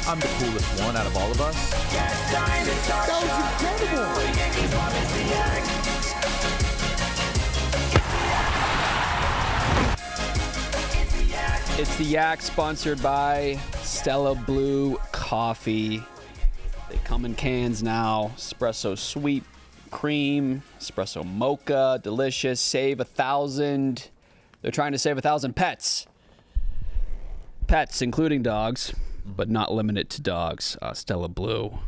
I'm the coolest one out of all of us. That was incredible. It's the Yak, sponsored by Stella Blue Coffee. They come in cans now. Espresso sweet cream, espresso mocha, delicious. Save 1,000. They're trying to save 1,000 pets. Pets, including dogs, but not limited to dogs. Stella Blue.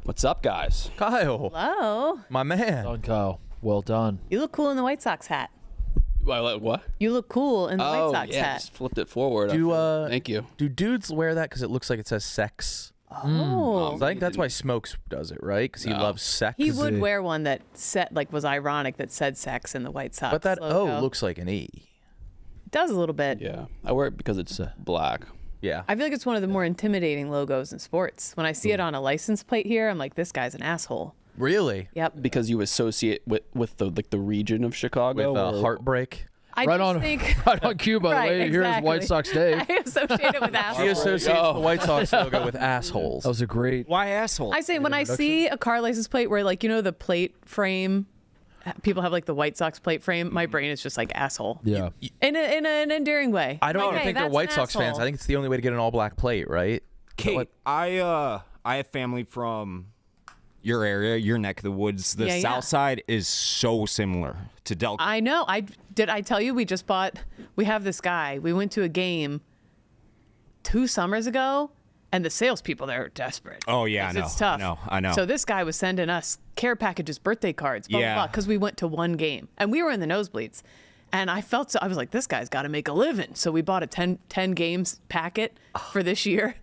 What's up, guys? Kyle. Hello. My man. Done, Kyle. Well done. You look cool in the White Sox hat. What? You look cool in the White Sox yeah, hat. just flipped it forward. Thank you. Do dudes wear that because it looks like it says sex? Oh. I think that's why Smokes does it, right? Because he loves sex. He would wear one that was ironic that said sex in the White Sox. But that logo. O looks like an E. It does a little bit. Yeah, I wear it because it's black. Yeah. I feel like it's one of the more intimidating logos in sports. When I see it on a license plate here, I'm like, this guy's an asshole. Really? Yep. Because you associate with the region of Chicago. With heartbreak. I Right just on, think, right on cue, by the way. Here's exactly. White Sox Dave. I associate it with He assholes. associates the White Sox logo with assholes. That was a great. Why asshole? I say when I see a car license plate where, like, you know, the plate frame, people have like the White Sox plate frame, my brain is just like asshole. Yeah. In an endearing way. I don't Like, even hey, think they're that's White an Sox fans. asshole. I think it's the only way to get an all-black plate, right? Kate, I have family from your area, your neck of the woods. The Yeah, yeah. south side is so similar to Delco. I know. Did I tell you we have this guy. We went to a game 2 summers ago, and the salespeople there are desperate. Oh, yeah, I 'Cause know, It's tough. I know. So this guy was sending us care packages, birthday cards, blah, Yeah. blah, because we went to one game. And we were in the nosebleeds. And I was like, this guy's got to make a living. So we bought a 10 games packet for this year.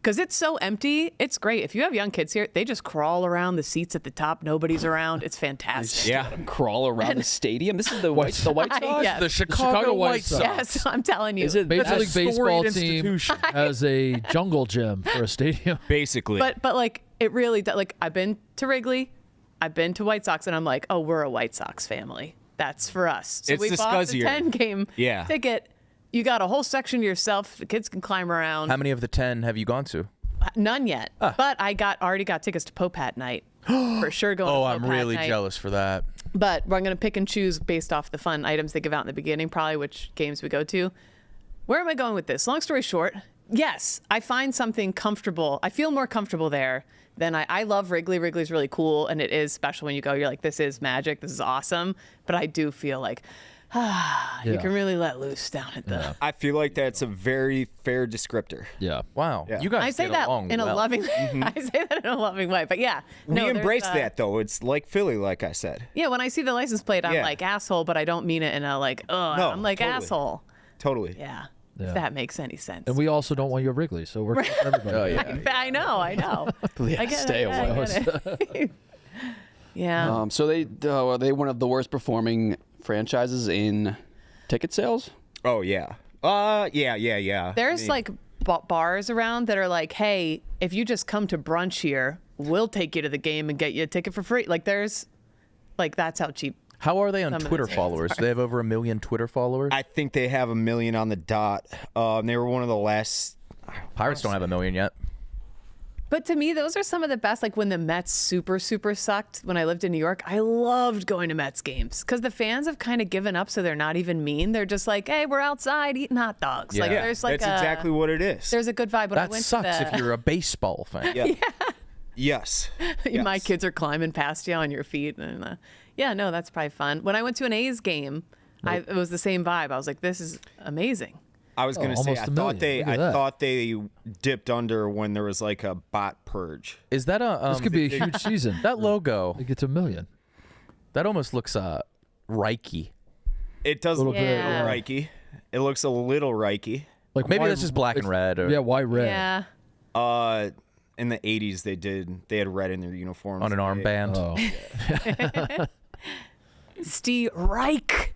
Because it's so empty. It's great. If you have young kids here, they just crawl around the seats at the top. Nobody's around. It's fantastic. Yeah. Crawl around the stadium. This is the White Sox. Yes. The Chicago White Sox. Yes, I'm telling you. Is it Major That's League a Baseball storied team institution. has a jungle gym for a stadium. Basically. But like it really does. Like I've been to Wrigley, I've been to White Sox, and I'm like, oh, we're a White Sox family. That's for us. So It's we the bought the scuzzier. 10 game Yeah. ticket. You got a whole section to yourself. The kids can climb around. How many of the 10 have you gone to? None yet. But I already got tickets to Pope Hat night. For sure going Oh, to I'm Pope Hat really night. jealous for that. But I'm going to pick and choose based off the fun items they give out in the beginning, probably which games we go to. Where am I going with this? Long story short, yes, I find something comfortable. I feel more comfortable there than I love Wrigley. Wrigley's really cool, and it is special when you go. You're like, this is magic. This is awesome. But I do feel like, you can really let loose down at the... I feel like that's a very fair descriptor. Yeah. Wow. Yeah. You guys I say get that along in well. a loving I say that in a loving way. But yeah. We no, embrace there's, that, though. It's like Philly, like I said. Yeah, when I see the license plate, I'm Yeah. like asshole, but I don't mean it in a like, oh, No, I'm like totally. asshole. Totally. Yeah. Yeah. If that makes any sense. And we also don't want you at Wrigley, so we're good for everybody. Oh, yeah. I know. Yeah, I get stay it, I get it. Yeah. So are they one of the worst performing franchises in ticket sales? Oh, yeah. Yeah. There's like bars around that are like, hey, if you just come to brunch here, we'll take you to the game and get you a ticket for free. Like that's how cheap. How are they on Some of Twitter the followers? Do they have over 1 million Twitter followers? I think they have 1 million on the dot. They were one of the last. Pirates don't have 1 million yet. But to me, those are some of the best. Like when the Mets super sucked when I lived in New York, I loved going to Mets games because the fans have kind of given up, so they're not even mean. They're just like, hey, we're outside eating hot dogs. Yeah. Like there's like that's exactly what it is. There's a good vibe. When I That went sucks to the, if you're a baseball fan. Yeah. Yes. My Yes. kids are climbing past you on your feet. And yeah, no, that's probably fun. When I went to an A's game, it was the same vibe. I was like, this is amazing. I was gonna say, almost I a million. Look at that. thought they dipped under when there was like a bot purge. Is that a This could be a huge season. that logo? They get to 1 million. That almost looks Reiki. It does Little look bit, a Yeah. little Reiki. It looks a little Reiki. Like Maybe why- that's just black and red. Or Yeah, why red? Yeah. In the 80s, they had red in their uniforms. on an armband. Oh. Steve Reich,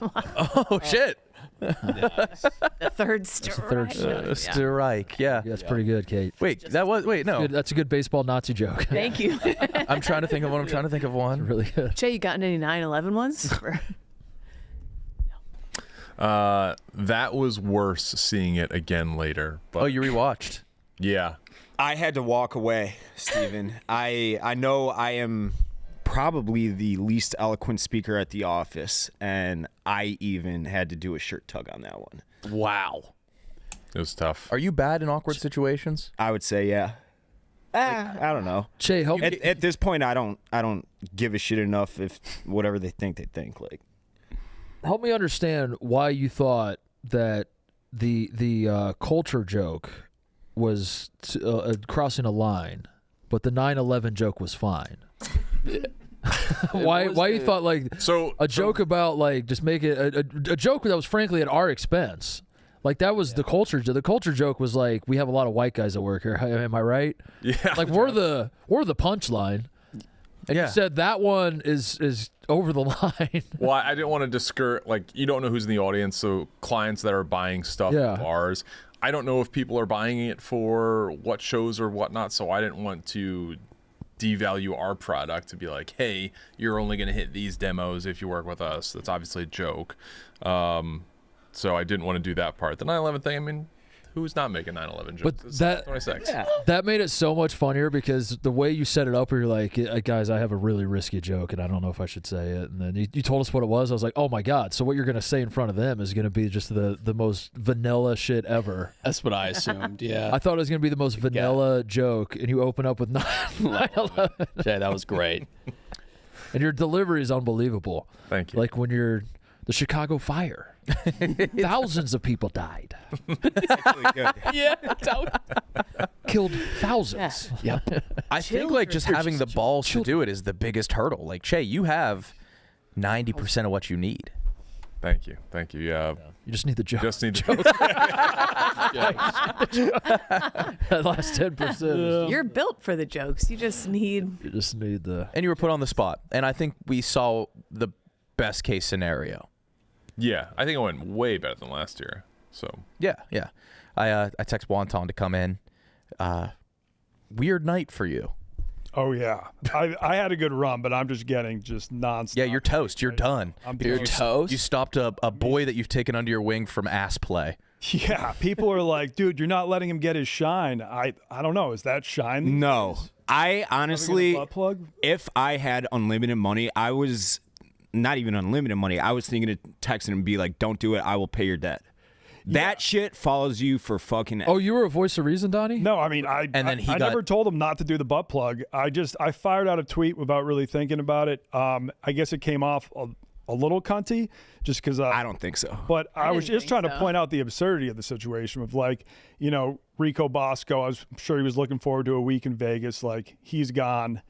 Oh shit! the third third strike. Strike. Yeah. Yeah, that's pretty good, Kate. Wait, no. Good. That's a good baseball Nazi joke. Thank you. I'm trying to think of one. Really good. Jay, you gotten any 9/11 ones? That was worse seeing it again later. But Oh, you rewatched. yeah. I had to walk away, Steven. I know I am probably the least eloquent speaker at the office, and I even had to do a shirt tug on that one. Wow. It was tough. Are you bad in awkward situations? I would say, yeah. I don't know. Che, help me. At this point, I don't give a shit enough if whatever they think. Like, Help me understand why you thought that the culture joke was crossing a line, but the 9/11 joke was fine. Why you thought like So a joke about like just make it a joke that was frankly at our expense. Like that was the culture. The culture joke was like we have a lot of white guys at work here. Am I right? Yeah. Like we're the punchline. And you said that one is over the line. Well, I didn't want to discourage, like, you don't know who's in the audience, so clients that are buying stuff at bars, I don't know if people are buying it for what shows or whatnot, so I didn't want to devalue our product to be like, hey, you're only going to hit these demos if you work with us. That's obviously a joke. So I didn't want to do that part. The 9/11 thing, I mean, who's not making 9/11 jokes? But It's that 26. that made it so much funnier because the way you set it up, where you're like, guys, I have a really risky joke and I don't know if I should say it. And then you told us what it was. I was like, oh my God. So what you're going to say in front of them is going to be just the most vanilla shit ever. That's what I assumed. Yeah. I thought it was going to be the most vanilla joke. And you open up with 9/11. Yeah, that was great. And your delivery is unbelievable. Thank you. Like when you're the Chicago fire. Thousands of people died. Yeah. Killed thousands. Yeah. I think like just having the balls to do it is the biggest hurdle. Like Che, you have 90% of what you need. Thank you. Yeah. You just need the joke. Just need to That last 10%. You're built for the jokes. You just need. You just need the. And you were put on the spot. And I think we saw the best case scenario. Yeah, I think it went way better than last year. So Yeah. I text Wonton to come in. Weird night for you. Oh yeah, I had a good run, but I'm just getting nonstop. Yeah, you're toast. You're done. I'm You're toast. toast. You stopped a boy that you've taken under your wing from ass play. Yeah, people are like, dude, you're not letting him get his shine. I don't know. Is that shine? these no. days? I Having a honestly, butt plug? if I had unlimited money, I was not even unlimited money. I was thinking of texting him and be like, don't do it. I will pay your debt. That shit follows you for fucking. Oh, you were a voice of reason, Donnie? No, I mean, I never told him not to do the butt plug. I fired out a tweet without really thinking about it. I guess it came off a little cunty just because I don't think so. But I was didn't just think trying to so. point out the absurdity of the situation of like, Rico Bosco. I'm sure he was looking forward to a week in Vegas. Like he's gone.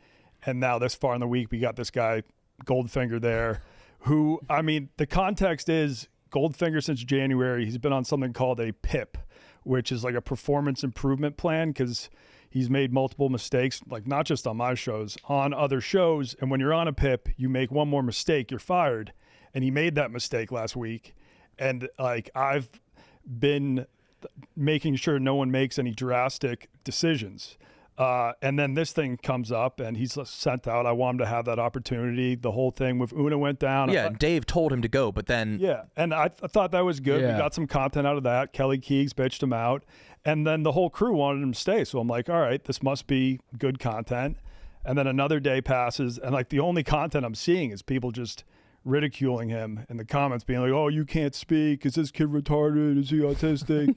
And now this far in the week, we got this guy Goldfinger there who, I mean, the context is Goldfinger since January, he's been on something called a PIP, which is like a performance improvement plan because he's made multiple mistakes, like not just on my shows, on other shows. And when you're on a PIP, you make one more mistake, you're fired. And he made that mistake last week. And like I've been making sure no one makes any drastic decisions. And then this thing comes up and he's sent out. I want him to have that opportunity. The whole thing with Una went down. Yeah, Dave told him to go, but then Yeah, and I thought that was good. Yeah. We got some content out of that. Kelly Keegs bitched him out. And then the whole crew wanted him to stay. So I'm like, all right, this must be good content. And then another day passes, and like the only content I'm seeing is people just ridiculing him in the comments, being like, oh, you can't speak. Is this kid retarded? Is he autistic?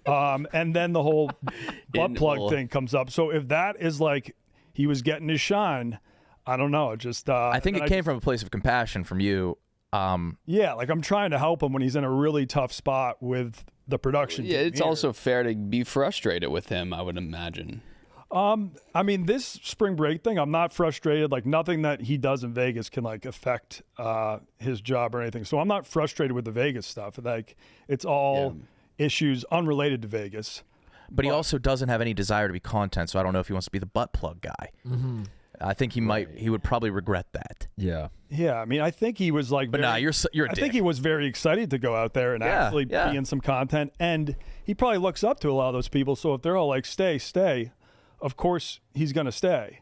And then the whole butt plug thing comes up. So if that is like he was getting his shine, I don't know. Just I think it came from a place of compassion from you. Yeah, like I'm trying to help him when he's in a really tough spot with the production. Yeah, team it's here. also fair to be frustrated with him, I would imagine. I mean, this spring break thing, I'm not frustrated. Like nothing that he does in Vegas can like affect his job or anything. So I'm not frustrated with the Vegas stuff. Like it's all issues unrelated to Vegas. But he also doesn't have any desire to be content, so I don't know if he wants to be the butt plug guy. Mm-hmm. I think he would probably regret that. Yeah. Yeah, I mean, I think he was like, But nah, you're a I dick. think he was very excited to go out there and actually be in some content. And he probably looks up to a lot of those people. So if they're all like, stay, of course he's going to stay.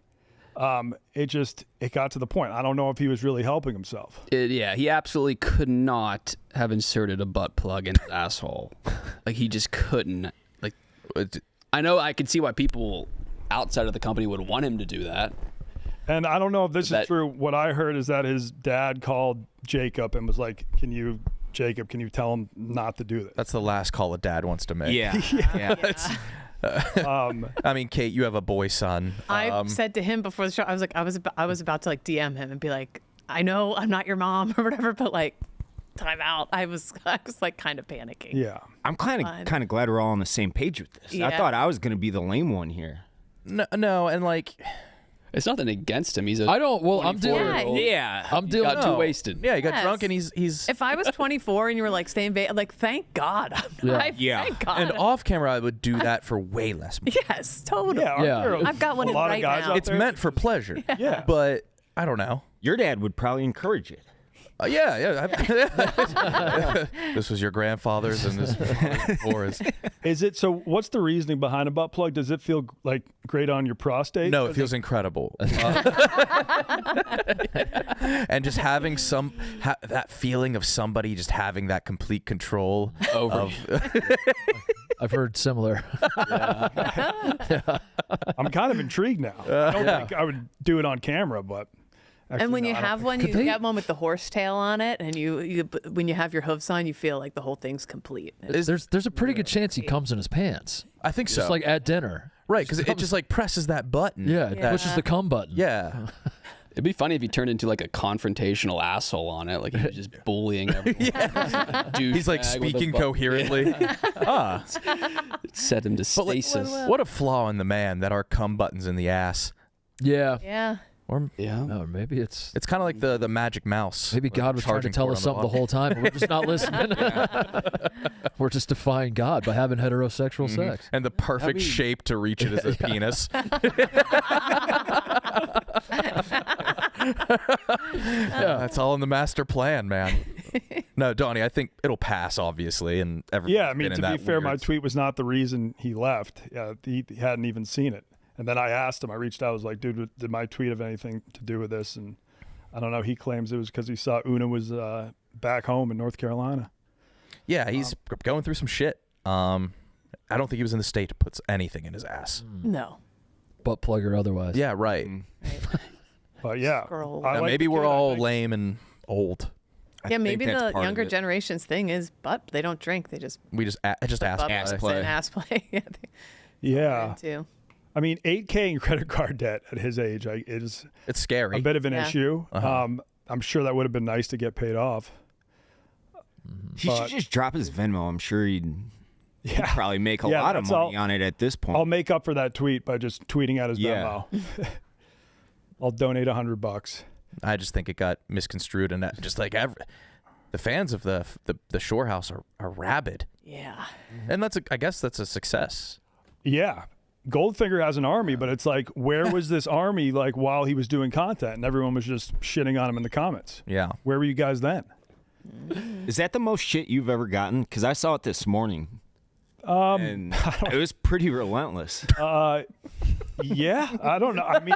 It got to the point. I don't know if he was really helping himself. Yeah, he absolutely could not have inserted a butt plug in his asshole. Like, he just couldn't. Like, I know I could see why people outside of the company would want him to do that. And I don't know if this is true. What I heard is that his dad called Jacob and was like, Jacob, can you tell him not to do this? That's the last call a dad wants to make. Yeah. I mean, Kate, you have a boy son. I said to him before the show, I was like, I was about to like DM him and be like, I know I'm not your mom or whatever, but like, time out. I was like kind of panicking. Yeah. I'm kind of glad we're all on the same page with this. Yeah. I thought I was going to be the lame one here. No, and like, It's nothing against him. He's a I don't. Well, I'm dealing. Yeah. I'm dealing. got too wasted. yeah, he got Yes. drunk and he's. If I was 24 and you were like staying like, thank God. Yeah. Thank God. And off camera, I would do that for way less money. Yes, totally. Yeah. aren't Yeah. there I've got one a in lot right of guys now. out It's there? meant for pleasure. Yeah. But I don't know. Your dad would probably encourage it. Yeah. This was your grandfather's and this was before his. Is it so? What's the reasoning behind a butt plug? Does it feel like great on your prostate? No, it feels incredible. And just having that feeling of somebody just having that complete control Over. I've heard similar. I'm kind of intrigued now. I don't think I would do it on camera, but. Actually, And when no, you I don't have think- one, Could you they- get one with the horsetail on it, and when you have your hooves on, you feel like the whole thing's complete. There's a pretty good chance he comes in his pants. I think so. Just like at dinner. Right, because it just like presses that button. Yeah, it Yeah. pushes the cum button. Yeah. It'd be funny if he turned into like a confrontational asshole on it, like he was just bullying everyone. He's like speaking coherently. Set him to But like, stasis. what a flaw in the man that our cum button's in the ass. Yeah. Yeah. Or Yeah. No, maybe it's it's kind of like the magic mouse. maybe God was trying to charging tell cord us on something the whole time, but we're just not listening. We're just defying God by having heterosexual sex. And the perfect shape to reach it is a penis. That's all in the master plan, man. No, Donnie, I think it'll pass, obviously, and Yeah, I mean, been to in be that fair, my weird- tweet was not the reason he left. He hadn't even seen it. And then I asked him, I reached out, I was like, dude, did my tweet have anything to do with this? And I don't know. He claims it was because he saw Una was back home in North Carolina. Yeah, he's going through some shit. I don't think he was in the state to put anything in his ass. No. Butt plug or otherwise. Yeah, right. But yeah, Scroll. I Now, like maybe the we're kid, I all think. lame and old. Yeah, maybe that's the part of younger it. generation's thing is they don't drink. They just We just ask Ass play. play. ass play. Yeah. Yeah. Too. I mean, $8K in credit card debt at his age is It's scary. a bit of an Yeah. issue. Uh-huh. I'm sure that would have been nice to get paid off. He But- should just drop his Venmo. I'm sure he'd Yeah. probably make a Yeah, lot of that's money all- on it at this point. I'll make up for that tweet by just tweeting out his Yeah. Venmo. I'll donate $100. I just think it got misconstrued, and that just like the fans of the Shore House are rabid, Yeah. and I guess that's a success. Yeah. Goldfinger has an army, but it's like, where was this army like while he was doing content? And everyone was just shitting on him in the comments. Yeah. Where were you guys then? Is that the most shit you've ever gotten? Because I saw it this morning. And it was pretty relentless. Yeah, I don't know. I mean,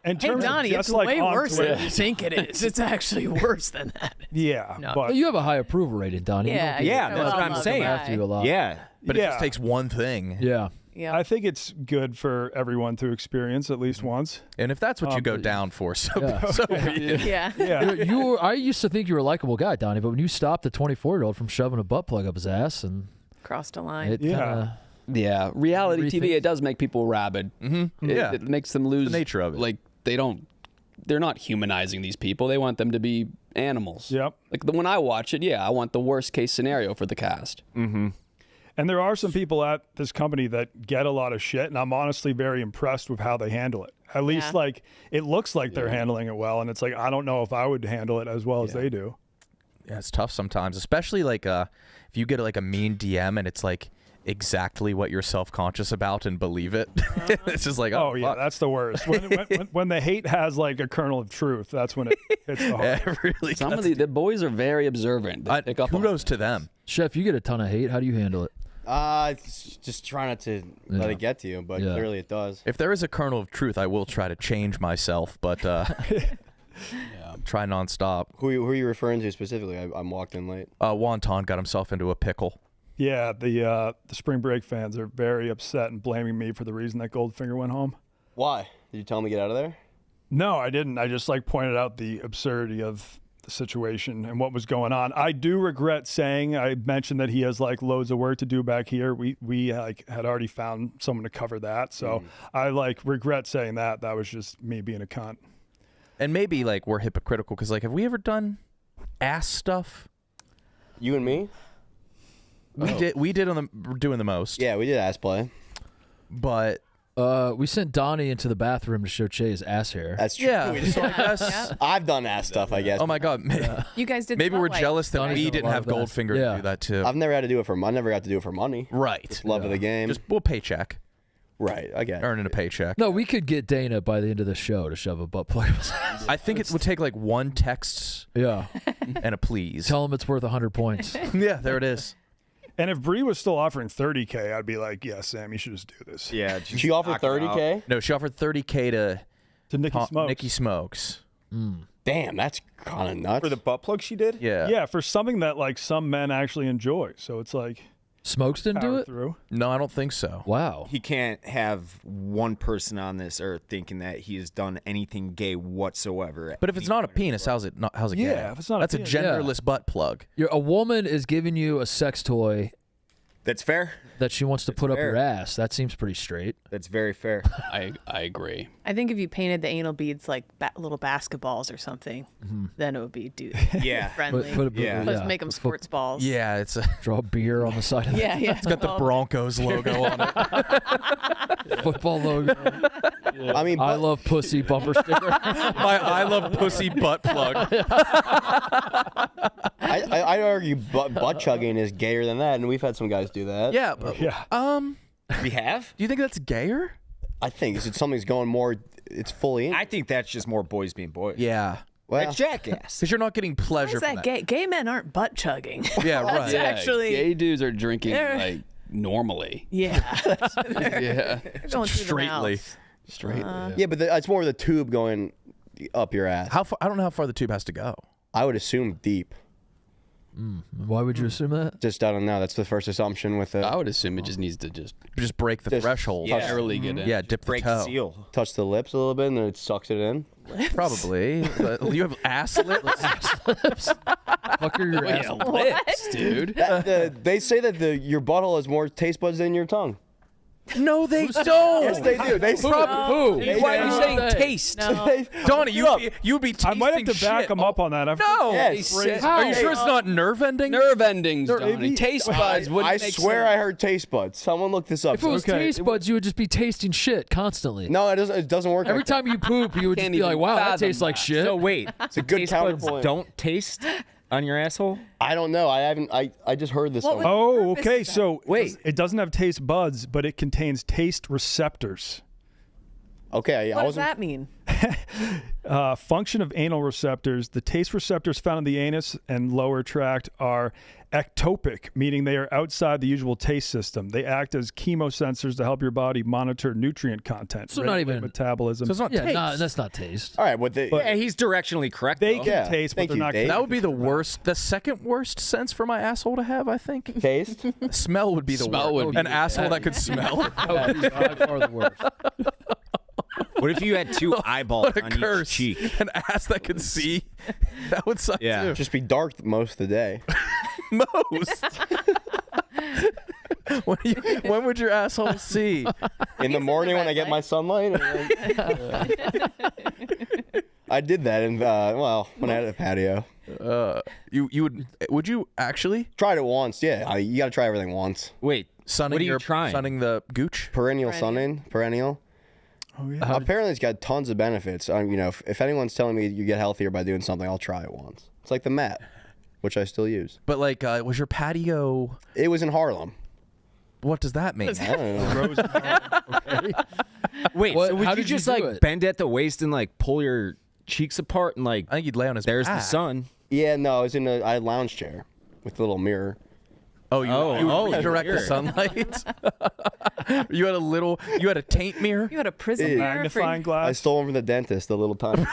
in Hey, terms Donnie, of it's just like way on worse Twitter, than you think it is. It's actually worse than that. Yeah, No. but You have a high approval rating, Donnie. You Yeah. don't Yeah, you're that's what I'm well-loved saying. guy. after you a lot. Yeah. But it Yeah. just takes one thing. Yeah. Yeah. I think it's good for everyone to experience at least once. And if that's what you go but- down for, so, Yeah. so be it. yeah. Yeah, I used to think you were a likable guy, Donnie, but when you stopped a 24-year-old from shoving a butt plug up his ass, and Crossed a line. it Yeah. kind of Yeah, reality TV, Rethink. it does make people rabid. Mm-hmm. It, Yeah. it makes them lose the nature of it. Like they're not humanizing these people. They want them to be animals. Yep. Like when I watch it, yeah, I want the worst case scenario for the cast. And there are some people at this company that get a lot of shit, and I'm honestly very impressed with how they handle it. At least, Yeah. like, it looks like they're handling it well, and it's like, I don't know if I would handle it as well as they do. Yeah, it's tough sometimes, especially like if you get like a mean DM and it's like exactly what you're self-conscious about and believe it. It's just like, Oh, yeah, fuck. that's the worst. When the hate has, like, a kernel of truth, that's when it hits the heart. It really Some does. of the boys are very observant. They pick up on Kudos to them. Chef, you get a ton of hate. How do you handle it? Just try not to let it get to you, but clearly it does. If there is a kernel of truth, I will try to change myself, but try nonstop. Who are you referring to specifically? I'm walked in late. Wonton got himself into a pickle. Yeah, the spring break fans are very upset and blaming me for the reason that Goldfinger went home. Why? Did you tell him to get out of there? No, I didn't. I just pointed out the absurdity of the situation and what was going on. I do regret saying I mentioned that he has loads of work to do back here. We had already found someone to cover that, so I regret saying that. That was just me being a cunt. And maybe we're hypocritical because have we ever done ass stuff? You and me? We did we're doing the most. Yeah, we did ass play. But we sent Donnie into the bathroom to show Che his ass hair. That's true. yeah, so I guess. I've done ass stuff, I guess. Oh my God, You guys did. maybe we're Spotlight. jealous that Donnie's we done a didn't lot have of that. Goldfinger to do that too. I've never had to do it for money. Never got to do it for money. Right. Love of the game. Just paycheck, right. I get it. earning a paycheck. No, we could get Dana by the end of the show to shove a butt plug in his ass. I think it would take one text Yeah. and a please. Tell him it's worth 100 points. Yeah, there it is. And if Bree was still offering $30K, I'd be like, yeah, Sam, you should just do this. Yeah. She offered $30K? No, she offered $30K To Nikki Smokes. Nikki Smokes. Damn, that's kind of nuts. For the butt plug she did? Yeah. Yeah, for something that some men actually enjoy. So it's Smokes didn't do power it? through. No, I don't think so. Wow. He can't have one person on this earth thinking that he has done anything gay whatsoever. But if it's not a penis, how's it gay? Yeah, if it's not a That's a penis, genderless butt plug. A woman is giving you a sex toy That's fair. that she wants to put up fair. your ass. That seems pretty straight. That's very fair. I agree. I think if you painted the anal beads like little basketballs or something, then it would be dude Yeah. friendly. Yeah. Let's make them sports balls. Yeah, it's Draw beer on the side of Yeah, yeah. it's got the Broncos logo on it. the football logo. I mean, I love pussy bumper sticker. My I love pussy butt plug. I argue butt chugging is gayer than that, and we've had some guys do that. Yeah, but, We have? do you think that's gayer? I think it's something's going more. It's fully in. I think that's just more boys being boys. Yeah. Well, That's jackass. Because you're not getting Why pleasure is from that that. gay? Gay men aren't butt chugging. Yeah, right. That's actually. gay dudes are drinking They're- normally. Yeah. Yeah, They're going through the Straightly. mouth. straight. yeah, but it's more the tube going up your ass. How far? I don't know how far the tube has to go. I would assume deep. Why would you assume that? Just I don't know. That's the first assumption with I it. would assume it just needs to just Just break the Just- threshold. Yeah. barely get in. Yeah, dip the Break toe. the seal. Touch the lips a little bit, and then it sucks it in. Probably. You have ass lips? Fuck are your ass. Lips, dude. They say that your butthole has more taste buds than your tongue. No, they don't. Yes, they do. They Who? Why are you saying Hey. taste? No. Donnie, you'd be tasting I might have to back shit. him up on that. No. Yes. Are you sure it's not nerve ending? Nerve endings, Donnie. Taste buds wouldn't I make swear sense. I heard taste buds. Someone look this up. If it was Okay. taste buds, you would just be tasting shit constantly. No, it doesn't work. Every like that. time you poop, you would just Can't be like, even wow, that fathom tastes like that. shit. So wait, It's a good taste buds counterpoint. don't taste on your asshole? I don't know. I haven't. I just heard this. What somewhere. Oh, okay. So Wait. it doesn't have taste buds, but it contains taste receptors. Okay, I What does wasn't. that mean? Function of anal receptors. The taste receptors found in the anus and lower tract are ectopic, meaning they are outside the usual taste system. They act as chemosensors to help your body monitor nutrient content, So not regulate even- metabolism. So it's not Yeah, taste. nah, that's not taste. All right, what they? Yeah, he's directionally correct. they though. can Yeah. taste, but Thank they're you, not. Dave. That would be the worst, the second worst sense for my asshole to have, I think. taste. Smell would be the Smell worst. would be An asshole that could smell. That would be by far the worst. What if you had two eyeballs What a on curse. each cheek? An ass that could see. That would suck Yeah. too. Just be dark most of the day. Most. when would your asshole see? In the morning when I get my sunlight. I did that in when I had a patio. You would you actually Tried it once. Yeah, you got to try everything once. Wait, sunning what are you your trying? sunning the gooch? Perennial sunning. Perennial. Oh yeah. Apparently, it's got tons of benefits. If anyone's telling me you get healthier by doing something, I'll try it once. It's like the mat, which I still use. But was your patio? It was in Harlem. What does that mean? I don't know. Wait, What- so would how you did you just do like it? bend at the waist and like pull your cheeks apart and like I think you'd lay on his there's back. the sun? Yeah, no, I had a lounge chair with a little mirror. Oh, you redirect the sunlight. You had a taint mirror. You had a prism mirror. Magnifying I glass. stole them from the dentist a little time.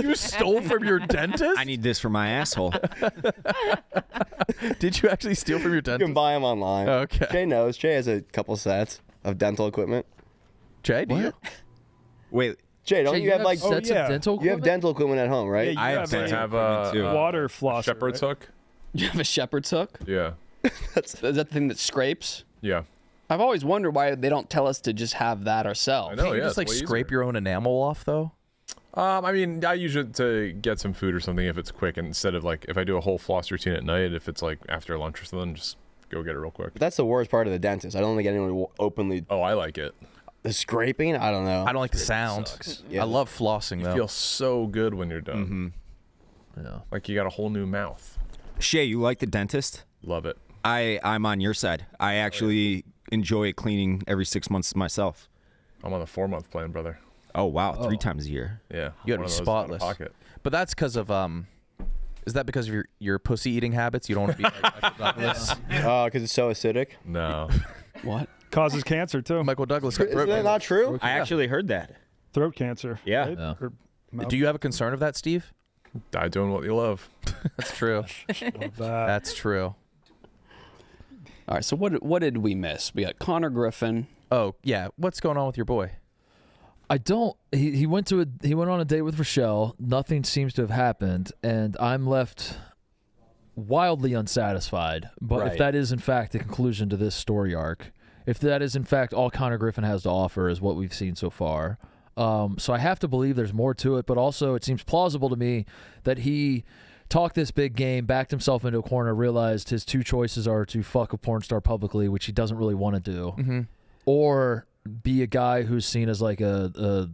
You stole from your dentist? I need this for my asshole. Did you actually steal from your You can dentist? buy them online. Okay. Jay knows. Jay has a couple sets of dental equipment. Jay, do you? Wait, Jay, don't Jay, you have like sets yeah. of dental you have equipment? dental equipment at home, right? Yeah, I you have have to a have a water flosser. shepherd's right? hook. You have a shepherd's hook? Yeah. Is that the thing that scrapes? Yeah. I've always wondered why they don't tell us to just have that ourselves. I know. Can't you Yeah. just like it's way scrape easier. your own enamel off though? I mean, I use it to get some food or something if it's quick, and instead of like if I do a whole floss routine at night, if it's like after lunch or something, just go get it real quick. That's the worst part of the dentist. I don't think anyone will openly Oh, I like it. the scraping. I don't know. I don't like the sound. sucks. Yeah. I love flossing though. Feels so good when you're done. Yeah. Like you got a whole new mouth. Shay, you like the dentist? Love it. I'm on your side. I actually enjoy cleaning every 6 months myself. I'm on the 4-month plan, brother. Oh wow, 3 times a year. Yeah. You gotta be one of those out of spotless. pocket. But that's because of is that because of your pussy eating habits? You don't want to be like Michael Douglas. Because it's so acidic. No. What? Causes cancer too. Michael Douglas got Isn't that not true? I actually heard that. Throat cancer. Yeah. right? Yeah. Or mouth Do you have a concern of that, Steve? Die doing what you love. That's true. bad. That's true. All right, so what did we miss? We got Connor Griffin. Oh yeah, what's going on with your boy? I don't. He went on a date with Rochelle. Nothing seems to have happened, and I'm left wildly unsatisfied. But if Right. that is in fact the conclusion to this story arc, if that is in fact all Connor Griffin has to offer, is what we've seen so far. So I have to believe there's more to it. But also, it seems plausible to me that he talked this big game, backed himself into a corner, realized his two choices are to fuck a porn star publicly, which he doesn't really want to do, or be a guy who's seen as like a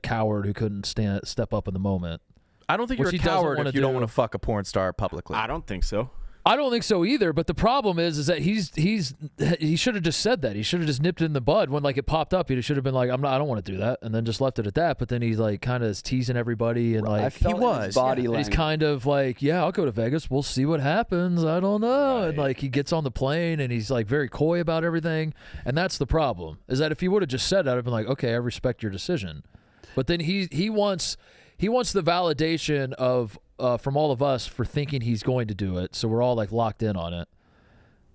coward who couldn't step up in the moment. I don't think Which you're a he doesn't coward wanna if you don't do. want to fuck a porn star publicly. I don't think so. I don't think so either, but the problem is that he should have just said that. He should have just nipped it in the bud when like it popped up. He should have been like, I don't want to do that, and then just left it at that. But then he's like kind of is teasing everybody and I like felt he in his was, body he's language. kind of like, yeah, I'll go to Vegas. We'll see what happens. I don't know. And like he gets on the plane and he's like very coy about everything. And that's the problem. Is that if he would have just said that, I'd have been like, okay, I respect your decision. But then he wants the validation of from all of us for thinking he's going to do it. So we're all like locked in on it.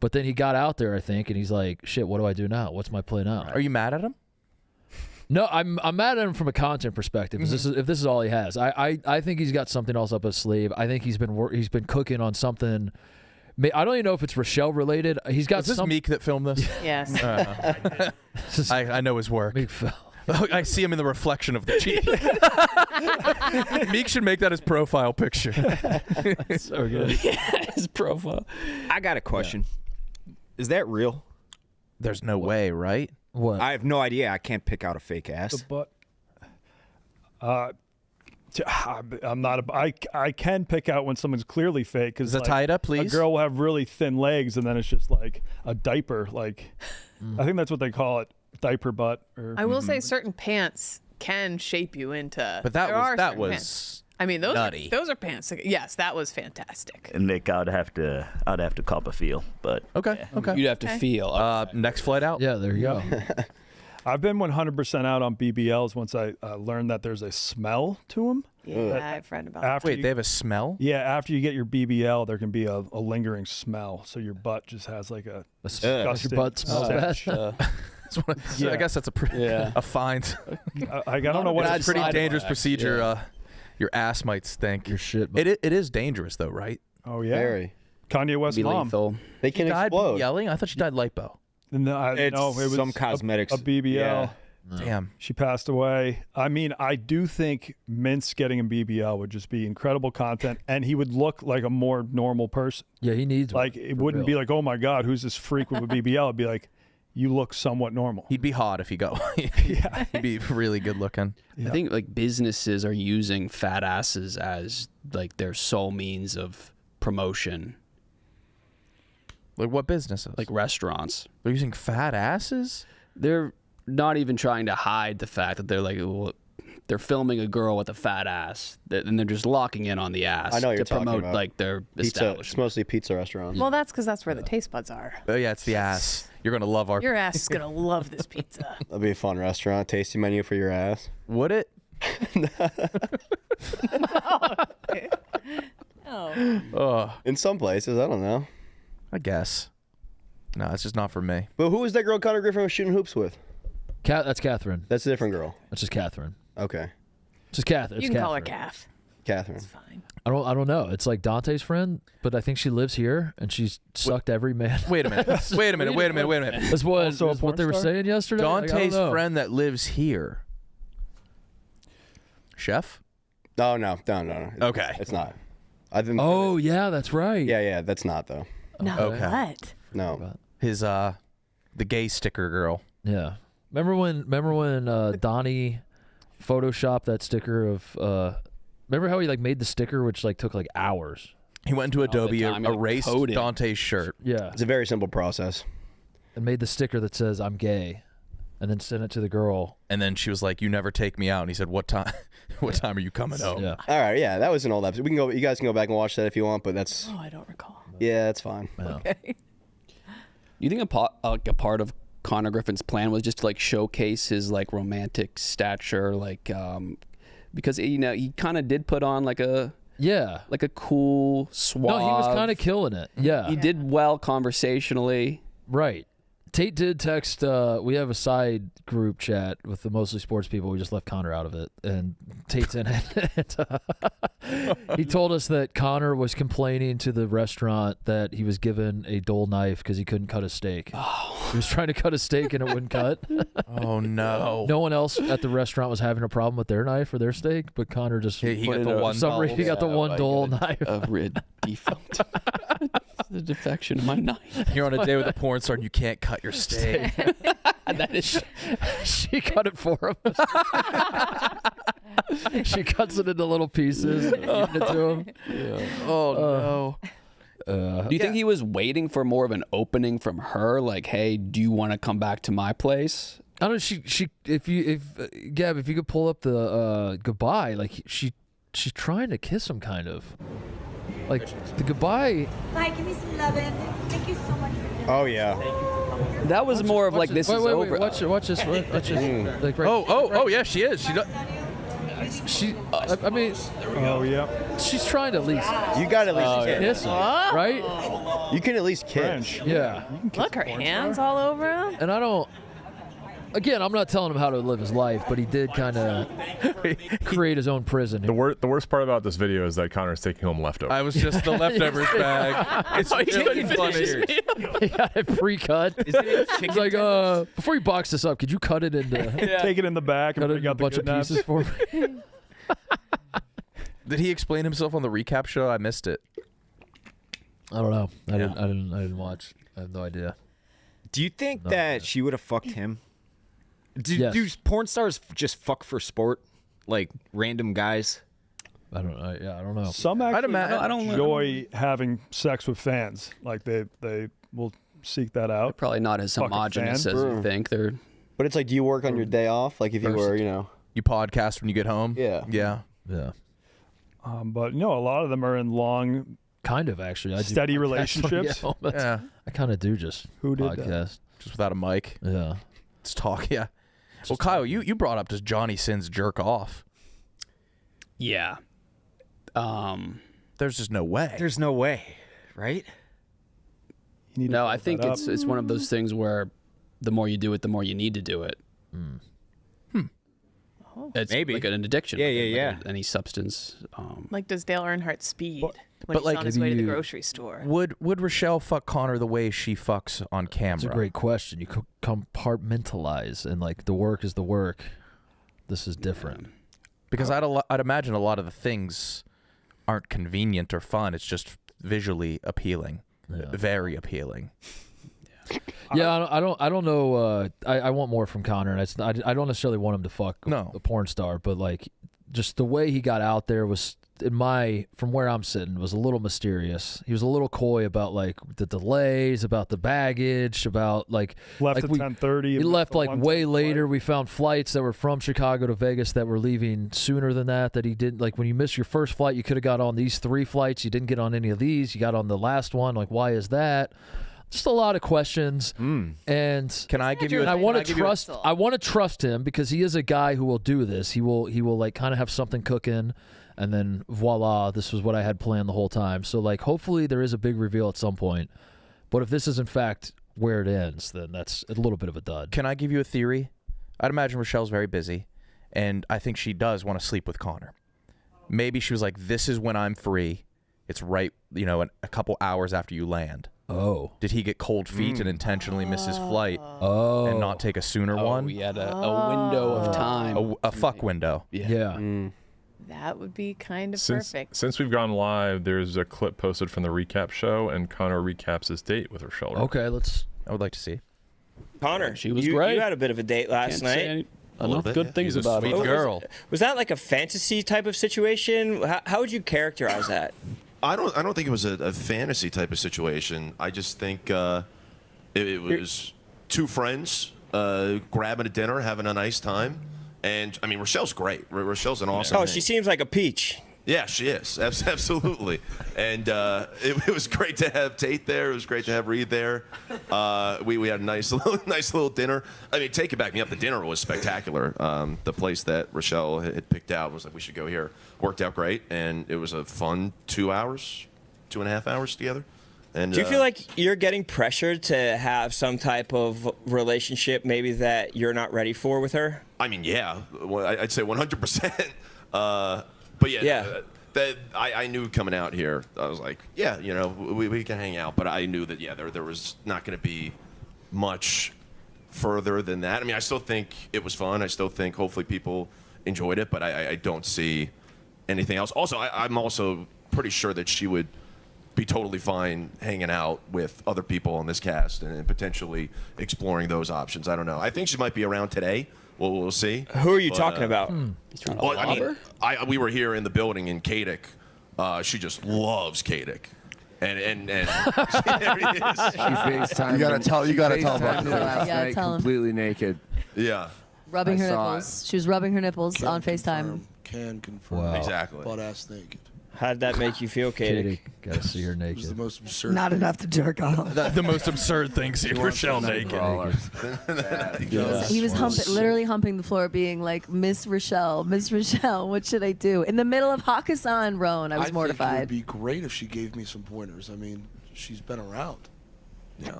But then he got out there, I think, and he's like, shit, what do I do now? What's my play now? Are you mad at him? No, I'm mad at him from a content perspective. If this is all he has, I think he's got something else up his sleeve. I think he's been cooking on something. I don't even know if it's Rochelle related. He's got Was this some. Meek that filmed this? Yes. I know his work. Meek Phil. I see him in the reflection of the cheek. Meek should make that his profile picture. So good. His profile. I got a question. Is that real? There's no way, right? What? I have no idea. I can't pick out a fake The ass. butt. I'm not. I can pick out when someone's clearly fake because Is that tied up, please? A girl will have really thin legs and then it's just like a diaper. Like I think that's what they call it, diaper butt. Or I will say certain pants can shape you into. But that there are was that certain was pants. I mean, those nutty. Are pants. Yes, that was fantastic. Nick, I'd have to cop a feel, but okay. Okay. You'd have to feel. Next flight out. Yeah, there you go. I've been 100% out on BBLs once I learned that there's a smell to them. Yeah, I've read about that. After Wait, you, they have a smell? yeah, after you get your BBL, there can be a lingering smell. So your butt just has like a Your disgusting butt smells bad. stench. So I guess that's a pretty Yeah. a fine. I don't know what bad It's a pretty side dangerous effect, procedure. yeah. Your ass might stink. Your shit. It is dangerous though, right? Oh yeah, Very. Kanye West's Be mom. lethal. They can She died explode. yelling. I thought she died lipo. No, It's no, it was some cosmetics. A BBL. Yeah. Damn. She passed away. I mean, I do think Mintz getting a BBL would just be incredible content, and he would look like a more normal person. Yeah, he needs one, Like, it for wouldn't be real. like, oh my God, who's this freak with a BBL? It'd be like, you look somewhat normal. He'd be hot if he go. He'd be really good looking. I think like businesses are using fat asses as like their sole means of promotion, Like what businesses? like restaurants. they're using fat asses. They're not even trying to hide the fact that they're like, well, they're filming a girl with a fat ass, and they're just locking in on the ass I know what to you're talking promote about. like their Pizza. establishment. It's mostly pizza restaurants. Well, that's because that's where the taste buds are. Oh yeah, it's the ass. You're gonna love our. Your ass is gonna love this pizza. That'll be a fun restaurant. Tasting menu for your ass. Would it? Oh. In some places, I don't know. I guess. No, it's just not for me. But who was that girl Conor Griffin was shooting hoops with? That's Catherine. That's a different girl. That's just Catherine. Okay. It's just Catherine. You can call her Calf. Catherine. It's fine. I don't know. It's like Dante's friend, but I think she lives here and she's sucked every man. Wait a minute. Wait a minute. That's what, Also a that's what they porn were star? saying yesterday. Like, I don't Dante's know. friend that lives here. Chef? Oh, no. Okay. It's not. I didn't. Oh yeah, that's right. Yeah. That's not though. No, Okay. what? No. His the gay sticker girl. Yeah. Remember when Donnie photoshopped that sticker of remember how he like made the sticker which like took like hours? He went into Adobe, time, he, like, erased coded. Dante's shirt. Yeah. It's a very simple process. And made the sticker that says I'm gay and then sent it to the girl. And then she was like, "You never take me out." And he said, "What time? What time are you coming home?" Yeah. All right. Yeah, that was an old episode. We can go. You guys can go back and watch that if you want. But that's Oh, I don't recall. yeah, that's fine. Yeah. Okay. You think a part of Conor Griffin's plan was just to like showcase his like romantic stature, like because he kind of did put on like a cool suave. No, he was kind of killing it. Yeah. He did well conversationally. Right. Tate did text. We have a side group chat with the mostly sports people. We just left Connor out of it, and Tate's in it. He told us that Connor was complaining to the restaurant that he was given a dull knife because he couldn't cut a steak. He was trying to cut a steak and it wouldn't cut. Oh no. No one else at the restaurant was having a problem with their knife or their steak, but Connor just He got the one. for some reason, he got the one dull knife. A rid defunct. The defection of my knife. You're on a day with a porn star and you can't cut your steak. That is. She cut it for him. She cuts it into little pieces and gives it to him. Oh no. Do you think he was waiting for more of an opening from her? Like, hey, do you want to come back to my place? I don't know. She Gab, if you could pull up the goodbye, like she's trying to kiss him, kind of. Like the goodbye. Bye, give me some lovin'. Thank you so much for doing Oh yeah. That was more of like this is wait, over. watch this. Like right. Oh yeah, she is. She does. I mean, Oh, yeah. she's trying to at least You got to at least kiss him, right? You can at least kiss. French. Yeah. Look, her hands all over him. And I don't. Again, I'm not telling him how to live his life, but he did kind of create his own prison. The worst part about this video is that Connor's taking home leftovers. I was just the leftovers bag. It's really funny. He got it pre-cut. He's like, before you box this up, could you cut it into Take it in the back and cut it bring into a out the bunch of good naps. pieces for me? Did he explain himself on the recap show? I missed it. I don't know. I didn't watch. I have no idea. Do you think that she would have fucked him? Yes. Do porn stars just fuck for sport? Like random guys? I don't know. Yeah, I don't know. Some actually I don't- enjoy having sex with fans. Like they will seek that out. Probably not as Fucking homogenous fan. as you think. They're But it's like, do you work on your day off? Like if you were, You podcast when you get home? Yeah. Yeah. Yeah. But a lot of them are in long, Kind of, actually. I do steady podcasts when I get relationships. home, but Yeah. I kind of do just Who did that? podcast. Just without a mic. Yeah. Let's talk. Yeah. Well, Kyle, you brought up does Johnny Sins jerk off? yeah. There's just no way. There's no way, right? You need to No, build I think that up. it's one of those things where the more you do it, the more you need to do it. It's Maybe. like an addiction. Yeah, like yeah, like any substance. Like, does Dale Earnhardt speed when but, he's like, on his way to the you- grocery store? Would Rochelle fuck Connor the way she fucks on camera? It's a great question. You compartmentalize, and like the work is the work. This is different. Because I'd imagine a lot of the things aren't convenient or fun. It's just visually appealing, very appealing. Yeah, I don't know. I want more from Connor, and I don't necessarily want him to fuck No. a porn star, but like just the way he got out there was from where I'm sitting, was a little mysterious. He was a little coy about like the delays, about the baggage, about like left like at we, 10:30. He left like way later. We found flights that were from Chicago to Vegas that were leaving sooner than that. That he didn't like. When you missed your first flight, you could have got on these 3 flights. You didn't get on any of these. You got on the last one. Like, why is that? Just a lot of questions. And can I give you? I want to trust. I want to trust him because he is a guy who will do this. He will like kind of have something cooking, and then voila, this was what I had planned the whole time. So like, hopefully there is a big reveal at some point. But if this is in fact where it ends, then that's a little bit of a dud. Can I give you a theory? I'd imagine Rochelle's very busy, and I think she does want to sleep with Connor. Maybe she was like, "This is when I'm free. It's right, a couple hours after you land." Oh. Did he get cold feet and intentionally miss his flight and not take a sooner one? He had a window of time. A fuck window. Yeah. That would be kind of perfect. Since we've gone live, there's a clip posted from the recap show, and Connor recaps his date with Rochelle. Okay, I would like to see. Connor, she was great. You had a bit of a date last night. Enough good things about her. Sweet girl. Was that like a fantasy type of situation? How would you characterize that? I don't think it was a fantasy type of situation. I just think it was 2 friends grabbing a dinner, having a nice time. And, I mean, Rochelle's great. Rochelle's an awesome she seems like a peach. Yeah, she is. Absolutely. And it was great to have Tate there. It was great to have Reed there. We had a nice little dinner. I mean, Tate could back me up. The dinner was spectacular. The place that Rochelle had picked out was like, we should go here. Worked out great, and it was a fun 2.5 hours together. And, do you feel like you're getting pressured to have some type of relationship maybe that you're not ready for with her? I mean, yeah. I'd say 100%. But yeah. I knew coming out here, I was like, yeah, we can hang out. But I knew that, there was not going to be much further than that. I mean, I still think it was fun. I still think hopefully people enjoyed it, but I don't see anything else. Also, I'm also pretty sure that she would be totally fine hanging out with other people on this cast and potentially exploring those options. I don't know. I think she might be around today. We'll see. Who are you talking about? Well, I mean, we were here in the building in Kadick. She just loves Kadick. And there he is. She FaceTimed. You gotta tell about this last night, tell him. completely naked. Yeah. Rubbing her nipples. She was rubbing her nipples on FaceTime. Can confirm. Wow. Exactly. Butt ass naked. How did that make you feel, Katie? Gotta see her naked. It was the most absurd. Not enough to jerk off. The most absurd thing, see Rochelle naked. He was literally humping the floor, being like, Miss Rochelle, what should I do? In the middle of Hakkasan Roan, I was mortified. It would be great if she gave me some pointers. I mean, she's been around. Yeah.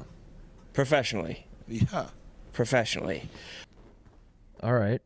Professionally. Yeah. Professionally. All right.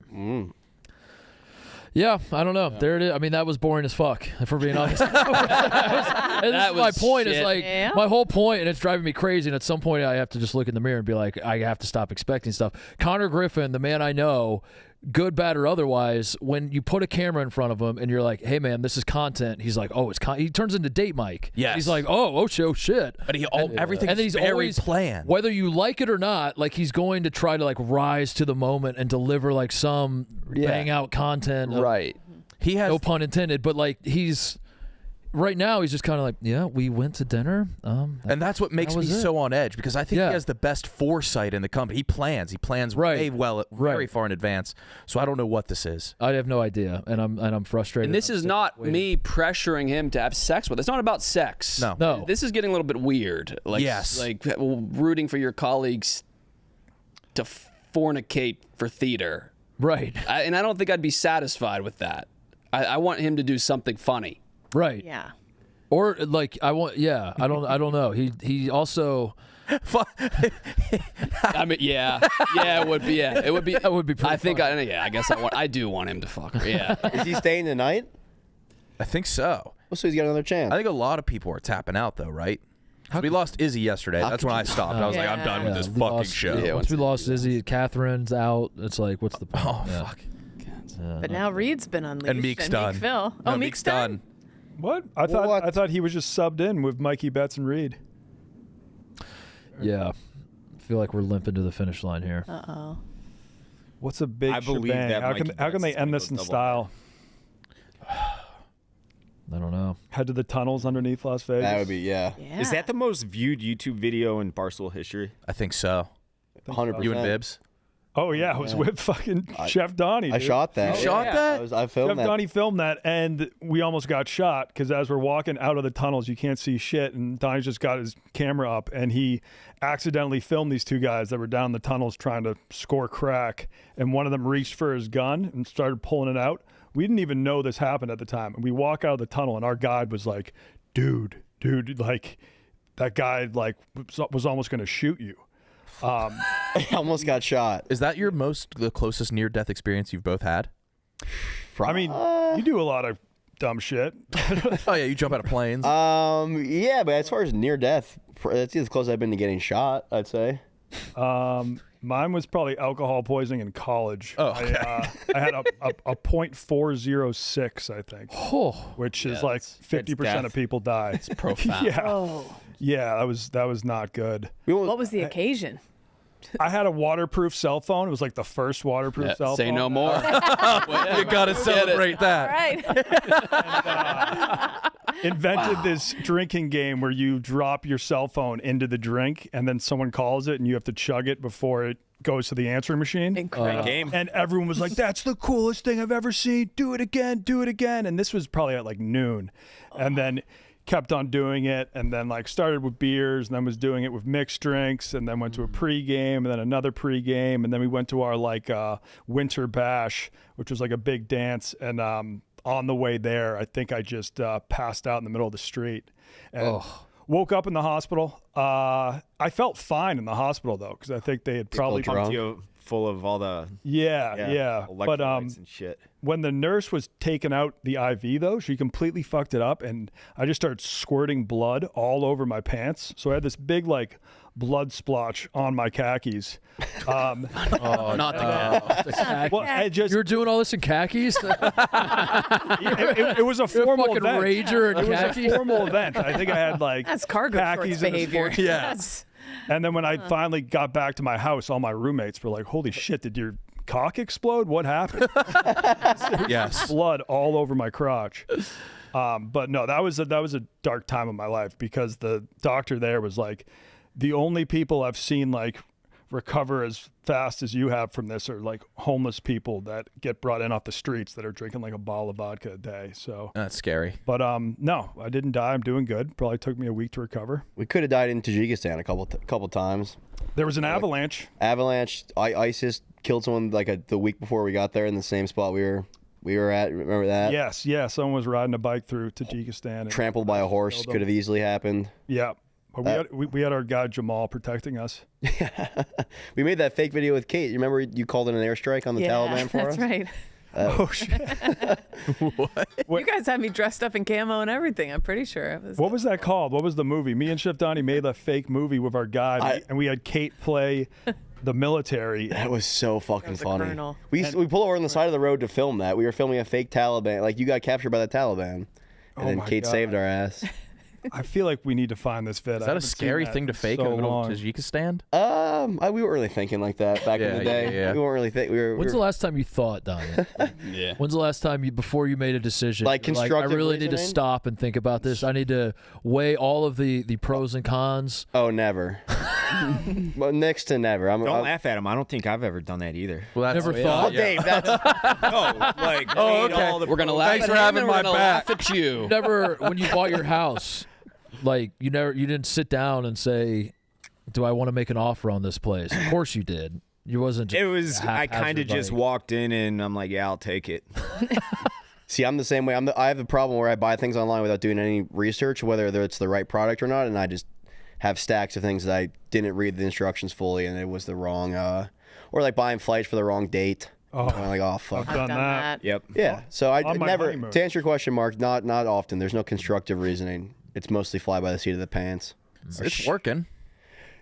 Yeah, I don't know. There it is. I mean, that was boring as fuck, if we're being honest. That was my point. Is like my whole point, and it's driving me crazy. And at some point, I have to just look in the mirror and be like, I have to stop expecting stuff. Connor Griffin, the man I know, good, bad, or otherwise, when you put a camera in front of him and you're like, "Hey, man, this is content," he's like, "Oh, it's he turns into date Mike." Yes. He's like, "Oh, shit." But everything's he's very always planned. Whether you like it or not, like he's going to try to like rise to the moment and deliver like some bang out content. Right. He has no pun intended, but like he's right now he's just kind of like, yeah, we went to dinner. And that's what makes me so on edge, because I think he has the best foresight in the company. He plans way well, very far in advance. So I don't know what this is. I have no idea, and I'm frustrated. And this is not me pressuring him to have sex with. It's not about sex. No. This is getting a little bit weird. Like, like rooting for your colleagues to fornicate for theater. Right. And I don't think I'd be satisfied with that. I want him to do something funny. Right. Yeah. Or like I want. Yeah. I don't know. He also. I mean, yeah, it would be. Yeah, it would be. That would be. I think. I guess I do want him to fuck her. Yeah. Is he staying the night? I think so. Well, so he's got another chance. I think a lot of people are tapping out though, right? We lost Izzy yesterday. That's when I stopped. I was like, I'm done with this fucking show. Yeah, once we lost Izzy, Catherine's out. It's like, what's the point? Oh, fuck. But now Reed's been unleashed. And Meek's done. Meek Phil. No, Meek's done? What? I thought he was just subbed in with Mikey Betts and Reed. Yeah. I feel like we're limping to the finish line here. Uh-oh. What's a big shebang? How can they end this in style? I don't know. Head to the tunnels underneath Las Vegas. That would be, yeah. Is that the most viewed YouTube video in Barstool history? I think so. 100%. You and Bibbs? Oh, yeah. I was with fucking Chef Donnie. I dude. shot that. You shot that? I filmed Chef that. Donnie filmed that, and we almost got shot because as we're walking out of the tunnels, you can't see shit. And Donnie just got his camera up, and he accidentally filmed these two guys that were down the tunnels trying to score crack. And one of them reached for his gun and started pulling it out. We didn't even know this happened at the time. And we walk out of the tunnel, and our guide was like, dude, like, that guy, like, was almost going to shoot you. I almost got shot. Is that the closest near-death experience you've both had? I mean, you do a lot of dumb shit. Oh, yeah, you jump out of planes. Yeah, but as far as near death, that's as close I've been to getting shot, I'd say. Mine was probably alcohol poisoning in college. Oh, okay. I had a .406, I think, which is like 50% of people die. It's profound. Yeah, that was not good. What was the occasion? I had a waterproof cell phone. It was like the first waterproof cell phone. Say no more. You got to celebrate that. All right. Invented this drinking game where you drop your cell phone into the drink and then someone calls it and you have to chug it before it goes to the answering machine. Incredible. Game. And everyone was like, that's the coolest thing I've ever seen. Do it again. Do it again. And this was probably at like noon. And then kept on doing it, and then like started with beers, and then was doing it with mixed drinks, and then went to a pregame, and then another pregame, and then we went to our like winter bash, which was like a big dance. And on the way there, I think I just passed out in the middle of the street, and woke up in the hospital. I felt fine in the hospital though, because I think they had probably pumped you full of all the yeah. But and shit. When the nurse was taking out the IV, though, she completely fucked it up, and I just started squirting blood all over my pants. So I had this big, like, blood splotch on my khakis. Not the khakis. Well, I just, You're doing all this in khakis? it was a formal fucking event. rager in It was khakis? a formal event. I think I had, like, That's cargo khakis shorts and a behavior. sport- Yes. And then when I finally got back to my house, all my roommates were like, holy shit, did your cock explode? What happened? Yes. Blood all over my crotch. But no, that was a dark time of my life, because the doctor there was like, the only people I've seen like recover as fast as you have from this are like homeless people that get brought in off the streets that are drinking like a bottle of vodka a day. So That's scary. but no, I didn't die. I'm doing good. Probably took me a week to recover. We could have died in Tajikistan a couple times. There was an avalanche. ISIS killed someone like the week before we got there in the same spot we were at. Remember that? Yes, yeah. Someone was riding a bike through Tajikistan. And Trampled by a horse could have easily happened. Yeah. But we had our guy Jamal protecting us. We made that fake video with Kate. You remember you called in an airstrike on the Taliban for us? That's right. Oh shit! You guys had me dressed up in camo and everything. I'm pretty sure. What was that called? What was the movie? Me and Chef Donnie made a fake movie with our guy, and we had Kate play the military. That was so fucking funny. colonel. We pull over on the side of the road to film that. We were filming a fake Taliban. Like, you got captured by the Taliban, and then my Kate God. saved our ass. I feel like we need to find this vid. Is that a scary thing to fake in the middle of Tajikistan? We weren't really thinking like that back in the day. Yeah. We weren't really thinking. When's the last time you thought, Donnie? Yeah. When's the last time before you made a decision? Like I constructive really need to reasoning? stop and think about this. I need to weigh all of the pros and cons. Oh, never. Well, next to never. Don't laugh at him. I don't think I've ever done that either. Well, that's Never thought. Oh, Dave, that's We're gonna laugh. Thanks at for him having and we're my gonna back. laugh at you. Never, when you bought your house, like you didn't sit down and say, "Do I want to make an offer on this place?" Of course you did. You wasn't. Just It was. I kind of haphazard, just like- walked in and I'm like, yeah, I'll take it. See, I'm the same way. I have the problem where I buy things online without doing any research, whether it's the right product or not, and I just have stacks of things that I didn't read the instructions fully, and it was the wrong, or like buying flights for the wrong date. Oh, I'm like, oh fuck. I've done that. Yep. Yeah. So I On my never. honeymoon. To answer your question, Mark, not often. There's no constructive reasoning. It's mostly fly by the seat of the pants. It's working.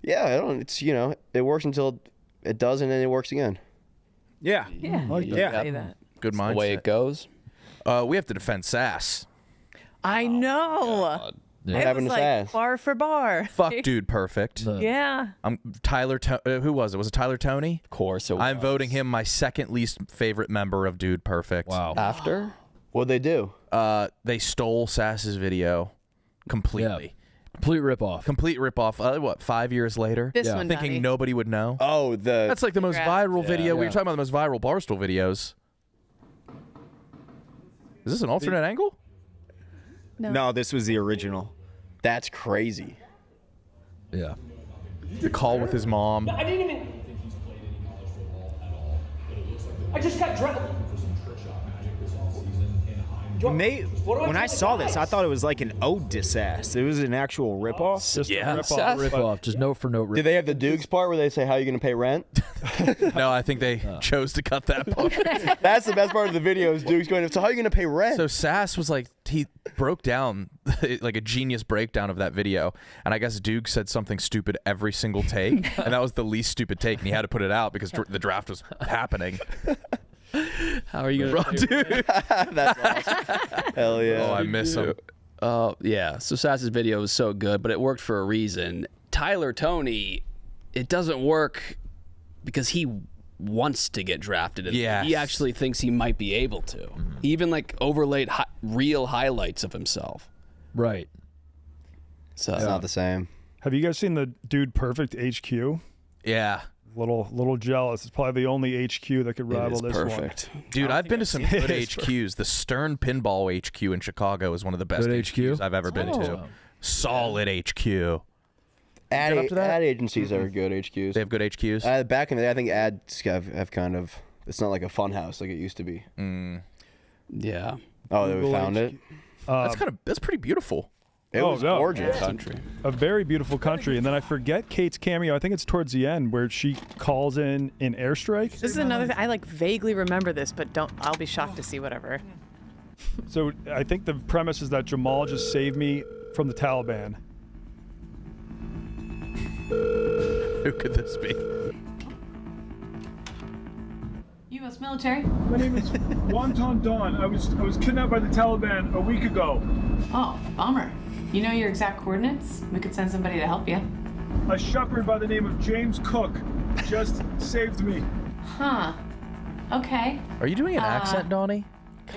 Yeah, I don't. It's it works until it doesn't, and it works again. Yeah. Yeah. Yeah. Say that. Good mindset. The way it goes. We have to defend Sass. I know. What It happened was to like Sass? bar for bar. Fuck Dude Perfect. Yeah. Who was it? Was it Tyler Tony? Of course it was. I'm voting him my second least favorite member of Dude Perfect. Wow. After? What'd they do? They stole Sass's video completely. Complete ripoff. Complete ripoff. What, 5 years later? This one, thinking Donnie. nobody would know. Oh, that's like the most viral video. We Yeah. were talking about the most viral Barstool videos. Is this an alternate angle? No, this was the original. That's crazy. Yeah. The call with his mom. I didn't even. I just got drunk. When I saw this, I thought it was like an ode to Sass. It was an actual ripoff. Just Yeah. a ripoff. Just note for note. Did they have the Dukes part where they say, how are you going to pay rent? No, I think they chose to cut that part. That's the best part of the video is Dukes going, so how are you going to pay rent? So Sass was like, he broke down like a genius breakdown of that video. And I guess Duke said something stupid every single take. And that was the least stupid take. And he had to put it out because the draft was happening. How are you gonna dude? That's awesome. Hell yeah. Oh, I miss him. Yeah. So Sass's video was so good, but it worked for a reason. Tyler Toney, it doesn't work because he wants to get drafted. And Yes. he actually thinks he might be able to. He even like overlaid real highlights of himself. Right. So It's not the same. Have you guys seen the Dude Perfect HQ? Yeah. Little jealous. It's probably the only HQ that could rival this perfect. Dude, I've been to some good HQs. The Stern Pinball HQ in Chicago is one of the best Good HQs HQ? I've ever been to. Solid HQ. Ad up to that? agencies are good HQs. They have good HQs? Back in the day, I think ads have kind of, it's not like a fun house like it used to be. Yeah. Oh, they Google found it? That's pretty beautiful. It was gorgeous. Country. A very beautiful country. And then I forget Kate's cameo. I think it's towards the end where she calls in airstrike. This is another thing. I like vaguely remember this, but I'll be shocked to see whatever. So I think the premise is that Jamal just saved me from the Taliban. Who could this be? U.S. military? My name is Wonton Dawn. I was kidnapped by the Taliban a week ago. Oh, bummer. You know your exact coordinates? We could send somebody to help you. A shepherd by the name of James Cook just saved me. Huh. Okay. Are you doing an accent, Donnie?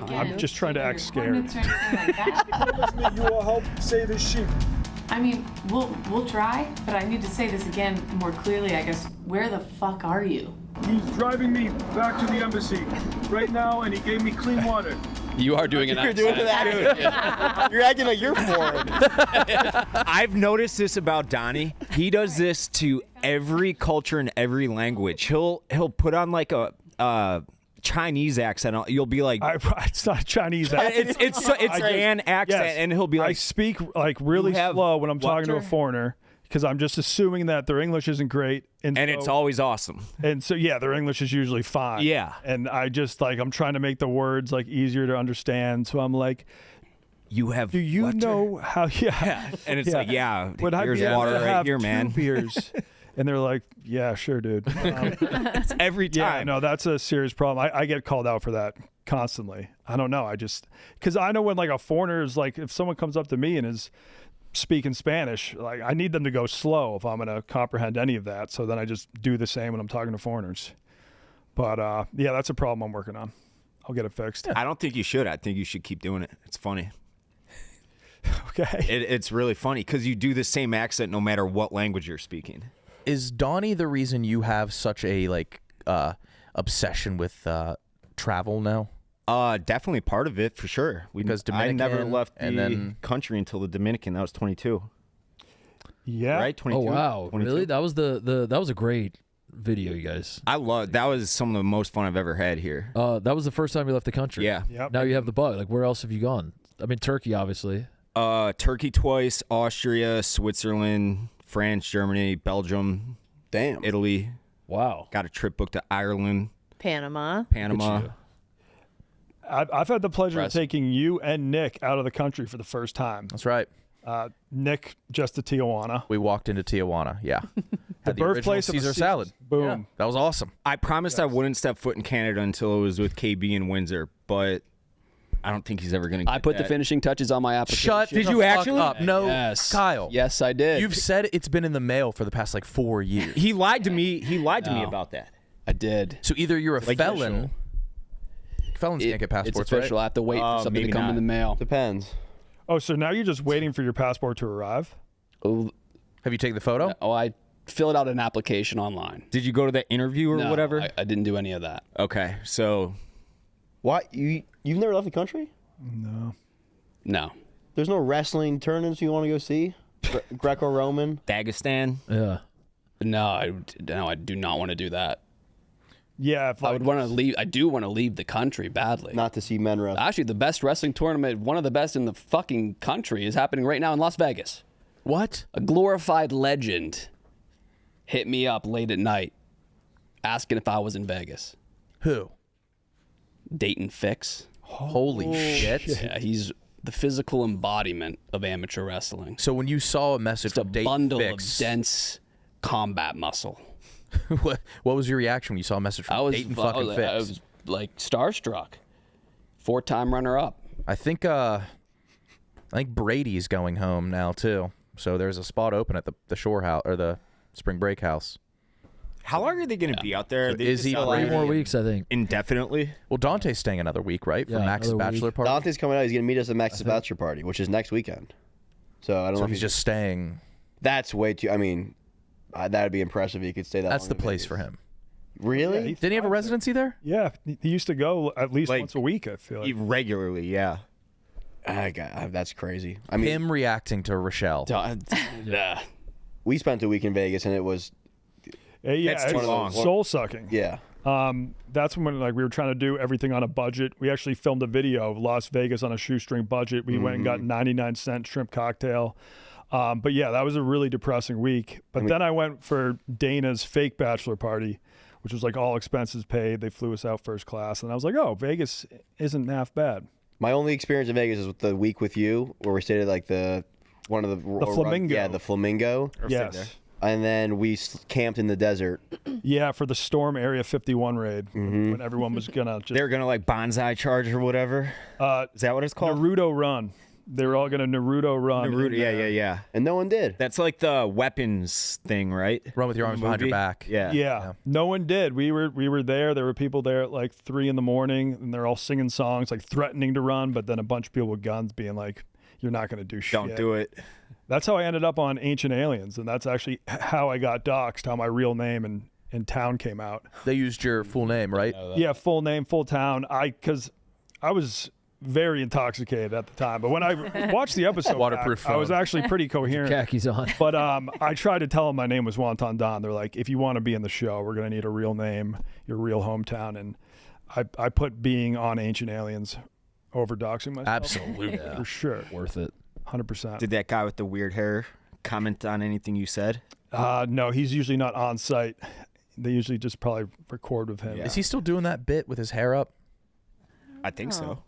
I'm just trying to act scared. Coordinates or anything like that? Promise me you will help save his sheep. I mean, we'll try, but I need to say this again more clearly, I guess. Where the fuck are you? He's driving me back to the embassy right now, and he gave me clean water. You are doing an accent. You're doing that. You're acting like you're foreign. I've noticed this about Donnie. He does this to every culture and every language. He'll put on like a Chinese accent. You'll be like, it's not a Chinese accent. it's an accent, Yes. and he'll be like, I speak like really slow when I'm talking to a foreigner because I'm just assuming that their English isn't great, and it's always awesome. And so yeah, their English is usually fine. Yeah. And I just like I'm trying to make the words like easier to understand, so I'm like, you have. Do you water? know how? Yeah. And it's like, yeah, Would I here's be able water to right have here, 2 man. beers? And they're like, yeah, sure, dude. It's every Yeah, time. no, that's a serious problem. I get called out for that constantly. I don't know. Because I know when like a foreigner is like, if someone comes up to me and is speaking Spanish, like I need them to go slow if I'm going to comprehend any of that. So then I just do the same when I'm talking to foreigners. But yeah, that's a problem I'm working on. I'll get it fixed. I don't think you should. I think you should keep doing it. It's funny. Okay. It's really funny because you do the same accent no matter what language you're speaking. Is Donnie the reason you have such a obsession with travel now? Definitely part of it for sure. Because I never Dominican, left and the then- country until the Dominican. That was 22. Yeah. Right? 22. Oh wow, 22? really? That was that was a great video, you guys. I love that. Was some of the most fun I've ever had here. That was the first time you left the country. Yeah. Yep. Now you have the bug. Like, where else have you gone? I mean, Turkey, obviously. Turkey twice, Austria, Switzerland, France, Germany, Belgium, Italy. Wow. Got a trip booked to Ireland, Panama. Panama. I've had the pleasure of taking you and Nick out of the country for the first time. That's right. Nick just to Tijuana. We walked into Tijuana. Yeah. The birthplace of Caesar a salad. Boom. Yeah. That was awesome. I promised I wouldn't step foot in Canada until it was with KB in Windsor, but I don't think he's ever going to. I put the finishing touches on my application. Shut Did the you fuck actually? up. No, Yes. Kyle. Yes, I did. You've said it's been in the mail for the past like 4 years. He lied to me. He lied to me No. about that. I did. So either you're a Like, felon, felons can't get passports, It's official. right? I have to wait for something to come in the mail. Depends. Oh, so now you're just waiting for your passport to arrive? Oh, have you taken the photo? Oh, I filled out an application online. Did you go to the interview or No, whatever? I didn't do any of that. Okay, so Why you've never left the country? No. There's no wrestling tournaments you want to go see? Greco-Roman? Dagestan? Yeah. No, I do not want to do that. Yeah, if I would want to leave. I do want to leave the country badly. Not to see men wrestle. Actually, the best wrestling tournament, one of the best in the fucking country, is happening right now in Las Vegas. What? A glorified legend hit me up late at night asking if I was in Vegas. Who? Dayton Fix. Holy shit. Yeah, he's the physical embodiment of amateur wrestling. So when you saw a message from Dayton Bundle Fix, of dense combat muscle. what was your reaction when you saw a message from Dayton fucking Fix? I was like starstruck. 4-time runner-up. I think Brady's going home now too. So there's a spot open at the shore house or the spring break house. How long are they going to be out there? So is he 3 more weeks, I think. Indefinitely? Well, Dante's staying another week, right? For Yeah, Max's another bachelor week. party. Dante's coming out. He's going to meet us at Max's bachelor party, which is next weekend. So I don't know So if he's just staying. That's way too. I mean, that'd be impressive if he could stay that long. That's the place for him. Really? Yeah, Didn't he have a residency there? Yeah, he used to go at least once a week, I feel like. Regularly, yeah. That's crazy. I mean, Him reacting to Rochelle. Yeah. we spent a week in Vegas, and it was Yeah, That's too it's long. soul sucking. yeah. That's when we were trying to do everything on a budget. We actually filmed a video of Las Vegas on a shoestring budget. We went and got 99-cent shrimp cocktail. But yeah, that was a really depressing week. But then I went for Dana's fake bachelor party, which was like all expenses paid. They flew us out first class, and I was like, oh, Vegas isn't half bad. My only experience in Vegas is with the week with you, where we stayed at like the Flamingo. Yeah, the Flamingo. Yes. And then we camped in the desert. Yeah, for the Storm Area 51 raid, when everyone was gonna just They're going to like bonsai charge or whatever? Is that what it's called? Naruto run. They were all gonna Naruto run. Naruto, yeah. And no one did. That's like the weapons thing, right? Run with your arms behind your back. Yeah, no one did. We were there. There were people there at like 3 a.m, and they're all singing songs, like threatening to run, but then a bunch of people with guns being like, "You're not gonna do shit. Don't do it." That's how I ended up on Ancient Aliens, and that's actually how I got doxxed. How my real name and town came out. They used your full name, right? Yeah, full name, full town. Because I was very intoxicated at the time, but when I watched the episode, Waterproof I was phone. actually pretty coherent. Khakis on. But I tried to tell them my name was Wonton Don. They're like, if you want to be in the show, we're gonna need a real name, your real hometown, and I put being on Ancient Aliens over doxing myself. Absolutely. For sure. Worth it. 100%. Did that guy with the weird hair comment on anything you said? No, he's usually not on site. They usually just probably record with him. Is he still doing that bit with his hair up? I think so.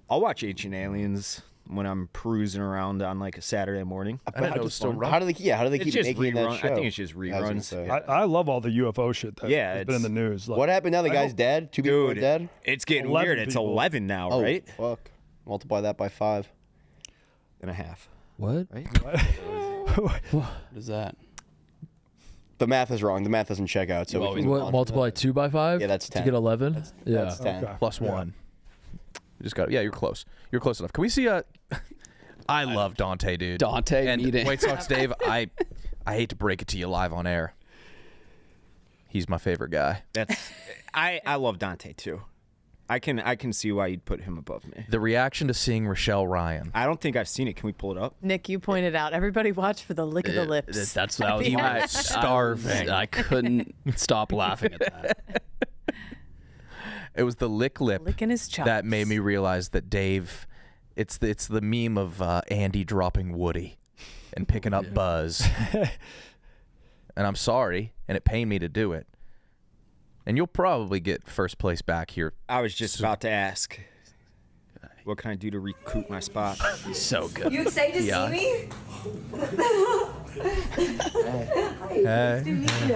I'll watch Ancient Aliens when I'm perusing around on like a Saturday morning. I didn't know it was still How do they keep It's just making that rerun. show? I think it's just reruns. I love all the UFO shit that has been in the news. Like, What happened now? The guy's dead? 2 people are Dude, dead? it's getting 11 weird. It's people. 11 now, Oh, right? fuck. Multiply that by 5. And a half. What? Right? What is that? The math is wrong. The math doesn't check out. So we can What, multiply 2 by 5? Yeah, that's 10. To get 11? Yeah. That's 10. Okay. Plus 1. You just got. Yeah, you're close. You're close enough. Can we see a? I love Dante, dude. Dante and meeting. White Sox Dave. I hate to break it to you live on air. He's my favorite guy. That's I love Dante too. I can see why you'd put him above me. The reaction to seeing Rochelle Ryan. I don't think I've seen it. Can we pull it up? Nick, you pointed out. Everybody watch for the lick of the lips. That's what I was He like, was starving. I couldn't stop laughing at that. It was the lick lip Licking his chops. that made me realize that Dave. It's the meme of Andy dropping Woody and picking up Buzz. And I'm sorry, and it pained me to do it. And you'll probably get first place back here. I was just about to ask. What can I do to recoup my spot? He's so good. You excited to Yeah. see me? Hey. Nice to meet you.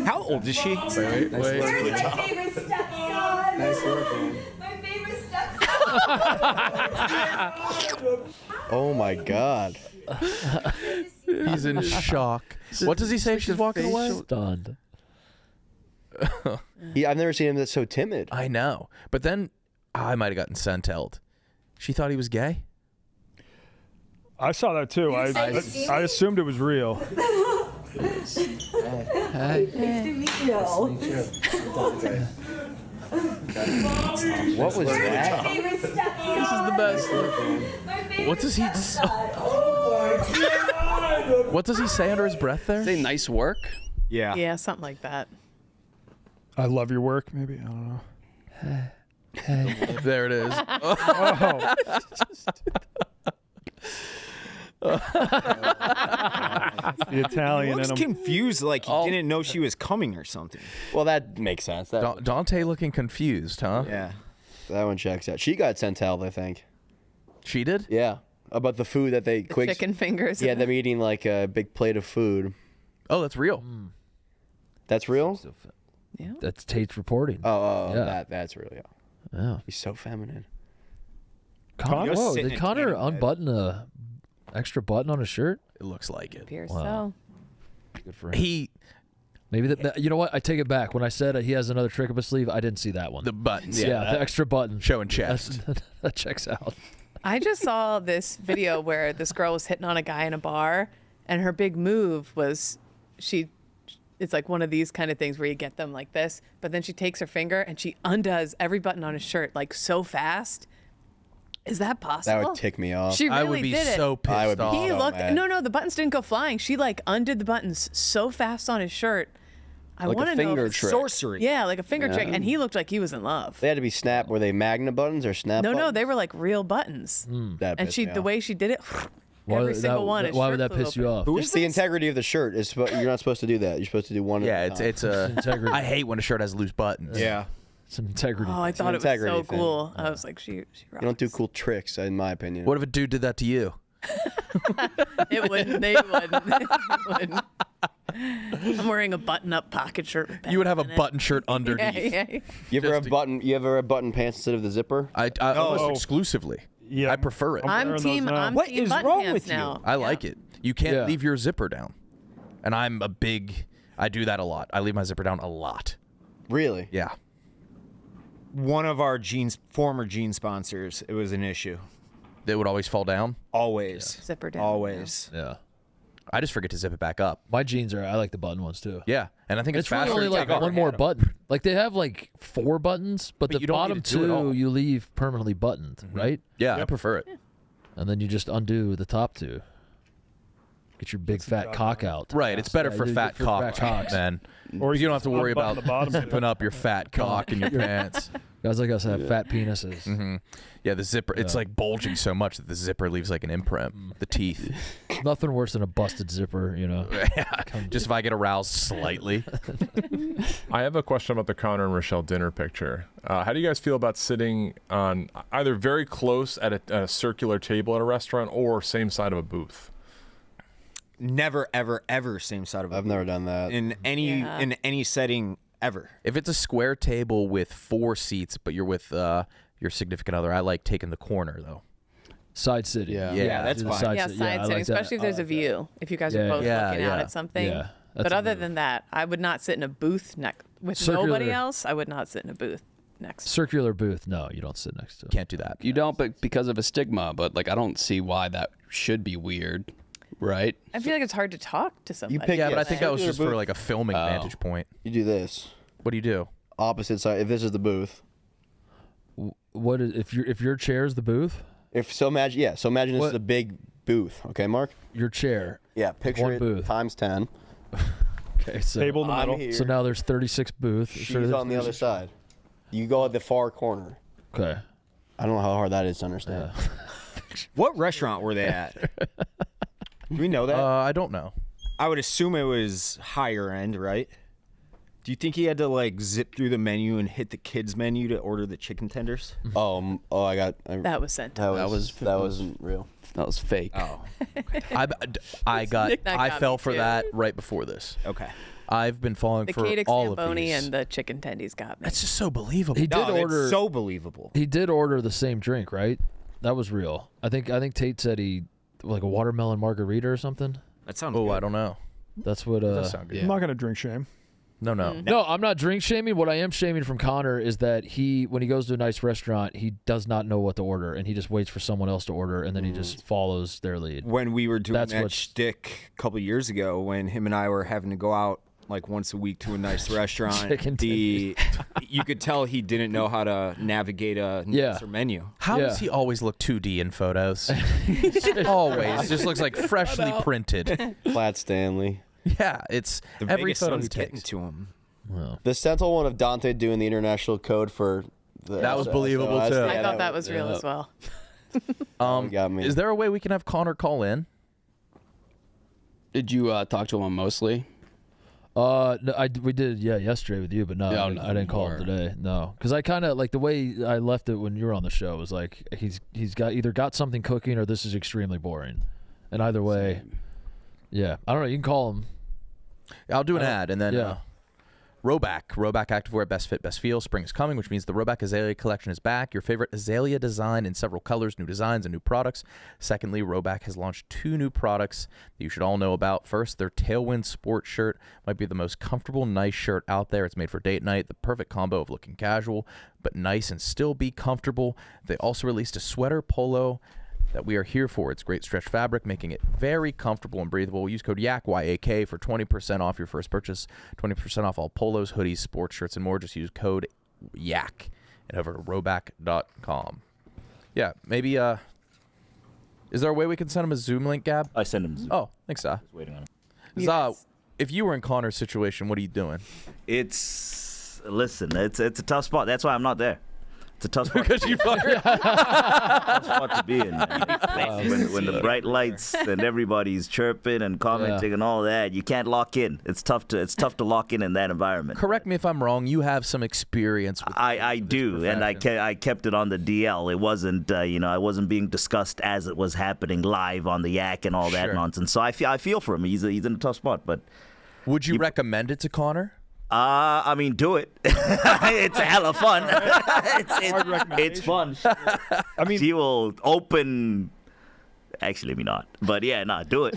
How old is she? Where's my favorite stepson? Nice work, man. My favorite stepson. Oh my God. He's in shock. What does he say if she's walking away? Stunned. I've never seen him that's so timid. I know. But then I might have gotten sentelled. She thought he was gay. I saw that too. I assumed it was real. Nice to meet you. What was that? Favorite stepson. This is the best. My favorite What does he? What does he say under his breath there? Say nice work. Yeah. Yeah, something like that. I love your work, maybe. I don't know. There it is. Oh. The Italian Looks in him. confused, like he didn't know she was coming or something. Well, that makes sense. Dante looking confused, huh? Yeah. That one checks out. She got sent out, I think. She did? Yeah. About the food that they The chicken fingers. Yeah, them eating like a big plate of food. Oh, that's real. That's real? Yeah. That's Tate's reporting. Oh, Yeah. that's real, yeah. Yeah. He's so feminine. Connor, Just whoa, sitting did in Connor tanning bed. unbutton a extra button on his shirt? It looks like it. Appears Wow. so. Good for him. He Maybe that. You know what? I take it back. When I said he has another trick up his sleeve, I didn't see that one. the buttons. yeah, the extra button Showing chest. that checks out. I just saw this video where this girl was hitting on a guy in a bar, and her big move was it's like one of these kind of things where you get them like this, but then she takes her finger and she undoes every button on his shirt like so fast. Is that possible? That would tick me off. She really I would be did it. so pissed I would be off. He so looked. mad. No, the buttons didn't go flying. She like undid the buttons so fast on his shirt. I Like a want to know. finger if it's trick. Sorcery. Yeah, like a finger trick, and he looked like he was in love. They had to be snap. Were they magnet buttons or snap No, buttons? they were like real buttons. That And pissed she, me the off. way she did it, Why every would single that- one. his Why would shirt that flew piss you open. off? Who It's is the this? integrity of the shirt. You're not supposed to do that. You're supposed to do one Yeah, at a time. it's a. integrity. I hate when a shirt has loose buttons. Yeah. It's an integrity. Oh, I It's an thought it was integrity so thing. cool. I was like, she You don't do rocks. cool tricks, in my opinion. What if a dude did that to you? It wouldn't. They wouldn't. It wouldn't. I'm wearing a button-up pocket shirt. With You would have a in it. button shirt underneath. Yeah. You ever have button? You ever have button pants instead of the zipper? I almost exclusively. Yeah, I prefer it. I'm I'm wearing team. those now. I'm What team is button wrong pants with you? now. I like it. You can't Yeah. leave your zipper down, and I'm a big. I do that a lot. I leave my zipper down a lot. Really? Yeah. One of our former jean sponsors, it was an issue. They would always fall down. Always. Zipper down. Always. Yeah. I just forget to zip it back up. My jeans are. I like the button ones too. Yeah, and I think it's It's really faster. only to like take off. one more button. Like they have like 4 buttons, but the you don't need bottom to do it 2 all. you leave permanently buttoned, right? Yeah, I prefer it. And then you just undo the top 2. Get your big fat cock out. Right, it's better Yeah, for you- fat cocks, man. Or You don't have to worry unbutton about the bottom zipping up your fat cock in your pants. Guys like us have fat penises. Mm-hmm. Yeah, the zipper, it's like bulging so much that the zipper leaves like an imprint. The teeth. Nothing worse than a busted zipper, you know. Yeah, just if I get aroused slightly. I have a question about the Connor and Rochelle dinner picture. How do you guys feel about sitting on either very close at a circular table at a restaurant or same side of a booth? Never, ever, ever same side of a I've never done that. in any setting ever. If it's a square table with 4 seats, but you're with your significant other, I like taking the corner though. Side sitting. Yeah. that's do the fine. Yeah, sit- side I sitting, like that. especially if there's a view. If you guys are Yeah. both Yeah, looking out yeah. at something. Yeah, that's But a other move. than that, I would not sit in a booth with Circular- nobody else. I would not sit in a booth next. Circular booth. No, you don't sit next to it. Can't do that. You don't, but because of a stigma. But like, I don't see why that should be weird, right? I feel like it's hard to talk to somebody. pick- Yeah, Yeah, but I think that was circular just for booth. like a filming Oh. vantage point. You do this. What do you do? Opposite side. If this is the booth. What is if your chair's the booth? So imagine this What- is a big booth. Okay, Mark? Your chair. Yeah, picture One it booth. times 10. Okay, so Table in the I'm middle. here. so now there's 36 booths. She's on the other side. You go at the far corner. Okay. I don't know how hard that is to understand. What restaurant were they at? Do we know that? I don't know. I would assume it was higher end, right? Do you think he had to like zip through the menu and hit the kids menu to order the chicken tenders? That was sent. That wasn't real. That was fake. Oh, I fell for too. that right before this. okay. I've been falling The for Kate all of Zamboni these. and the chicken tendies got me. That's just so believable. He did No, order. it's so believable. He did order the same drink, right? That was real. I think Tate said he like a watermelon margarita or something. That sounds. Oh, good. I don't know. That's what. That sound good. I'm not gonna drink shame. No. No, I'm not drink shaming. What I am shaming from Connor is that when he goes to a nice restaurant, he does not know what to order, and he just waits for someone else to order, and then he just follows their lead. When we were doing That's that what's- shtick a couple years ago, when him and I were having to go out like once a week to a nice restaurant, you could tell he didn't know how to navigate a nicer menu. How does he always look 2D in photos? Always. Just looks like freshly printed. Flat Stanley. Yeah, it's The every Vegas photo sun's he getting takes. to him. The stencil one of Dante doing the international code for That was believable, too. I thought that was real as well. got me. Is there a way we can have Connor call in? Did you talk to him mostly? No, we did, yesterday with you, but no, Yeah, I didn't call him today. No, because I kind of like the way I left it when you were on the show was like he's either got something cooking or this is extremely boring, and either way, I don't know. You can call him. I'll do an ad and then yeah. Roback Activewear, best fit, best feel. Spring is coming, which means the Roback Azalea collection is back. Your favorite Azalea design in several colors, new designs, and new products. Secondly, Roback has launched 2 new products that you should all know about. First, their Tailwind Sport shirt might be the most comfortable, nice shirt out there. It's made for date night, the perfect combo of looking casual, but nice and still be comfortable. They also released a sweater polo that we are here for. It's great stretch fabric, making it very comfortable and breathable. Use code YAK, Y-A-K, for 20% off your first purchase, 20% off all polos, hoodies, sports shirts, and more. Just use code YAK and over to roback.com. Yeah, maybe, is there a way we can send him a Zoom link, Gab? I send him Zoom. Oh, thanks, Zah. Just waiting on him. Zah, if you were in Connor's situation, what are you doing? Listen, it's a tough spot. That's why I'm not there. It's a tough spot. Because you fired. Tough spot to be in. When the bright lights and everybody's chirping and commenting and all that, you can't lock in. It's tough to lock in that environment. Correct me if I'm wrong. You have some experience with I do, and I kept it on the DL. It wasn't I wasn't being discussed as it was happening live on the Yak and all that nonsense. So I feel for him. He's in a tough spot. But would you recommend it to Connor? I mean, do it. It's a hell of fun. It's fun. I mean, he will open. Actually, maybe not. But yeah, do it.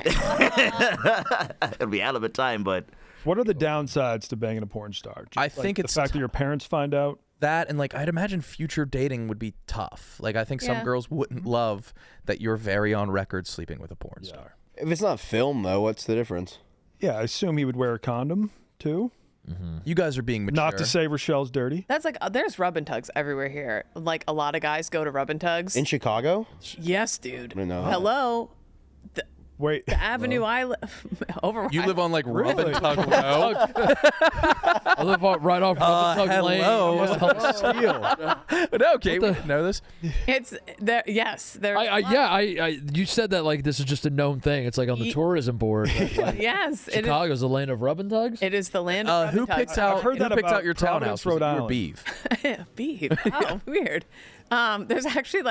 It'll be a hell of a time. But what are the downsides to banging a porn star? I think it's the fact that your parents find out. That and I'd imagine future dating would be tough. I think some girls wouldn't love that you're very on record sleeping with a porn star. If it's not film, though, what's the difference? Yeah, I assume he would wear a condom too. You guys are being mature. Not to say Rochelle's dirty. That's there's rub and tugs everywhere here. A lot of guys go to rub and tugs. In Chicago? Yes, dude. I know. Hello. Wait. The avenue I live over. You live on Rub and Tug Road. I live right off Rub and Tug Lane. No, okay, we didn't know this. It's there. Yes, there. You said that like this is just a known thing. It's like on the tourism board. Yes, Chicago's the land of rub and tugs. It is the land of rub who and tugs. picks out? I've heard who that picks about out your Providence, townhouse? Rhode Your Island. beef. Beef. Oh, weird. There's actually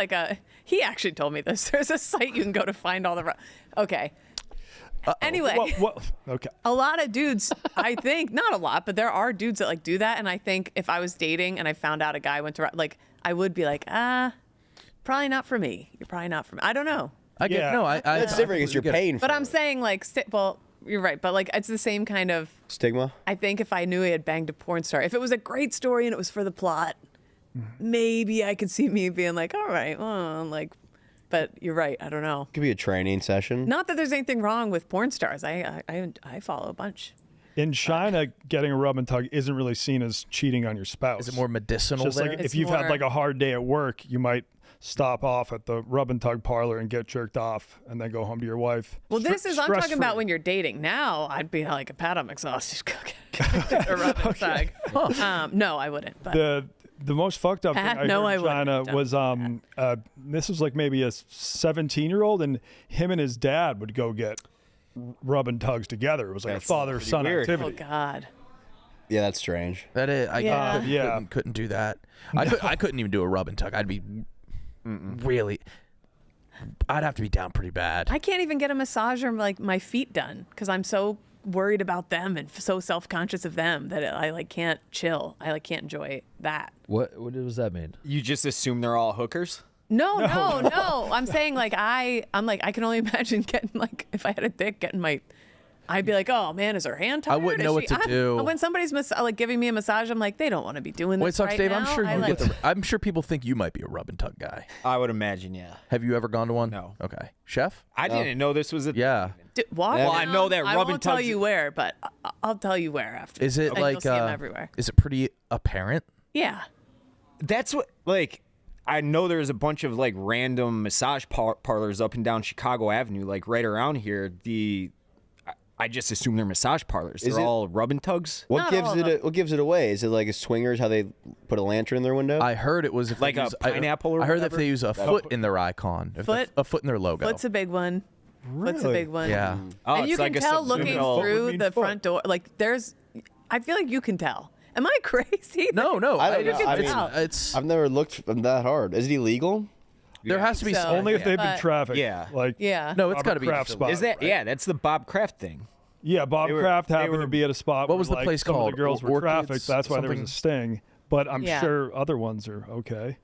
he actually told me this. There's a site you can go to find all the. Okay. Anyway, okay. A lot of dudes, I think, not a lot, but there are dudes that do that. And I think if I was dating and I found out a guy went to I would be probably not for me. You're probably not for me. I don't know. I get It's different because you're paying for But it. I'm saying well, you're right. But it's the same kind of Stigma? I think if I knew he had banged a porn star, if it was a great story and it was for the plot, maybe I could see me being all right, well, but you're right. I don't know. Could be a training session. Not that there's anything wrong with porn stars. I follow a bunch. In China, getting a rub and tug isn't really seen as cheating on your spouse. Is it more medicinal Just there? if you've had a hard day at work, you might stop off at the rub and tug parlor and get jerked off and then go home to your wife. Well, I'm talking Stress-free. about when you're dating. Now, I'd be Pat, I'm exhausted. A rub and tug. No, I wouldn't. But. The most fucked up thing I heard in China was this was maybe a 17-year-old, and him and his dad would go get rub and tugs together. It was a father-son activity. Oh God. Yeah, that's strange. That is. I couldn't do that. I couldn't even do a rub and tug. I'd be really. I'd have to be down pretty bad. I can't even get a massage or my feet done because I'm so worried about them and so self-conscious of them that I can't chill. I can't enjoy that. What does that mean? You just assume they're all hookers? No. I'm saying I can only imagine getting if I had a dick getting my I'd be like, oh man, is her hand tired? I wouldn't know what to do. When somebody's giving me a massage, I'm like, they don't want to be doing this White Sox right Dave, now. I'm sure you get the, I'm sure people think you might be a rub and tug guy. I would imagine, yeah. Have you ever gone to one? No. Okay. Chef? I didn't know this was a Yeah. Walk Well, I around. know that I rub and won't tell tugs- you where, but I'll tell you where after. Is it And like you'll see 'em everywhere? Is it pretty apparent? Yeah. That's what, like, I know there's a bunch of, like, random massage parlors up and down Chicago Avenue, like, right around here. I just assume they're massage parlors. Is They're it- all rub and tugs. What gives it away? Is it like a swingers? How they put a lantern in their window? I heard it was if Like they a use, pineapple or I heard that if whatever? they use a foot in their icon, if Foot? a foot in their logo. Foot's a big one. Foot's a Really? big one. Yeah. Oh, And you it's can like a tell looking subliminal- through the front door. Like there's, I feel like you can tell. Am I crazy? No, no. I don't know. can I mean, tell. It's I've never looked that hard. Is it illegal? there has to be So- some. Only if they've been But- trafficked. Yeah. Like Yeah. No, it's Robert got to be Kraft just a spot. Is that, yeah, that's the Bob Kraft thing. Yeah, Bob They were- Kraft they happened were- to be at a spot. What where, was the like, place some called? Of the girls were Orchids, trafficked. That's why there was a sting. But I'm Yeah. sure other ones are okay.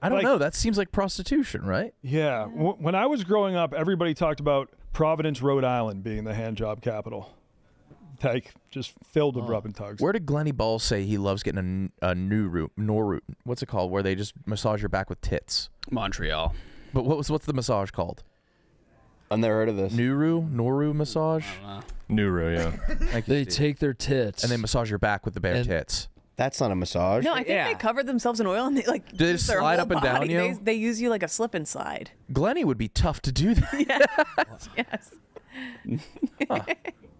I don't know. That seems like prostitution, right? Yeah. When I was growing up, everybody talked about Providence, Rhode Island being the hand job capital. Like, just filled with rub and tugs. Where did Glenny Ball say he loves getting a new root, Norroot? What's it called? Where they just massage your back with tits. Montreal. But what's the massage called? I've never heard of this. Noru massage. Nuru, yeah. Thank you, They Steve. take their tits and they massage your back with the bare And- tits. That's not a massage. No, I think they covered themselves in oil and they like. Do they use their slide whole up and down body. you? They use you like a slip and slide. Glenny would be tough to do that. Yes.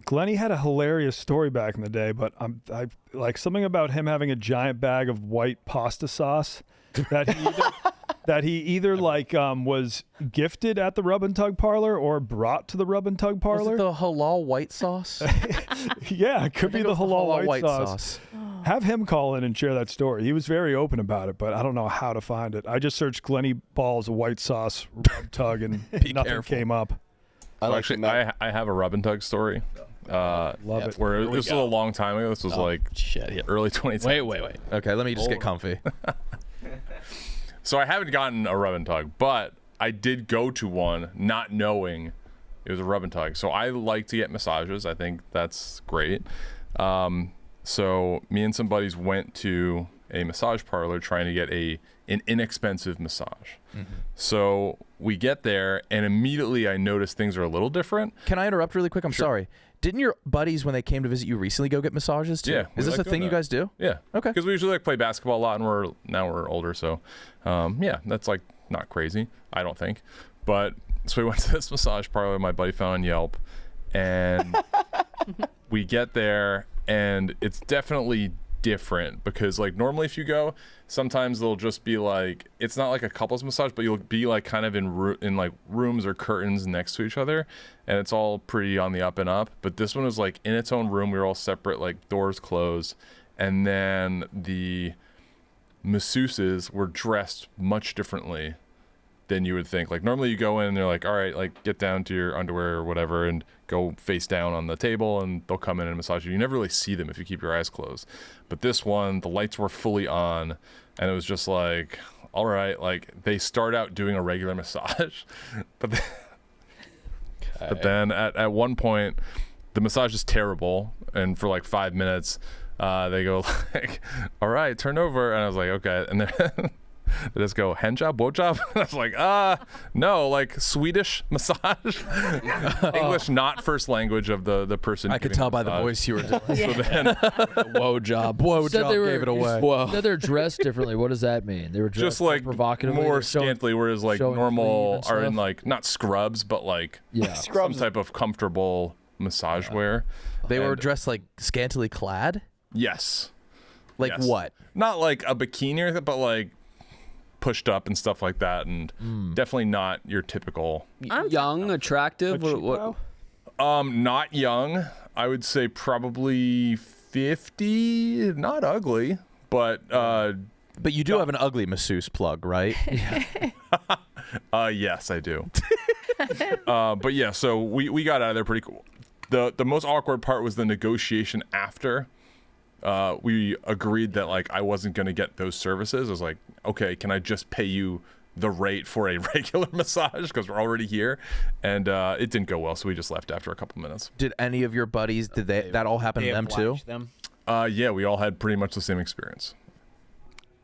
Glenny had a hilarious story back in the day, but I like something about him having a giant bag of white pasta sauce that he either like was gifted at the rub and tug parlor or brought to the rub and tug Was parlor. it the halal white sauce? Yeah, it could be think the it was the halal halal white, white sauce. Have him call in and share that story. He was very open about it, but I don't know how to find it. I just searched Glenny Ball's white sauce rub tug and nothing careful. came up. Well, actually, I have a rub and tug story. Love it. Where Here we this was go. a long time ago. This was like Shit. early 2010s. Wait. Okay, let me just get comfy. So I haven't gotten a rub and tug, but I did go to one not knowing it was a rub and tug. So I like to get massages. I think that's great. So me and some buddies went to a massage parlor trying to get an inexpensive massage. So we get there and immediately I noticed things are a little different. Can I interrupt really quick? I'm sorry. Didn't your buddies, when they came to visit you recently, go get massages too? Yeah. Is we this like a thing doing you that. guys do? Yeah. Okay. Because we usually like play basketball a lot, and we're older, so yeah, that's like not crazy, I don't think. But so we went to this massage parlor my buddy found on Yelp, and we get there, and it's definitely different because like normally if you go, sometimes they'll just be like, it's not like a couples massage, but you'll be like kind of in like rooms or curtains next to each other, and it's all pretty on the up and up. But this one was like in its own room. We were all separate, like doors closed, and then the masseuses were dressed much differently than you would think. Like normally you go in and they're like, all right, like get down to your underwear or whatever and go face down on the table, and they'll come in and massage you. You never really see them if you keep your eyes closed. But this one, the lights were fully on, and it was just like, all right, like they start out doing a regular massage, but then at one point the massage is terrible, and for like 5 minutes they go like, all right, turn over, and I was like, okay, and then they just go, hand job, blow job? And I was like, no, like Swedish massage. English not first language of the person. I could giving tell the by the massage. voice you were doing. So then, Whoa job. Whoa Said job they were- gave it away. you said they're dressed differently. What does that mean? They were dressed just like provocatively, more they're showing- scantily, whereas like showing normal cleave and are in stuff? like not scrubs, but like Yeah. some type of comfortable massage wear. They were And- dressed like scantily clad? Yes. Like Yes. what? Not like a bikini or anything, but like pushed up and stuff like that, and definitely not your typical. Young, attractive. What? Not young. I would say probably 50. Not ugly, but But you do have an ugly masseuse plug, right? yes, I do. But yeah, so we got out of there pretty cool. The most awkward part was the negotiation after. We agreed that like I wasn't gonna get those services. I was like, okay, can I just pay you the rate for a regular massage because we're already here, and it didn't go well, so we just left after a couple minutes. Did any of your buddies? Did that all happen to them too? Yeah, we all had pretty much the same experience.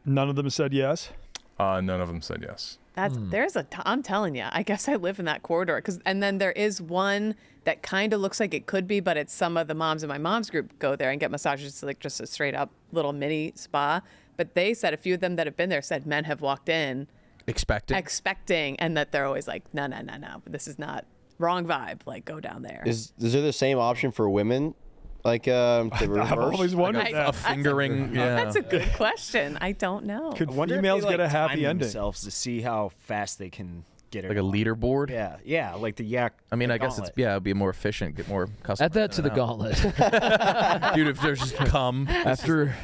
None of them said yes. None of them said yes. I'm telling you, I guess I live in that corridor and then there is one that kind of looks like it could be, but it's some of the moms in my mom's group go there and get massages. It's like just a straight up little mini spa. But they said a few of them that have been there said men have walked in expecting, and that they're always like, no, this is not wrong vibe. Like, go down there. Is there the same option for women? Like the reverse? I've always wondered that. A fingering. That's a good question. I don't know. Could females get a happy ending? Themselves to see how fast they can get it. Like a leaderboard? Yeah, like the yak. I mean, the I guess gauntlet. it'd be more efficient, get more customers. Add that to the gauntlet. Dude, if there's just come. After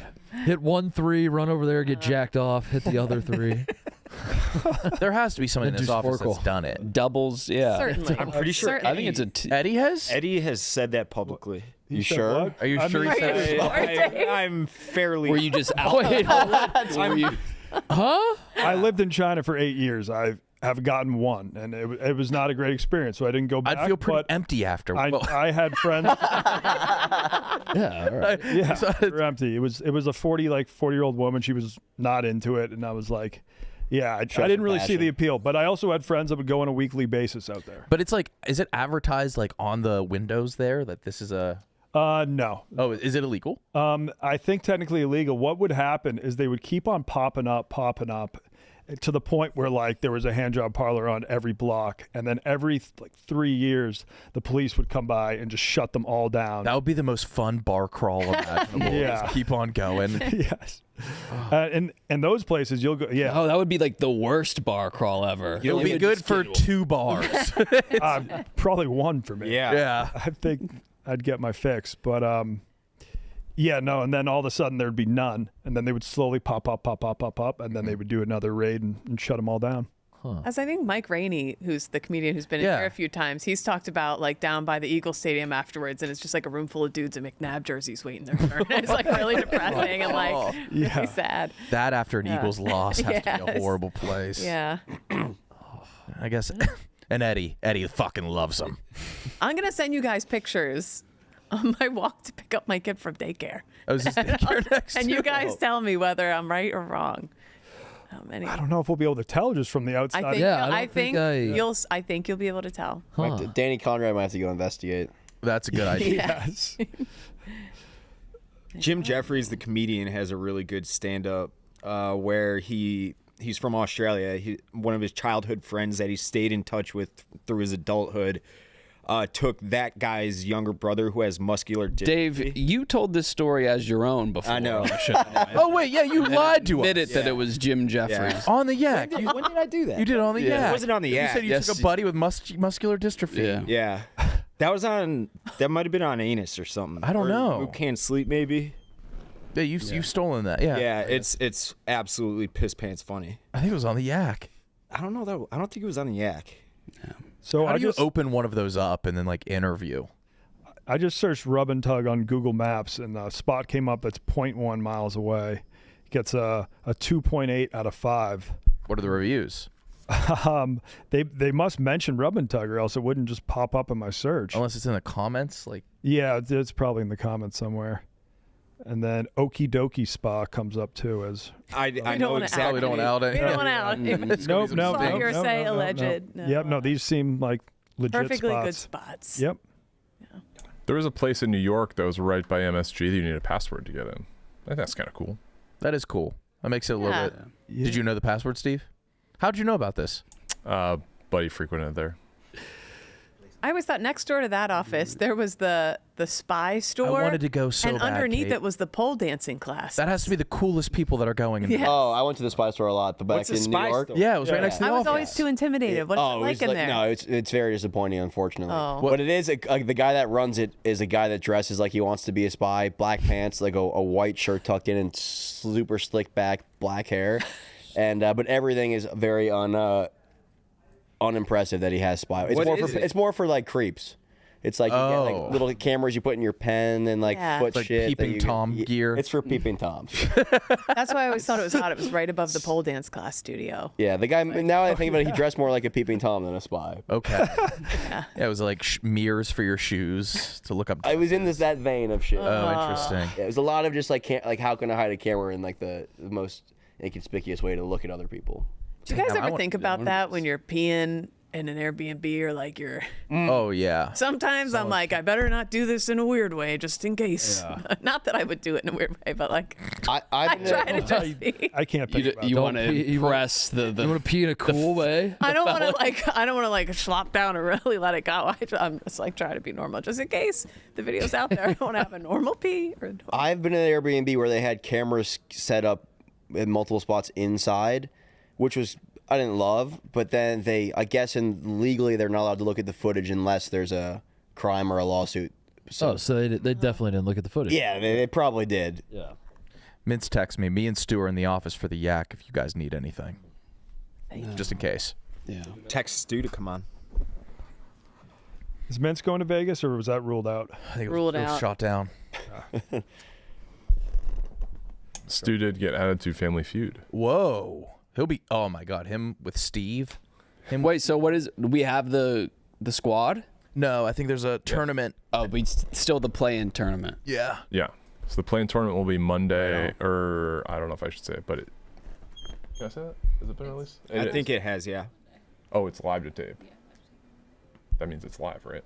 hit 1 3, run over there, get jacked off, hit the other 3. There has to be someone in And this do office Sporkle. that's done it. Doubles, yeah. Certainly. I'm pretty sure. I think it's Eddie has? Eddie has said that publicly. You sure? What? Are you sure he said it? I'm fairly. Were you just out? I lived in China for 8 years. I have gotten one, and it was not a great experience, so I didn't go back. I'd feel pretty but empty after. I had friends. Yeah, all right. Yeah, they were empty. It was a 40-year-old woman. She was not into it, and I was like, yeah, I didn't really see the appeal. But I also had friends that would go on a weekly basis out there. But it's like, is it advertised like on the windows there that this is a? No. Oh, is it illegal? I think technically illegal. What would happen is they would keep on popping up to the point where like there was a hand job parlor on every block, and then every 3 years the police would come by and just shut them all down. That would be the most fun bar crawl imaginable. Yeah. Just keep on going. Yes. And those places you'll go. Yeah. Oh, that would be like the worst bar crawl ever. It'll be good for 2 bars. Probably 1 for me. Yeah. I think I'd get my fix, but yeah, no, and then all of a sudden there'd be none, and then they would slowly pop up, and then they would do another raid and shut them all down. As I think Mike Rainey, who's the comedian who's been in here a few times, he's talked about like down by the Eagle Stadium afterwards, and it's just like a room full of dudes in McNabb jerseys waiting their turn. It's like really depressing and like really sad. That after an Eagles loss has to be a horrible place. Yeah. I guess. And Eddie fucking loves them. I'm gonna send you guys pictures on my walk to pick up my kid from daycare. Oh, is this daycare next? And you guys tell me whether I'm right or wrong. How many? I don't know if we'll be able to tell just from the outside. I think you'll be able to tell. Danny Conrad might have to go investigate. That's a good idea. Yes. Jim Jeffries, the comedian, has a really good stand-up where he's from Australia. One of his childhood friends that he stayed in touch with through his adulthood took that guy's younger brother who has muscular dystrophy. Dave, you told this story as your own before. I know. Oh wait, yeah, you lied to us. Admitted that it was Jim Jeffries. On the yak. When did I do that? You did it on the yak. It wasn't on the yak. You said you took a buddy with muscular dystrophy. Yeah. That might have been on Anus or something. I don't know. Who Can't Sleep, maybe? Yeah, you've stolen that. Yeah. Yeah, it's absolutely piss pants funny. I think it was on the yak. I don't know though. I don't think it was on the yak. Yeah. So how do you open one of those up and then like interview? I just searched rub and tug on Google Maps, and a spot came up that's 0.1 miles away. Gets a 2.8 out of 5. What are the reviews? They must mention rub and tug, or else it wouldn't just pop up in my search. Unless it's in the comments, like. Yeah, it's probably in the comments somewhere. And then Okie Dokie Spa comes up too as. I know exactly. We don't want to out it. We don't want to out. Nope. Hearsay, alleged. No. Yep. No, these seem like legit perfectly spots. good spots. Yep. Yeah. There was a place in New York that was right by MSG that you need a password to get in. I think that's kind of cool. That is cool. That makes it a little bit. Yeah. Did you know the password, Steve? How'd you know about this? Buddy frequented there. I always thought next door to that office there was the spy store. I wanted to go so and bad, underneath Kate. it was the pole dancing class. That has to be the coolest people that are going in. Yes. Oh, I went to the spy store a lot. Back in New York. Yeah, it was right next to the I was office. always too intimidated. What's it like in there? No, it's very disappointing, unfortunately. Oh. But it is the guy that runs it is a guy that dresses like he wants to be a spy. Black pants, like a white shirt tucked in, and super slick back black hair, and but everything is very unimpressive that he has spy. It's more for like creeps. It's like you get like little cameras you put in your pen and like foot like shit. peeping Tom gear. It's for peeping toms. That's why I always thought it was hot. It was right above the pole dance class studio. Yeah, the guy. Now I think about it, he dressed more like a peeping Tom than a spy. Okay. Yeah, it was like mirrors for your shoes to look up. I was in that vein of shit. Oh, interesting. Yeah, it was a lot of just like how can I hide a camera in like the most inconspicuous way to look at other people. Do you guys ever think about that when you're peeing in an Airbnb or like you're? Oh yeah. Sometimes I'm like, I better not do this in a weird way, just in case. Yeah. Not that I would do it in a weird way, but like I try to just be. I can't think about You that. want to impress the. You want to pee in a cool way? I don't want to like slop down and really let it go. I'm just like trying to be normal, just in case the video's out there. I don't want to have a normal pee. I've been in an Airbnb where they had cameras set up in multiple spots inside, which was I didn't love, but then I guess legally they're not allowed to look at the footage unless there's a crime or a lawsuit. So they definitely didn't look at the footage. Yeah, they probably did. Yeah. Mintz text me. Me and Stu are in the office for the yak if you guys need anything. Just in case. Yeah. Text Stu to come on. Is Mintz going to Vegas, or was that ruled out? I think Ruled it was out. shot down. Stu did get added to Family Feud. Whoa. He'll be. Oh my God. Him with Steve. Wait. So what is? Do we have the squad? No, I think there's a tournament. Oh, but still the play-in tournament. Yeah. Yeah. So the play-in tournament will be Monday, or I don't know if I should say it, but it. Can I say that? Has it been released? I think it has. Yeah. Oh, it's live to tape. That means it's live, right?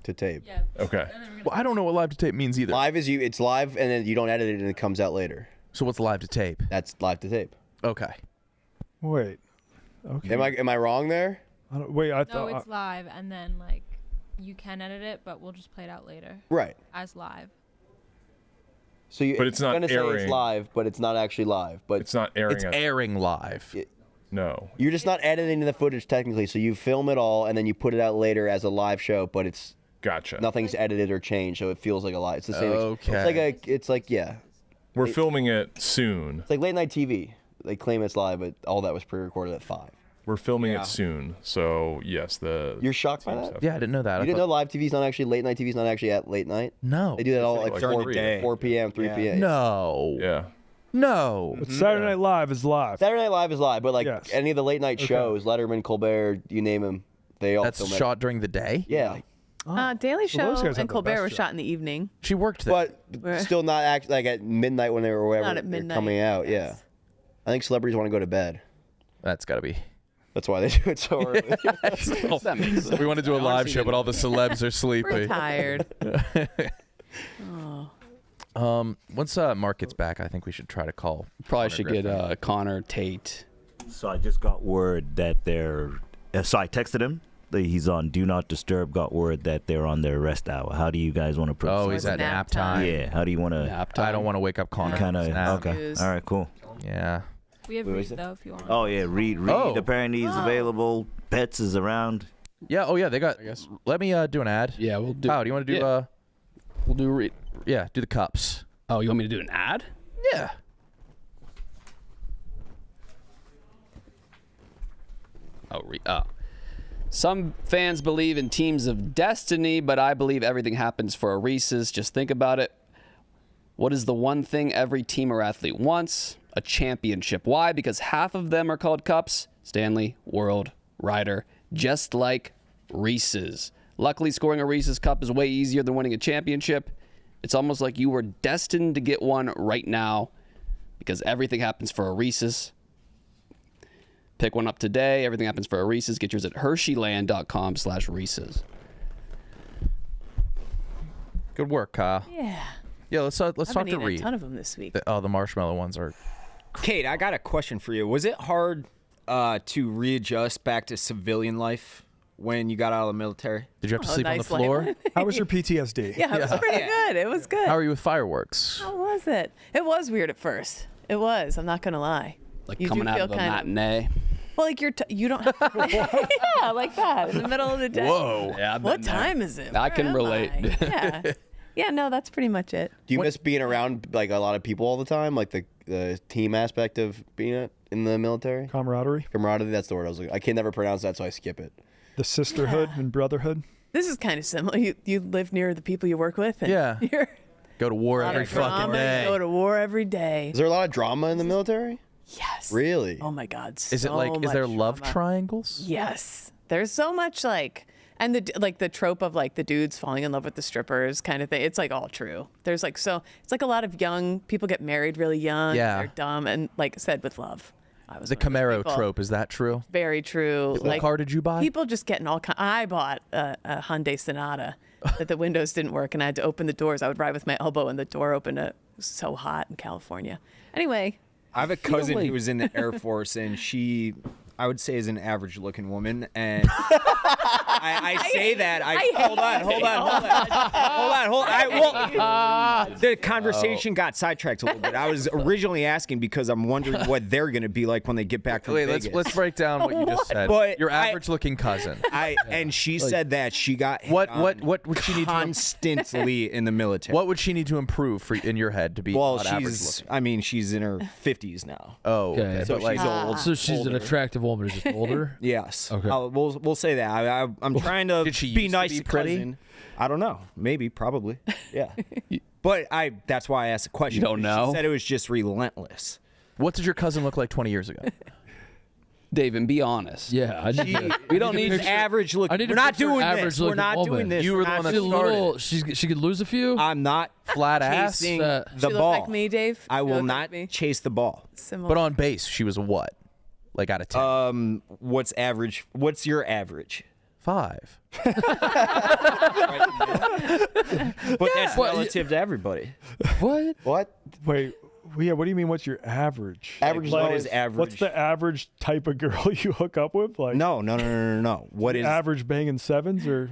To tape. Yeah. Okay. Well, I don't know what live to tape means either. Live is it's live and then you don't edit it and it comes out later. So what's live to tape? That's live to tape. Okay. Wait. Okay. Am I wrong there? Wait, I No, thought. it's live, and then like you can edit it, but we'll just play it out later. Right. As live. So But it's not gonna say airing. it's live, but it's not actually live. But It's not airing. It's airing live. No. You're just not editing the footage technically. So you film it all and then you put it out later as a live show, but it's Gotcha. nothing's edited or changed, so it feels like a live. It's the same. Okay. It's like yeah. We're filming it soon. It's like late night TV. They claim it's live, but all that was pre-recorded at 5. We're filming Yeah. it soon. So yes, You're shocked by teams that? have- Yeah, I didn't know that. You didn't know live TV's not actually late night TV's not actually at late night? No. They do that all It's like like 4 during the day. 4 p.m., 3 Yeah. p.m. No. Yeah. No. But Saturday Night Live is live. Saturday Night Live is live, but like Yes. any of the late night shows, Letterman, Colbert, you name them, they all That's film it. shot during the day? Yeah, Daily Well, Show those guys have and the Colbert best were job. shot in the evening. She worked there. but still not like at midnight when they were wherever Not at they're midnight, coming out. yes. Yeah, I think celebrities want to go to bed. That's got to be. That's why they do it so early. That makes sense. We want to do a I live honestly show, but all the celebs are sleepy. We're tired. Once Mark gets back, I think we should try to call. Probably Connor should Griffin. get Connor Tate. So I just got word that they're. So I texted him. He's on Do Not Disturb. Got word that they're on their rest hour. How do you guys want to proceed? Oh, he's at nap time. Yeah. How do you want to? Nap time. I don't want to wake up Connor. Kind of. Nap. Okay. News. All right. Cool. Yeah. We have Wait, Reed is it? though, if you want. Oh yeah. Reed. Oh. Apparently he's available. Pets is around. Yeah. Oh, yeah. They got. Let me do an ad. Yeah, we'll do. How do you want to do? Yeah. We'll do Reed. Yeah. Do the cups. Oh, you want me to do an ad? Yeah. Oh. Some fans believe in teams of destiny, but I believe everything happens for a Reese's. Just think about it. What is the one thing every team or athlete wants? A championship. Why? Because half of them are called cups. Stanley, World, Ryder. Just like Reese's. Luckily, scoring a Reese's cup is way easier than winning a championship. It's almost like you were destined to get one right now because everything happens for a Reese's. Pick one up today. Everything happens for a Reese's. Get yours at Hersheyland.com/Reese's. Good work, Kyle. Yeah. Yeah. Let's I've talk been to eating Reed. a ton of them this week. The marshmallow ones are. Kate, I got a question for you. Was it hard to readjust back to civilian life when you got out of the military? Did you have to sleep on the nice floor? life. How was your PTSD? Yeah, it was pretty good. It was good. How are you with fireworks? How was it? It was weird at first. It was. I'm not gonna lie. Like You do coming out feel of a kind matinee. Well, like you don't have to. Yeah, like that in the middle of the day. Whoa. Yeah, I've What been there. time is it? I Where can am relate. I? Yeah. Yeah. No, that's pretty much it. Do you miss being around like a lot of people all the time, like the team aspect of being in the military? Camaraderie, Camaraderie. That's the word I was looking. I can never pronounce that, so I skip it. the sisterhood and brotherhood. This is kind of similar. You live near the people you work with. And Yeah. you're Go to war a lot every of drama, fucking day. Go to war every day. Is there a lot of drama in the military? Yes. Really? Oh my God. Is it like, is there love drama. triangles? Yes. There's so much and the trope of like the dudes falling in love with the strippers kind of thing. It's like all true. There's like, so it's like a lot of young people get married really young. Yeah. They're dumb and like said with love. I was The one of those Camaro people. trope, is that true? Very true. What car did you buy? People just getting all kinds. I bought a Hyundai Sonata that the windows didn't work and I had to open the doors. I would ride with my elbow and the door opened. It was so hot in California. Anyway. I have a cousin who was in the Air Force, and she, I would say, is an average-looking woman. And I say that. Hold on. The conversation got sidetracked a little bit. I was originally asking because I'm wondering what they're going to be like when they get back from Vegas. Let's break down what you just said. But Your average-looking cousin. And she said that she got hit What on would she need to constantly in the military. What would she need to improve in your head to be Well, average looking? she's in her 50s now. Oh, Okay. So but like, she's old. So she's an older. attractive woman, who's just older. Yes. Okay. We'll say that. I'm trying to Did she be used to nice be to pretty? cousin. I don't know. Maybe. Probably. Yeah. But that's why I asked the question. You don't know? She said it was just relentless. what did your cousin look like 20 years ago? Dave, and be honest. Yeah, I need We don't need average look. I need We're to not picture doing average this. We're looking not woman. doing this. You were We're the not one that She's a doing little. this. She could lose a few. I'm not Flat ass? chasing Uh, the She look ball. like me, Dave? I She will look not like me? chase the ball. Similar. But on base, she was a what? Like out of 10? What's average? What's your average? 5. But that's relative to everybody. What? What? Wait, yeah. What do you mean? What's your average? Average What is is average? What's the average type of girl you hook up with? Like No. What is average banging sevens or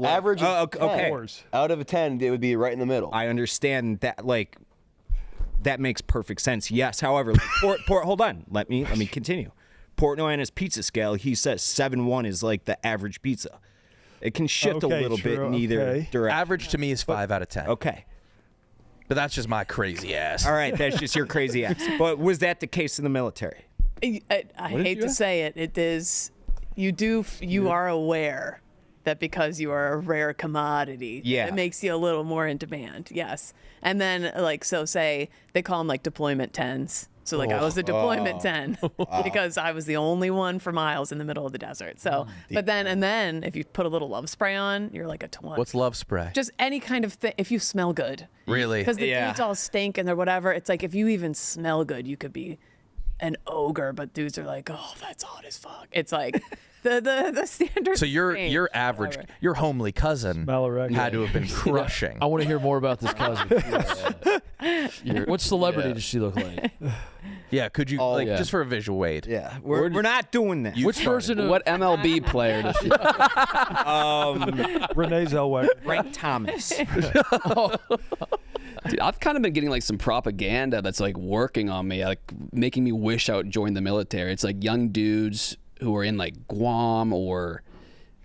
average? Is okay. fours? Out of a 10, it would be right in the middle. I understand that, like, that makes perfect sense. Yes, however, like, hold on, let me continue. Portnoy's pizza scale, he says 7-1 is like the average pizza. It can shift a Okay, little bit true, in either okay. direction. Average to me is 5 out of 10. Okay, But that's just my crazy ass. all right, that's just your crazy ass. But was that the case in the military? I hate to say it. It is. You are aware that because you are a rare commodity, Yeah. it makes you a little more in demand. Yes. And then say they call them like deployment 10s. So I was a deployment 10 because I was the only one for miles in the middle of the desert. So, but then if you put a little love spray on, you're like a 20. What's love spray? Just any kind of thing. If you smell good. Really? Because the Yeah. dudes all stink and they're whatever. It's like if you even smell good, you could be an ogre. But dudes are like, oh, that's hot as fuck. It's like the standard. So your average, whatever. your homely cousin Smell erect. had to have been crushing. I want to hear more about this cousin. What celebrity does she look like? Yeah, could you yeah. just for a visual aid? Yeah, we're not doing that. Which version of What MLB player does she? Renee Zellweger. Frank Thomas. Dude, I've kind of been getting like some propaganda that's like working on me, like making me wish I would join the military. It's like young dudes who are in like Guam or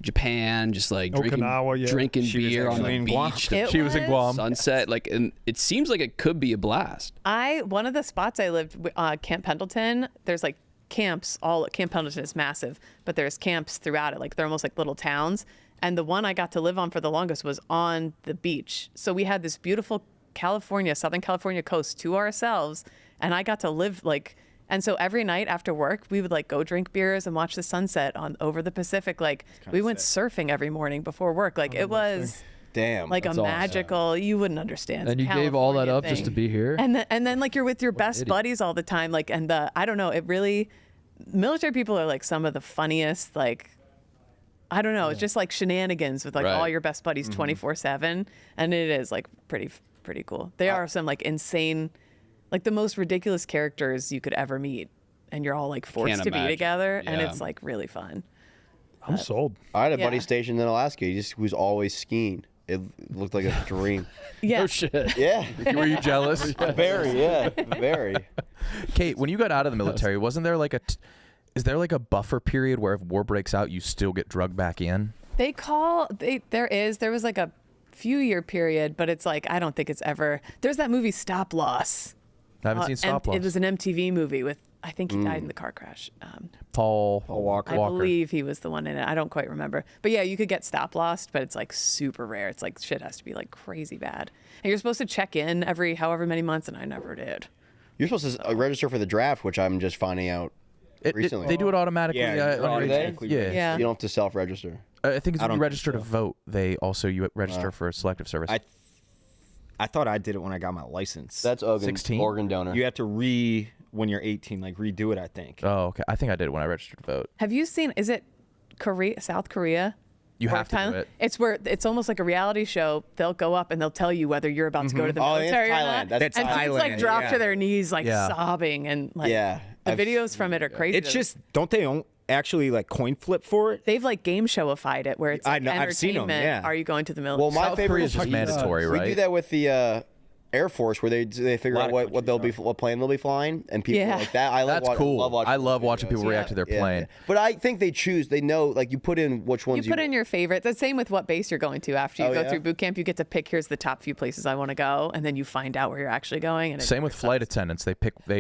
Japan, just like Okinawa, yeah. drinking She was beer on actually the in Guam. beach. She was in Guam. Sunset, like, and it seems like it could be a blast. One of the spots I lived, Camp Pendleton, there's like camps, Camp Pendleton is massive, but there's camps throughout it. Like they're almost like little towns. And the one I got to live on for the longest was on the beach. So we had this beautiful Southern California coast to ourselves. And I got to live and so every night after work, we would like go drink beers and watch the sunset over the Pacific. Like we went surfing every morning before work. Like it was Damn. like That's a awesome. magical, you wouldn't understand. And you gave all that California up just thing. to be here? And then like you're with your best idiot. buddies all the time. Like, and I don't know, it really, military people are like some of the funniest, like, I don't know, it's just like shenanigans with like Right. all your best buddies 24/7. And it is like pretty cool. They are some like insane, like the most ridiculous characters you could ever meet. And you're all like forced Can't to be imagine. together. And Yeah. it's like really fun. I'm sold. I had a buddy Yeah. stationed in Alaska. He just was always skiing. It looked like a dream. Yeah. Oh shit. Yeah. Were you jealous? Very, yeah. Very. Kate, when you got out of the military, wasn't there like is there like a buffer period where if war breaks out, you still get drugged back in? There was like a few-year period, but it's like, I don't think it's ever, there's that movie Stop Loss. I haven't seen Stop Loss. It was an MTV movie with I think he died in the car crash. Paul Walker. I believe he was the one in it. I don't quite remember. But yeah, you could get stop lost, but it's like super rare. It's like shit has to be like crazy bad. And you're supposed to check in every however many months, and I never did. You're supposed to register for the draft, which I'm just finding out recently. They do it automatically. Yeah. You don't have to self-register. I think it's when you register to vote. They also register for selective service. I thought I did it when I got my license. That's 16 organ donor. You have to when you're 18, like redo it. I think. Oh, okay. I think I did it when I registered to vote. Have you seen? Is it South Korea? You have to do it. It's where it's almost like a reality show. They'll go up and they'll tell you whether you're about to go to the military or not. That's and Thailand. dudes like drop to their knees, like sobbing, and like the videos from it are crazy. It's just don't actually like coin flip for it? They've like game showified it where it's like I've seen them. Yeah. Are you going to the military? Well, my favorite is just mandatory, right? We do that with the Air Force, where they figure out what plane they'll be flying, and people like that. That's cool. I love watching people react to their plane. But I think they know, like you put in which ones you put in your favorite. The same with what base you're going to after you go through boot camp. You get to pick. Here's the top few places I want to go, and then you find out where you're actually going. And same with flight attendants. They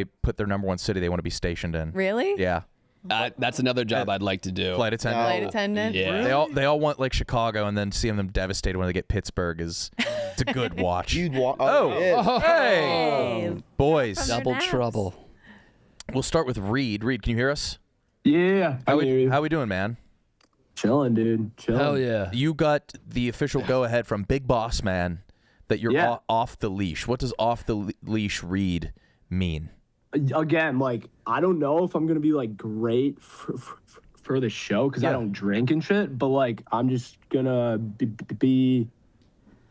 put their number one city they want to be stationed in. Really? Yeah. That's another job I'd like to do. Flight attendant. Flight attendant. Yeah. Really? They all want like Chicago, and then seeing them devastated when they get Pittsburgh it's a good watch. Hey, boys, double trouble. We'll start with Reed. Reed, can you hear us? Yeah. How we doing, man? Chilling, dude. Chilling. Hell yeah. You got the official go ahead from Big Boss Man that you're off the leash. What does off the leash Reed mean? Again, like, I don't know if I'm going to be, like, great for the show because I don't drink and shit, but, like, I'm just going to be,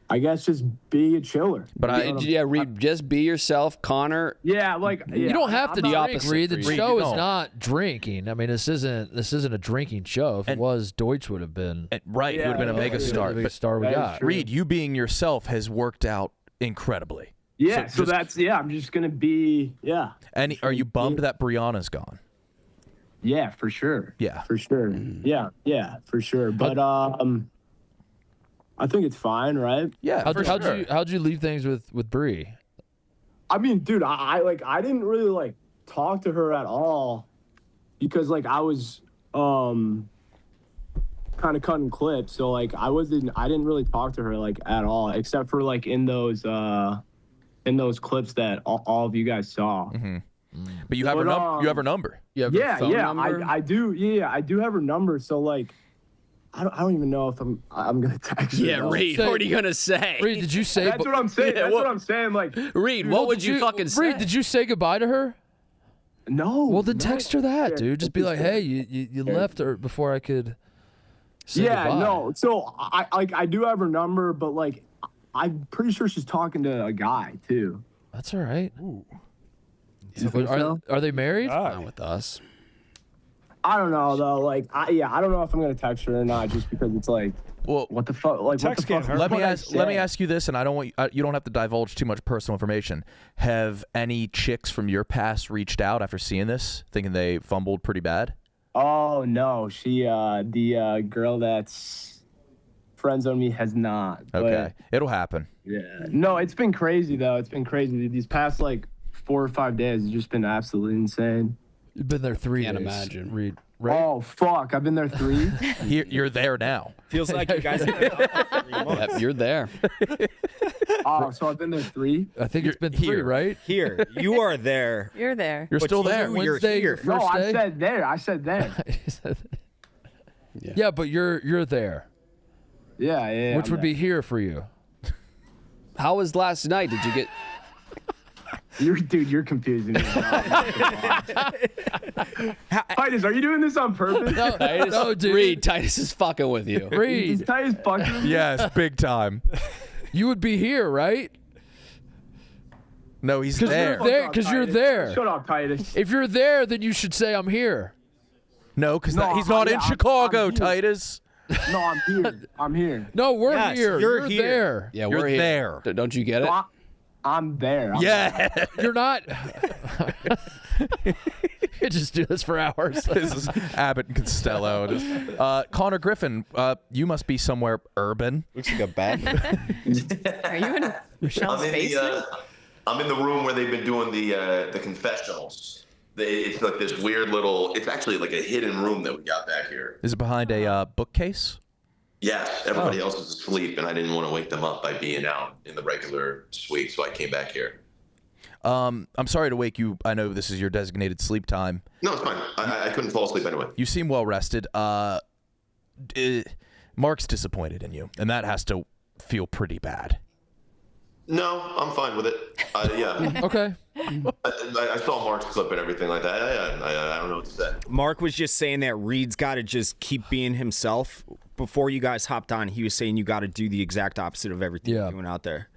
I guess, just be a chiller. But Reed, just be yourself, Connor. Yeah, like, you don't have to drink, Reed. The show is not drinking. I mean, this isn't a drinking show. If it was, Deutsch would have been. Right, he would have been a mega star. Biggest star we got. Reed, you being yourself has worked out incredibly. Yeah, so that's I'm just gonna be And are you bummed that Brianna's gone? Yeah, for sure. Yeah, for sure. Yeah, for sure. But I think it's fine, right? Yeah. How'd you leave things with Bree? I mean, dude, I didn't really like talk to her at all because like I was kind of cutting clips, so like I didn't really talk to her like at all except for like in those clips that all of you guys saw. Mm-hmm. But you have her number. You have her number. I do. Yeah, I do have her number. So like, I don't even know if I'm gonna text her. Yeah, Reed, what are you gonna say? Reed, did you say? That's what I'm saying. That's what I'm saying. Like, Reed, what would you fucking say? Reed, did you say goodbye to her? No. Well, then text her that, dude. Just be like, hey, you left her before I could. Say goodbye. No. So I do have her number, but like, I'm pretty sure she's talking to a guy too. That's all right. Ooh. Are they married? Not with us. I don't know though. Like, I don't know if I'm gonna text her or not, just because it's like, well, what the fuck? Like, what the fuck? Let me ask you this, and I don't want you don't have to divulge too much personal information. Have any chicks from your past reached out after seeing this, thinking they fumbled pretty bad? Oh no, she the girl that's friends on me has not. Okay, it'll happen. Yeah. No, it's been crazy though. It's been crazy. These past like 4 or 5 days have just been absolutely insane. You've been there 3 days. Can't imagine. Reed. Right? Oh fuck! I've been there 3. You're there now. Feels like you guys. Yep, you're there. Oh, so I've been there 3. I think it's been 3, right? Here, you are there. You're there. You're still there. Wednesday, your first day? I said there. Yeah, but you're there. Yeah. Which would be here for you. How was last night? Did you get? You're confusing me. Titus, are you doing this on purpose? No, dude. Reed, Titus is fucking with you. Reed. Is Titus fucking with you? Yes, big time. You would be here, right? No, he's there. Because you're there. Shut up, Titus. If you're there, then you should say I'm here. No, because he's not in Chicago, I'm Titus. No, I'm here. I'm here. No, we're here. You're here. There. Yeah, You're we're there. Here. Don't you get it? No, I'm there. You're not. You just do this for hours. This is Abbott and Costello. Connor Griffin, you must be somewhere urban. Looks like a bat. Are you in Michelle's basement? I'm in the room where they've been doing the confessionals. It's like this weird little. It's actually like a hidden room that we got back here. Is it behind a bookcase? Yes, everybody else is asleep, and I didn't want to wake them up by being out in the regular suite, so I came back here. I'm sorry to wake you. I know this is your designated sleep time. No, it's fine. I couldn't fall asleep anyway. You seem well rested. Mark's disappointed in you, and that has to feel pretty bad. No, I'm fine with it. Yeah. Okay. I saw Mark's clip and everything like that. I don't know what to say. Mark was just saying that Reed's got to just keep being himself. Before you guys hopped on, he was saying you got to do the exact opposite of everything you're doing out there.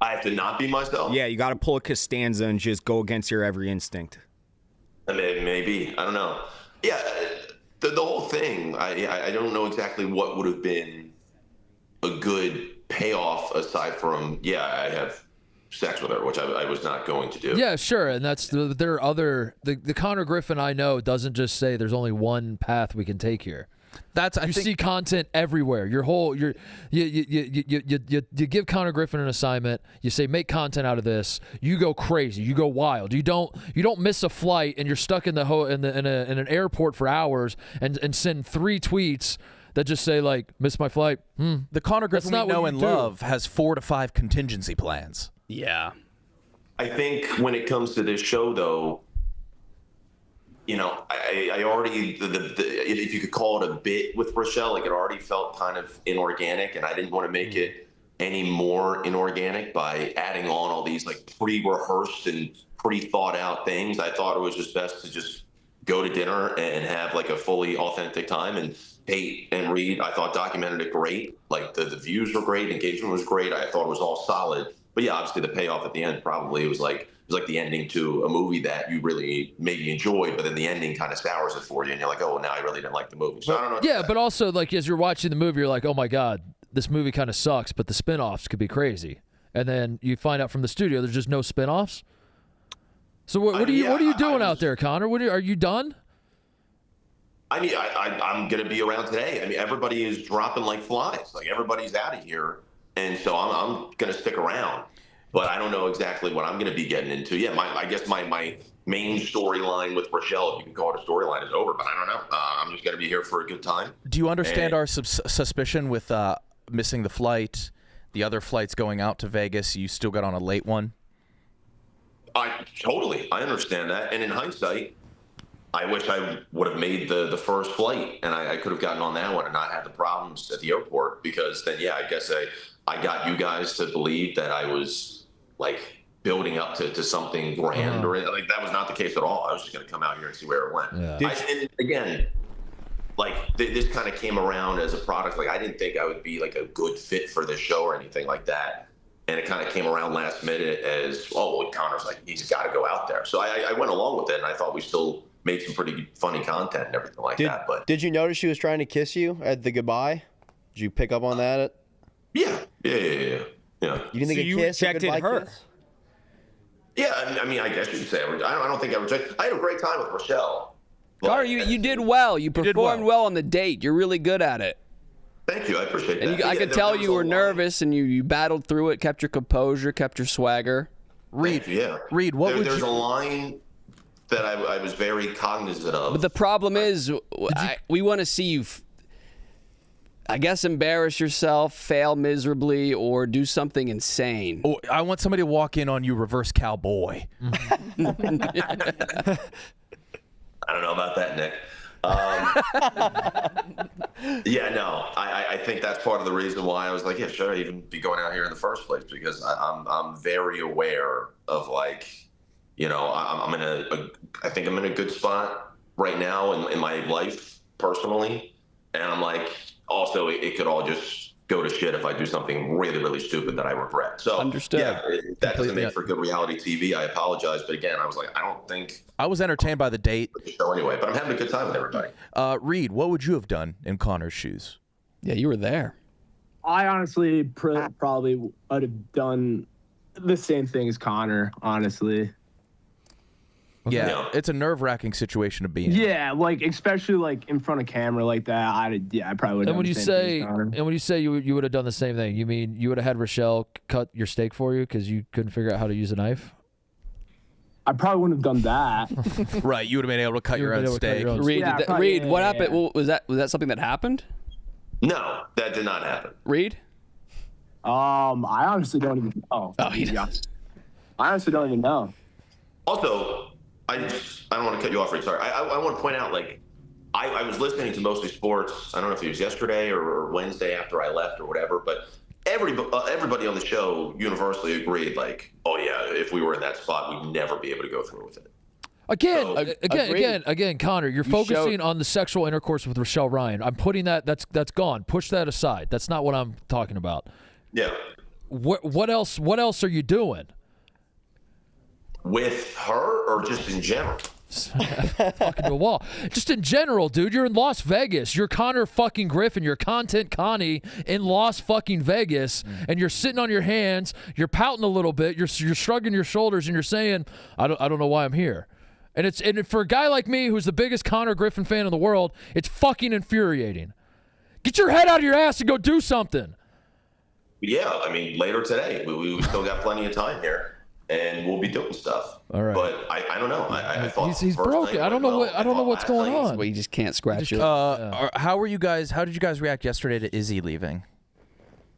I have to not be myself? Yeah, you got to pull a Costanza and just go against your every instinct. Maybe. I don't know. Yeah, the whole thing, I don't know exactly what would have been a good payoff aside from, I have sex with her, which I was not going to do. Yeah, sure. And there are other, the Connor Griffin I know doesn't just say there's only one path we can take here. You see content everywhere. You give Connor Griffin an assignment. You say make content out of this. You go crazy. You go wild. You don't miss a flight and you're stuck in in an airport for hours and send 3 tweets that just say like miss my flight. The Connor Griffin we know and love has 4 to 5 contingency plans. Yeah. I think when it comes to this show, though, I already, if you could call it a bit with Rochelle, like it already felt kind of inorganic, and I didn't want to make it any more inorganic by adding on all these like pre-rehearsed and pre-thought out things. I thought it was just best to just go to dinner and have like a fully authentic time. And Tate and Reed, I thought documented it great. Like the views were great, engagement was great. I thought it was all solid. But yeah, obviously the payoff at the end probably was like the ending to a movie that you really maybe enjoyed, but then the ending kind of sours it for you, and you're like, oh, now I really didn't like the movie. So I don't know. Yeah, but also like as you're watching the movie, you're like, oh my god, this movie kind of sucks, but the spinoffs could be crazy. And then you find out from the studio there's just no spinoffs. So what are you doing out there, Connor? Are you done? I mean, I'm gonna be around today. I mean, everybody is dropping like flies. Like everybody's out of here, and so I'm gonna stick around. But I don't know exactly what I'm going to be getting into. Yeah, I guess my main storyline with Rochelle, if you can call it a storyline, is over. But I don't know. I'm just going to be here for a good time. Do you understand our suspicion with missing the flight, the other flights going out to Vegas? You still got on a late one? Totally. I understand that. And in hindsight, I wish I would have made the first flight, and I could have gotten on that one and not had the problems at the airport, because then, I guess I got you guys to believe that I was like building up to something grand, or like that was not the case at all. I was just going to come out here and see where it went. Yeah. And again, like this kind of came around as a product. Like I didn't think I would be like a good fit for this show or anything like that. And it kind of came around last minute as, Connor's like, he's got to go out there. So I went along with it, and I thought we still made some pretty funny content and everything like that. But did you notice she was trying to kiss you at the goodbye? Did you pick up on that? Yeah. You didn't think you rejected her? Kiss? Yeah, I mean, I guess you could say I don't think I rejected. I had a great time with Rochelle. Connor, you did well. You performed well on the date. You're really good at it. Thank you. I appreciate that. And I could tell you were nervous, and you battled through it, kept your composure, kept your swagger. Reed, there's a line that I was very cognizant of. But the problem is, we want to see you, I guess, embarrass yourself, fail miserably, or do something insane. Oh, I want somebody to walk in on you reverse cowboy. I don't know about that, Nick. I think that's part of the reason why I was like, yeah, sure, even be going out here in the first place, because I'm very aware of like, I think I'm in a good spot right now in my life personally, and I'm like, also it could all just go to shit if I do something really, really stupid that I regret. So understood. Yeah, that doesn't make for good reality TV. I apologize, but again, I was like, I don't think I was entertained by the date. The show anyway, but I'm having a good time with everybody. Reed, what would you have done in Connor's shoes? Yeah, you were there. I honestly probably would have done the same thing as Connor, honestly. Yeah, it's a nerve-wracking situation to be in. Yeah, like especially like in front of camera like that. I probably would. And when you say you would have done the same thing, you mean you would have had Rochelle cut your steak for you because you couldn't figure out how to use a knife? I probably wouldn't have done that. Right, you would have been able to cut your own steak. Reed, Reed, what happened? Well, was that something that happened? No, that did not happen. Reed? I honestly don't even know. Oh, he does. I honestly don't even know. Also, I don't want to cut you off, Reed. Sorry. I want to point out, like, I was listening to Mostly Sports. I don't know if it was yesterday or Wednesday after I left or whatever, but everybody on the show universally agreed, like, oh yeah, if we were in that spot, we'd never be able to go through with it. Again, Connor, you're focusing on the sexual intercourse with Rochelle Ryan. I'm putting that's gone. Push that aside. That's not what I'm talking about. Yeah. What else are you doing? With her or just in general? Talking to a wall. Just in general, dude. You're in Las Vegas. You're Connor fucking Griffin. You're Content Connie in Las fucking Vegas, and you're sitting on your hands. You're pouting a little bit. You're shrugging your shoulders, and you're saying, "I don't know why I'm here." And for a guy like me, who's the biggest Connor Griffin fan in the world, it's fucking infuriating. Get your head out of your ass and go do something. Yeah, I mean, later today. We still got plenty of time here, and we'll be doing stuff. All right. But I don't know. I thought he's broken. I don't know what's going on. Well, you just can't scratch it. How did you guys react yesterday to Izzy leaving?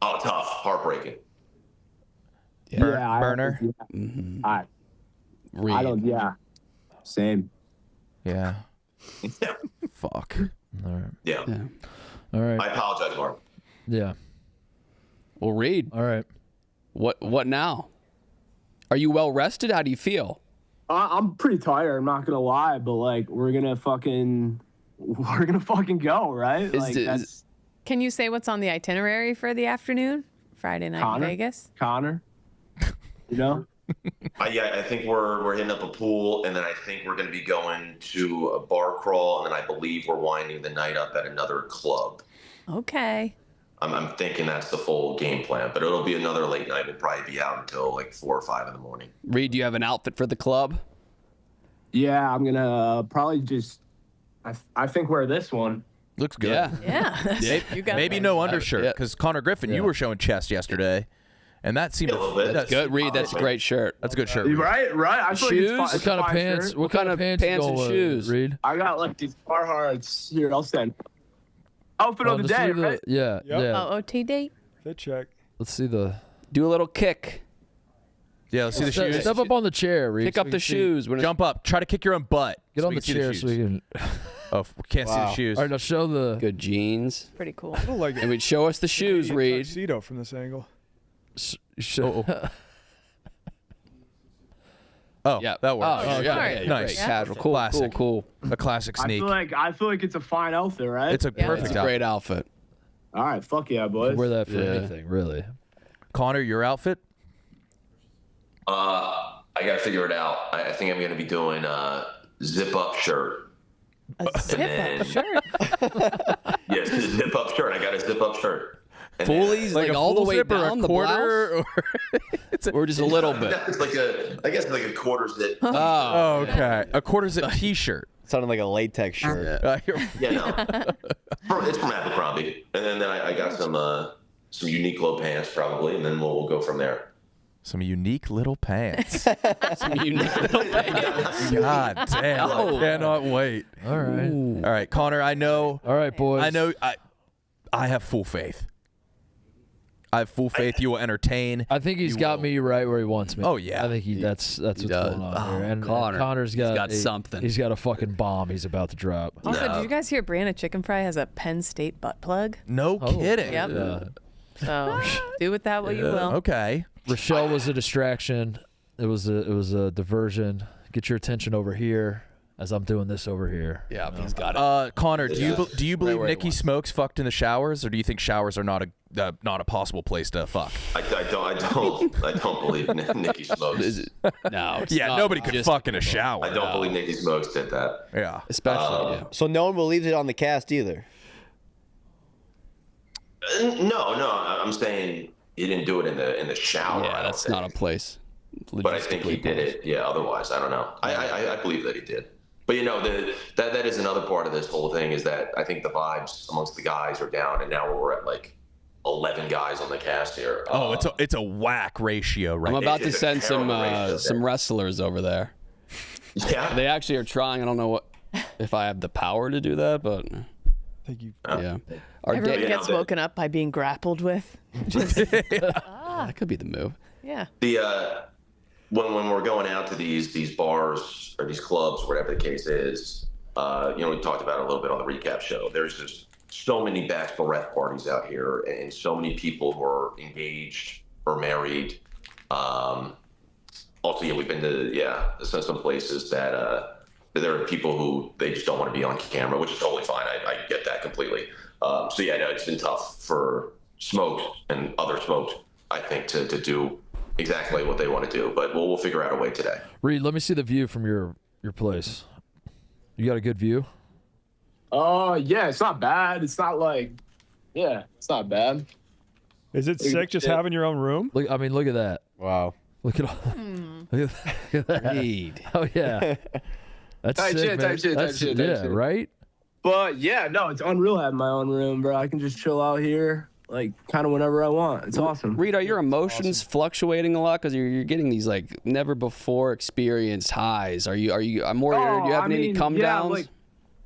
Oh, tough, heartbreaking. Burner. I don't. Yeah. Same. Yeah. Fuck. All right. Yeah. All right. I apologize, Mark. Yeah. Well, Reed. All right. What now? Are you well rested? How do you feel? I'm pretty tired. I'm not gonna lie, but like we're gonna fucking go, right? Can you say what's on the itinerary for the afternoon? Friday night in Vegas. Connor. You know. I think we're hitting up a pool, and then I think we're going to be going to a bar crawl, and then I believe we're winding the night up at another club. Okay. I'm thinking that's the full game plan, but it'll be another late night. We'll probably be out until like 4 or 5 in the morning. Reed, do you have an outfit for the club? Yeah, I'm gonna probably just. I think wear this one. Looks good. Yeah. Maybe no undershirt, because Connor Griffin, you were showing chest yesterday. And that seemed that's good. Reed, that's a great shirt. That's a good shirt. Right. I feel shoes? like it's What kind of pants? Shirt. What kind of pants and shoes? Reed? I got like these Carhartts here. I'll send. Outfit of the day, right? Yeah. OT date. Fit check. Let's see the. Do a little kick. Yeah, let's see the shoes. Step up on the chair, Reed. Pick up the shoes. Jump up. Try to kick your own butt. Get on the chair so we can. Oh, we can't see the shoes. All right, now show the good jeans. Pretty cool. I don't like it. And we'd show us the shoes, Reed. Tuxedo from this angle. Oh, yeah, that works. Oh, yeah. Nice. Casual. Cool. A classic sneak. I feel like it's a fine outfit, right? It's a perfect It's a great outfit. All right, fuck yeah, boys. Wear that for anything, really. Connor, your outfit? I gotta figure it out. I think I'm gonna be doing a zip-up shirt. A zip-up shirt? Yes, a zip-up shirt. I got a zip-up shirt. And Fullies, like all the way down the blouse? Or just a little bit? It's like I guess like a quarter zip. Oh, okay. A quarter zip t-shirt. Sounded like a latex shirt. Yeah, no. It's from Abercrombie. And then I got some Uniqlo pants probably, and then we'll go from there. Some unique little pants. Some unique little pants. God damn. I cannot wait. All right. All right, Connor, I know. All right, boys. I know. I have full faith. I have full faith you will entertain. I think he's got me right where he wants me. Oh, yeah. I think that's what's going on here. And Connor's got something. He's got a fucking bomb he's about to drop. Also, did you guys hear Brianna Chicken Fry has a Penn State butt plug? No kidding. Yep. Yeah. So do with that what you will. Okay. Rochelle was a distraction. It was a diversion. Get your attention over here as I'm doing this over here. Yeah, he's got it. Connor, do you believe Nikki Smokes fucked in the showers, or do you think showers are not a possible place to fuck? I don't believe Nikki Smokes. No. Yeah, nobody could fuck in a shower. I don't believe Nikki Smokes did that. Yeah. Especially. So no one believes it on the cast either. No. I'm saying he didn't do it in the shower. Yeah, that's not a place. But I think he did it. Yeah. Otherwise, I don't know. I believe that he did. But that is another part of this whole thing is that I think the vibes amongst the guys are down, and now we're at like 11 guys on the cast here. Oh, it's a whack ratio, right? I'm about to send some ratio. wrestlers over there. Yeah. They actually are trying. I don't know if I have the power to do that, but Thank you. yeah. Everyone gets woken up by being grappled with. Just, That could be the move. yeah. The when we're going out to these bars or these clubs, whatever the case is, we talked about it a little bit on the recap show. There's just so many bachelorette parties out here, and so many people who are engaged or married. Also, we've been to some places that there are people who they just don't want to be on camera, which is totally fine. I get that completely. It's been tough for Smoked and other Smoked, I think, to do exactly what they want to do. But we'll figure out a way today. Reed, let me see the view from your place. You got a good view? Yeah, it's not bad. It's not like, it's not bad. Is it sick just having your own room? Look at that. Wow. Look at all. Look at that. Reed. Oh yeah. That's Type sick, shit, man. type shit, That's, type shit, yeah, type shit. right? But yeah, no, it's unreal having my own room, bro. I can just chill out here, like kind of whenever I want. It's awesome. Reed, are your emotions fluctuating a lot because you're getting these like never before experienced highs? Are you? I'm worried. Are you having any come downs? Like,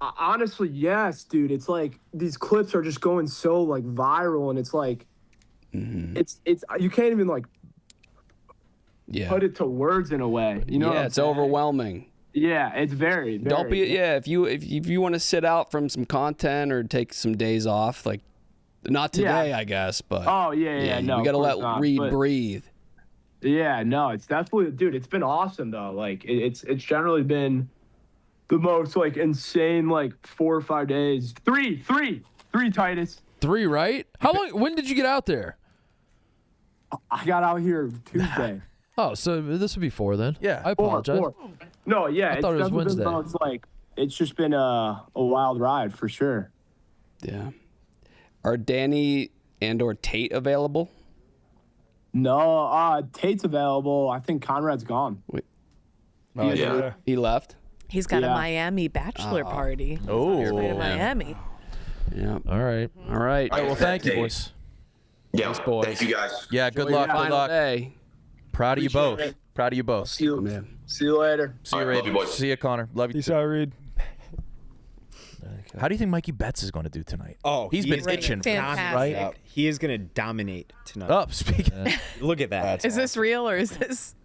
honestly, yes, dude. It's like these clips are just going so like viral, and it's like, it's you can't even like put it to words in a way. You know? Yeah, it's overwhelming. Yeah, it's very. Don't be. Yeah, if you want to sit out from some content or take some days off, like not today, I guess. But no, we gotta let Reed breathe. Yeah, no, it's definitely, dude. It's been awesome though. Like it's generally been the most like insane like 4 or 5 days. Three, Titus. 3, right? How long? When did you get out there? I got out here Tuesday. Oh, so this would be 4 then. Yeah, I apologize. 4. No, yeah, I thought it was Wednesday. It's just been a wild ride for sure. Yeah. Are Danny and/or Tate available? No, Tate's available. I think Conrad's gone. Wait. He left. He's got a Miami bachelor party. Oh, He's going to Miami. Yeah. All right. All right. Well, thank you, boys. Yeah, Thanks, boys. thank you guys. Yeah, good luck. Good Final luck. day. Proud of you both. it. Proud of you both. See you, Man. see you later. See you, All right, love Reed. you, boys. See you, Connor. Love you. Peace out, Reed. How do you think Mikey Betts is going to do tonight? Oh, he's been itching, Fantastic. right? He is going to dominate tonight. Up. Speaking. Look at that. Is this real or is this?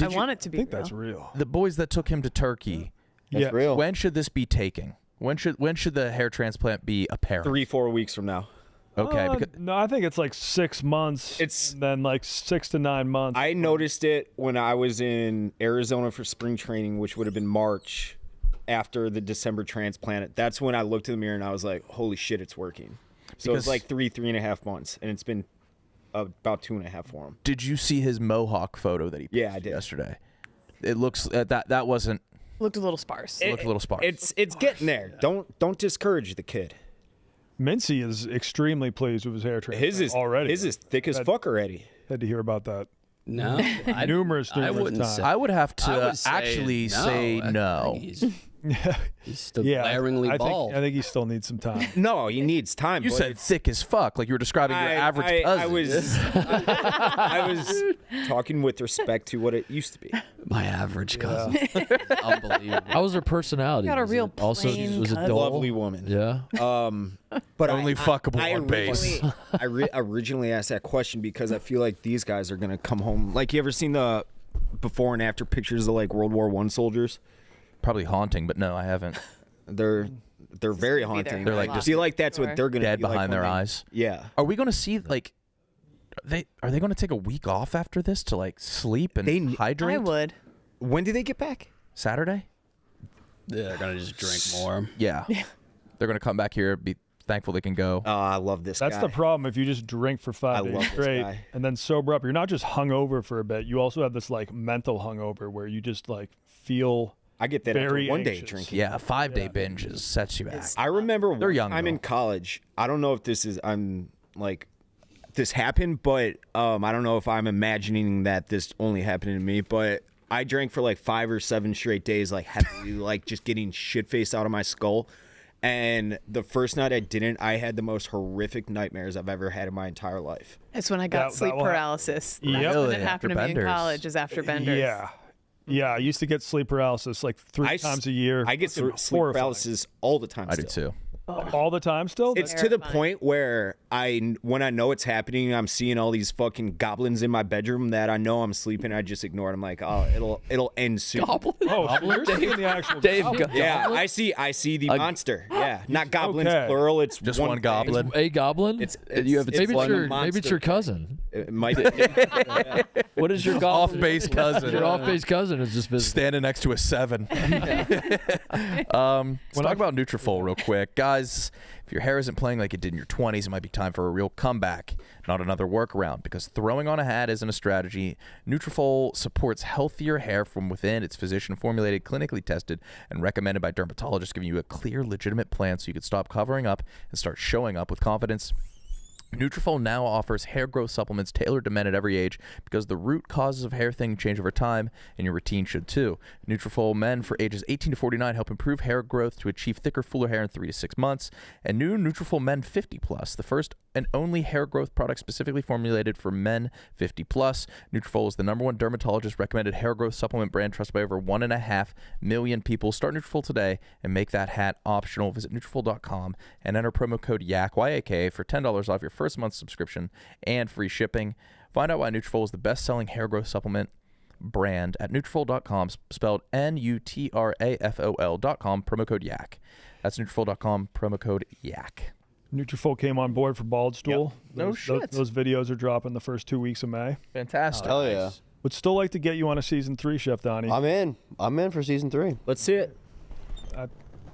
I want it to be. I think real. that's real. The boys that took him to Turkey. That's real. When should this be taking? When should the hair transplant be apparent? 3-4 weeks from now. Okay. No, I think it's like 6 months. It's and then like 6 to 9 months. I noticed it when I was in Arizona for spring training, which would have been March after the December transplant. That's when I looked in the mirror and I was like, holy shit, it's working. So it's like 3.5 months, and it's been about 2.5 for him. Did you see his mohawk photo that he posted I did. yesterday? It looks that wasn't. Looked a little sparse. Looked a little sparse. It's getting there. Don't discourage the kid. Mincy is extremely pleased with his hair transplant already. His is thick as fuck already. Had to hear about that. No, numerous wouldn't times. say- I would have I to would say actually no. say I no. think He's still Yeah, glaringly I bald. think he still needs some time. No, he needs time. You but said thick as fuck, like you were describing your average cousin. I was talking with respect to what it used to be. My average cousin. Unbelievable. How was her personality? Got a Was real it also plain was it cousin. dull? Lovely woman. Yeah. But Only fuckable on base. I originally asked that question because I feel like these guys are gonna come home. Like, you ever seen the before and after pictures of like World War I soldiers? Probably haunting, but no, I haven't. They're very haunting. They're like I feel like that's what they're gonna dead be like behind when their they- eyes. Yeah. Are we going to see like? Are they going to take a week off after this to like sleep and hydrate? I would. When do they get back? Saturday. Yeah, they're gonna just drink more. Yeah. They're going to come back here, be thankful they can go. Oh, I love this That's guy. the problem. If you just drink for 5 I days love this straight guy. and then sober up, you're not just hungover for a bit. You also have this like mental hungover where you just like feel. I get that very after one day anxious. drinking. Yeah, 5-day binges sets you back. I remember They're young, I'm though. in college. I don't know if this happened, but I don't know if I'm imagining that this only happened to me, but I drank for like 5 or 7 straight days, like heavily, like just getting shit faced out of my skull. And the first night I didn't, I had the most horrific nightmares I've ever had in my entire life. That's when I got That sleep will paralysis. Yep. That's when Really? it happened to After me in Benders. college. Is after Benders. Yeah. Yeah, I used to get sleep paralysis like 3 times a year. I get sleep paralysis all the time. I do too. All the time still? It's to the point where when I know it's happening, I'm seeing all these fucking goblins in my bedroom that I know I'm sleeping. I just ignore it. I'm like, oh, it'll end soon. Goblin? Oh, you're seeing the actual Dave, goblin? Yeah, I see the monster. Yeah, not goblins plural. It's just one goblin. It's a goblin? Maybe it's your cousin. It might be. What is your goblin? Off-base cousin? Your off-base cousin is just visiting. Standing next to a 7. Let's talk about Nutrafol real quick. Guys, if your hair isn't playing like it did in your 20s, it might be time for a real comeback, not another workaround, because throwing on a hat isn't a strategy. Nutrafol supports healthier hair from within. It's physician-formulated, clinically tested, and recommended by dermatologists, giving you a clear, legitimate plan so you can stop covering up and start showing up with confidence. Nutrafol now offers hair growth supplements tailored to men at every age because the root causes of hair thinning change over time, and your routine should too. Nutrafol men for ages 18 to 49 help improve hair growth to achieve thicker, fuller hair in 3 to 6 months. And new Nutrafol Men 50+, the first and only hair growth product specifically formulated for men 50+. Nutrafol is the #1 dermatologist-recommended hair growth supplement brand trusted by over 1.5 million people. Start Nutrafol today and make that hat optional. Visit Nutrafol.com and enter promo code YAK, Y-A-K, for $10 off your first month's subscription and free shipping. Find out why Nutrafol is the best-selling hair growth supplement brand at Nutrafol.com, spelled Nutrafol.com, promo code YAK. That's Nutrafol.com, promo code YAK. Nutrafol came on board for Barstool. No shit. Those videos are dropping the first 2 weeks of May. Fantastic. Hell yeah. Would still like to get you on a season 3, Chef Donnie. I'm in for season 3. Let's see it.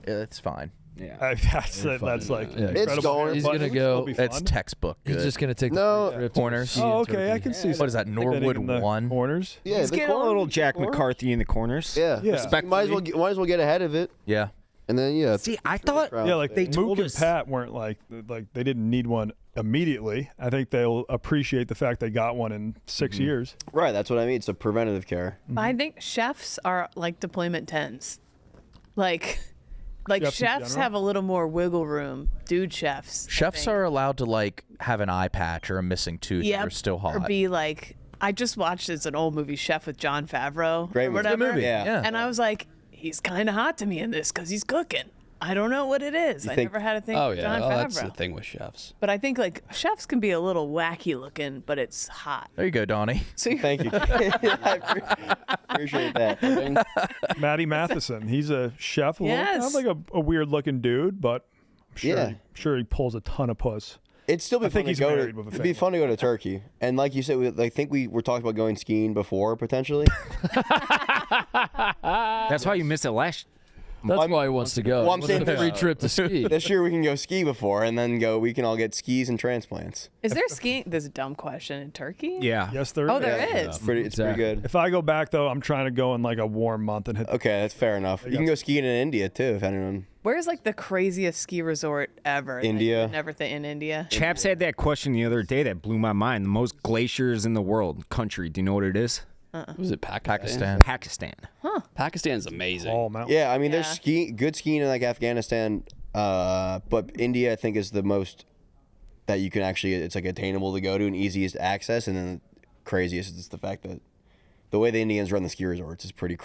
It's fine. Yeah, that's like it's going. He's gonna go. It's textbook. He's just gonna take the corners. Oh, okay, I can see. What is that? Norwood 1 corners. Yeah, he's getting a little Jack McCarthy in the corners. Yeah, yeah. Might as well get ahead of it. Yeah. And then See, I thought like they Mook told and us Pat weren't like they didn't need one immediately. I think they'll appreciate the fact they got one in 6 years. Right, that's what I mean. It's a preventative care. I think chefs are like deployment 10s. Like chefs have a little more wiggle room. Dude chefs. Chefs are allowed to like have an eye patch or a missing tooth. Yep. They're still hot. Or be like, I just watched an old movie, Chef with Jon Favreau. Great or movie. whatever. Good movie. Yeah. And I was like, he's kind of hot to me in this because he's cooking. I don't know what it is. I never had a thing with Jon Favreau. That's the thing with chefs. But I think like chefs can be a little wacky looking, but it's hot. There you go, Donnie. So Thank you. I appreciate that. Matty Matheson, he's a chef. Yes. Not like a weird looking dude, but I'm sure he pulls a ton of puss. It'd still be I fun think to he's go married to. with a It'd be family. fun to go to Turkey, and like you said, I think we were talking about going skiing before potentially. that's why you missed it last. That's why he wants to go. Well, I'm saying a free trip to ski. This year we can go ski before, and then we can all get skis and transplants. is there skiing? There's a dumb question in Turkey. Yeah. Yes, there Oh, is. there is. It's pretty good. If I go back though, I'm trying to go in like a warm month and hit. Okay, that's fair enough. You can go skiing in India too, if anyone. Where's like the craziest ski resort ever? that India. you would never think in India. Chaps had that question the other day that blew my mind. The most glaciers in the world country. Do you know what it is? Was it Pakistan. Pakistan. Pakistan's amazing. All mountains. Yeah, I mean, Yeah. there's good skiing in like Afghanistan, but India I think is the most that you can actually. It's like attainable to go to and easiest access, and then the craziest is the fact that the way the Indians run the ski resorts is pretty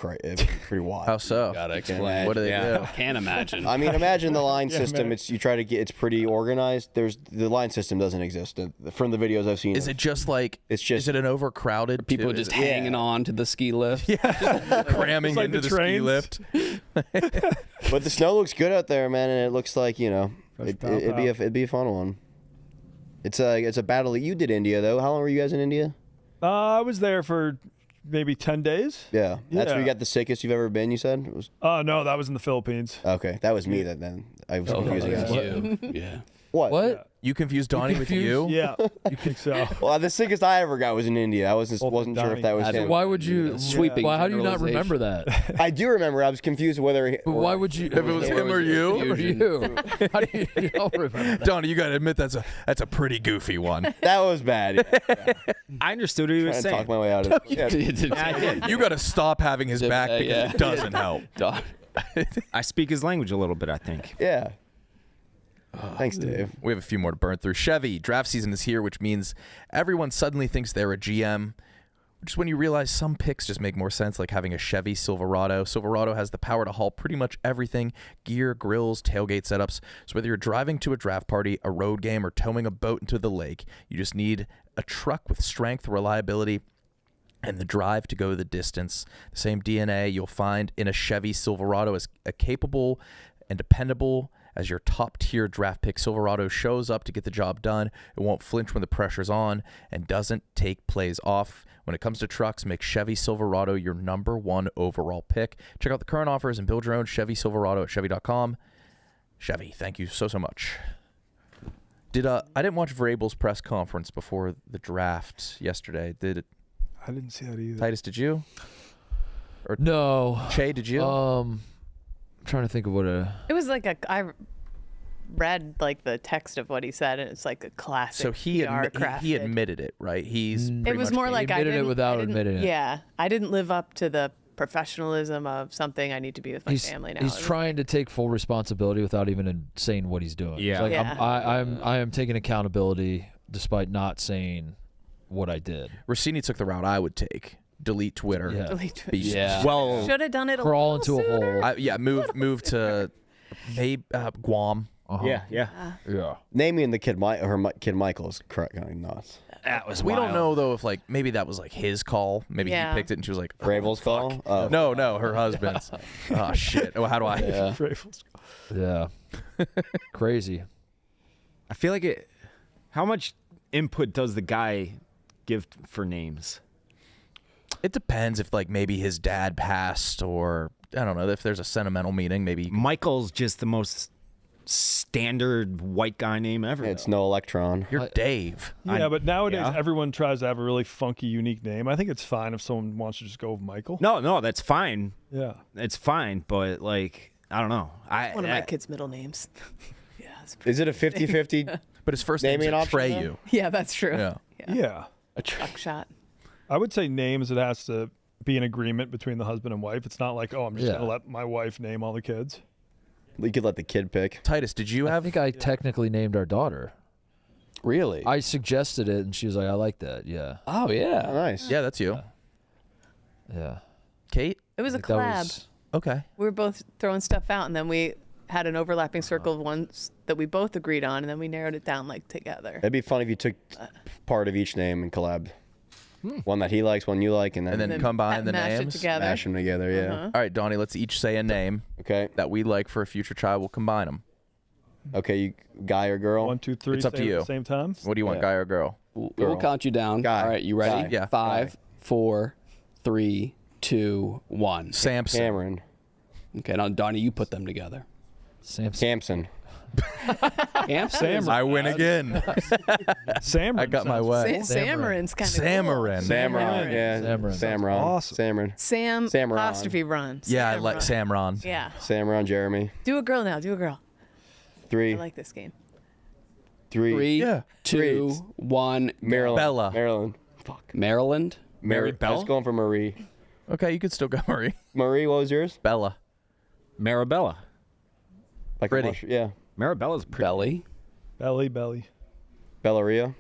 wild. How so? Gotta You can explain. imagine. What do they do? Can't imagine. I mean, imagine the line system. It's pretty organized. The line system doesn't exist from the videos I've seen. Is it just like? Is it an overcrowded? People just hanging on to the ski lift. Yeah, cramming like into the the ski trains. lift. But the snow looks good out there, man, and it looks like Fresh pow it'd be a fun one. It's a battle. You did India though. How long were you guys in India? I was there for maybe 10 days. Yeah, that's where you Yeah. got the sickest you've ever been. You said it was. No, that was in the Philippines. Okay, that was me. Then I was confusing us. You. Yeah. What? You confused Donnie with you? Yeah, you think so? Well, the sickest I ever got was in India. I wasn't sure if that was him. Why would you? Sweeping Why? How do you not remember generalization. that? I do remember. I was confused whether. But why would you? If it was him or you? Or you? How do you don't remember that? Donnie, you gotta admit that's a pretty goofy one. That was bad. Yeah. I understood what he was Trying to saying. talk my way out of it. Yeah. I did. You gotta stop having his back because it doesn't help. I speak his language a little bit, I think. Yeah. Thanks, Dave. We have a few more to burn through. Chevy, draft season is here, which means everyone suddenly thinks they're a GM. Just when you realize some picks just make more sense, like having a Chevy Silverado. Silverado has the power to haul pretty much everything: gear, grills, tailgate setups. So whether you're driving to a draft party, a road game, or towing a boat into the lake, you just need a truck with strength, reliability, and the drive to go the distance. The same DNA you'll find in a Chevy Silverado is a capable and dependable as your top-tier draft pick. Silverado shows up to get the job done. It won't flinch when the pressure's on and doesn't take plays off. When it comes to trucks, make Chevy Silverado your #1 overall pick. Check out the current offers and build your own Chevy Silverado at Chevy.com. Chevy, thank you so much. I didn't watch Vrabel's press conference before the draft yesterday. I didn't see that either. Titus, did you? Or No. Che, did you? I'm trying to think of what It was like I read like the text of what he said, and it's like a classic. So he crafted. admitted it, right? It was more like I didn't admitting it. Yeah, I didn't live up to the professionalism of something. I need to be with my family now. He's trying to take full responsibility without even saying what he's doing. Yeah. He's like, I am taking accountability despite not saying what I did. Rossini took the route I would take. Delete Twitter. Yeah. Delete Twitter. Yeah. Well, should have done it. Crawl into a hole. Move to maybe Guam. Yeah. Yeah. Naming the kid kid Michael is correct. Nuts. That was We wild. don't know though if like maybe that was like his call. Maybe Yeah. he picked it and she was like Vrabel's call. Oh. No, her husband's. Oh shit. Oh, how do I? Yeah. Vrabel's call. Yeah. Crazy. I feel like how much input does the guy give for names? It depends if like maybe his dad passed or I don't know if there's a sentimental meaning. Maybe Michael's just the most standard white guy name ever. It's no Electron. You're Dave. Yeah, but nowadays yeah. everyone tries to have a really funky, unique name. I think it's fine if someone wants to just go with Michael. No, that's fine. Yeah. It's fine, but like I don't know. One of my kids' middle names. Is it a 50-50? But his first name is Treyu. Yeah, that's true. Yeah. A truck shot. I would say names. It has to be an agreement between the husband and wife. It's not like, I'm just going to let my wife name all the kids. We could let the kid pick. Titus, did you have? I think I technically named our daughter. Really? I suggested it, and she was like, "I like that." Yeah. Oh yeah. Oh, nice. Yeah, that's you. Yeah. Kate? It was a Like, that collab. was- Okay. We were both throwing stuff out, and then we had an overlapping circle of ones that we both agreed on, and then we narrowed it down like together. It'd be fun if you took part of each name and collabed. One that he likes, one you like, and then combine the mash it names. together. Mash them together. Yeah. Uh-huh. All right, Donnie, let's each say a name. Okay. That we like for a future child. We'll combine them. Okay, you guy or girl? 1, 2, 3. It's up to say it you. at the same time. What do you want, guy or girl? We'll count you down. Guy. All right, you ready? Guy. Yeah. 5, 4, 3, 2, 1. Samson. Cameron. Okay, now Donnie, you put them together. Samson. Samson. I win again. Sam. I got my way. Samarin's kind of Samarin. Samron. Yeah. Samron. Samron. Awesome. Samron. Sam Samron. apostrophe run. Yeah, I like Samron. Yeah. Samron. Jeremy. Do a girl now. Do a girl. 3. I like this game. 3. 3, Yeah. 2, 1. Maryland. Bella. Maryland. Fuck. Maryland. Mary Mary Bell? I was going for Marie. Okay, you could still go, Marie. Marie, what was yours? Bella. Marabella. Like Pretty. Yeah. Marabella's pretty. Belly. Belly. Bellaria.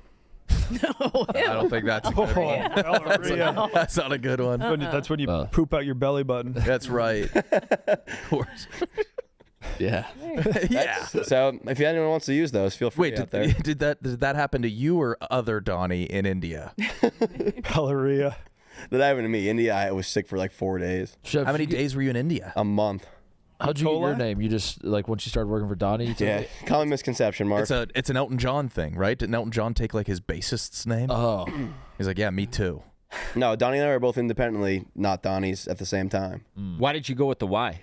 I don't think that's a good one. Bellaria. That's not a good one. That's when you poop out your belly button. That's right. Of course. Yeah. Yeah. So if anyone wants to use those, feel free Wait, out there. did that happen to you or other Donnie in India? Bellaria. That happened to me. India, I was sick for like 4 days. Chef, How many days were you in India? A month. How'd you get your name? You just like once you started working for Donnie? You took Yeah. it? Common misconception, Mark. It's an Elton John thing, right? Didn't Elton John take like his bassist's name? Oh. He's like, yeah, me too. No, Donnie and I were both independently not Donnie's at the same time. Why did you go with the Y?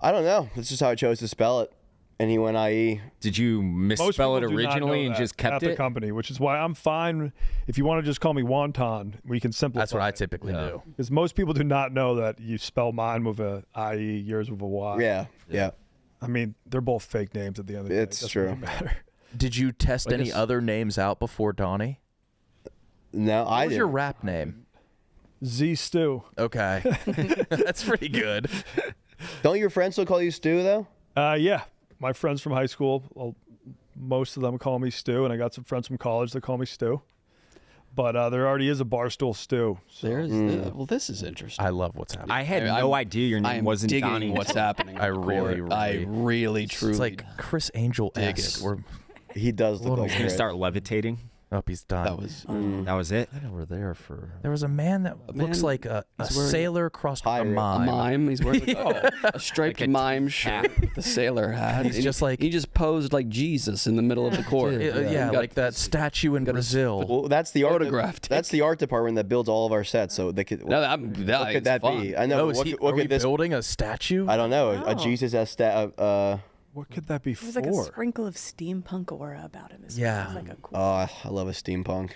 I don't know. That's just how I chose to spell it. And he went IE. Did you Most misspell it people do not originally know and that just kept at it? the company, which is why I'm fine. If you want to just call me Wonton, we can simplify. That's what I typically Yeah. do. Because most people do not know that you spell mine with a IE, yours with a Y. Yeah. I mean, they're both fake names at the end of the day. It's It doesn't true. really matter. Did you test I any guess- other names out before Donnie? No, What I was did. your rap name? Z Stew. Okay. That's pretty good. Don't your friends still call you Stu, though? Yeah. My friends from high school, well, most of them call me Stu, and I got some friends from college that call me Stu. But there already is a Barstool stew. So. Well, this is interesting. I love what's happening. I had no idea your name wasn't digging Donnie. what's happening. I really, truly. It's like Chris Angel-esque. He does look like He's gonna start levitating. Oh, he's done. That was it. I know we're there for. There was a man that looks like a sailor crossed with a A mime. mime. He's wearing a striped mime shirt, with the sailor hat. He's just like he just posed like Jesus in the middle of the court. Yeah, like that statue in Brazil. Well, that's the art. Photographed. That's the art department that builds all of our sets. So they could. No, what could that be? I know. Are we building a statue? I don't know. A Jesus as What could that be There's for? like a sprinkle of steampunk aura about him. Yeah. It's like a cool. Oh, I love a steampunk.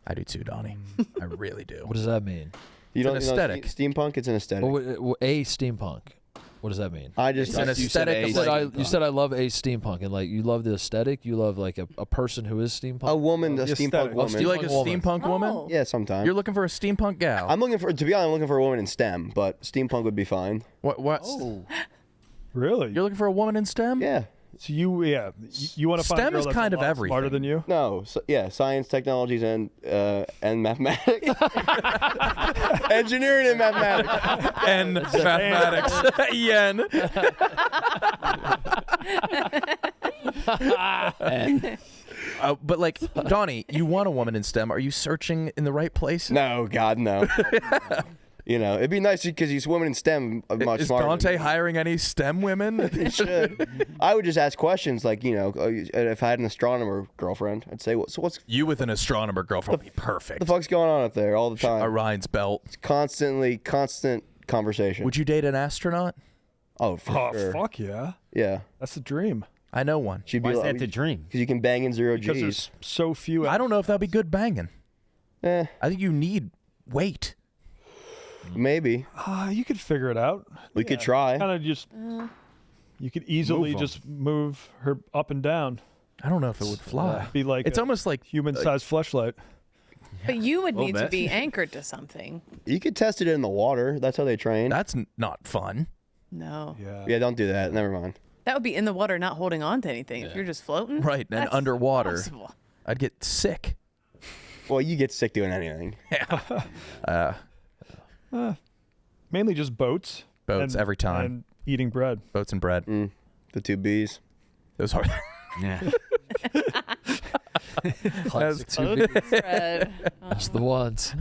I do too, Donnie. I really do. What does that mean? You It's don't an know aesthetic. steampunk? It's an aesthetic. A steampunk. What does that mean? I just It's an aesthetic. You said I love a steampunk, and like you love the aesthetic. You love like a person who is steampunk. a woman, a steampunk woman. Do you like a Woman. steampunk woman? Oh. Yeah, sometimes. You're looking for a steampunk gal. I'm looking for. To be honest, I'm looking for a woman in STEM, but steampunk would be fine. What? Really? You're looking for a woman in STEM? Yeah. So you want to find STEM a girl is that's kind a of lot everything. smarter than you? No. Science, technologies, and mathematics. Engineering and mathematics. And mathematics. Yen. But like, Donnie, you want a woman in STEM. Are you searching in the right place? No, God, no. You know, it'd be nice because these women in STEM are much Is smarter. Dante hiring any STEM women? He should. I would just ask questions like, if I had an astronomer girlfriend, I'd say, what's You with an astronomer girlfriend would be perfect. the fuck's going on up there all the time? Orion's belt. It's constant conversation. Would you date an astronaut? Oh, for sure. Fuck yeah. Yeah. That's the dream. I know one. She'd Why be is like, that the dream? because you can bang in zero Because G's. there's so few. I don't know if that'd be good banging. Eh, I think you need weight. maybe. You could figure it out. We could try. Kind of just. You could easily Move 'em. just move her up and down. I don't know if it would fly. Be like It's a almost like human-sized fleshlight. But you would need to bit. be anchored to something. You could test it in the water. That's how they train. That's not fun. No. Yeah, don't do that. Never mind. That would be in the water, not holding on to anything. If you're just floating. Right, and that's underwater. impossible. I'd get sick. Well, you get sick doing anything. Mainly just boats. Boats every time. And eating bread. Boats and bread. The two B's. Those are. Yeah. Classic two Boats Bs. bread. Just the ones.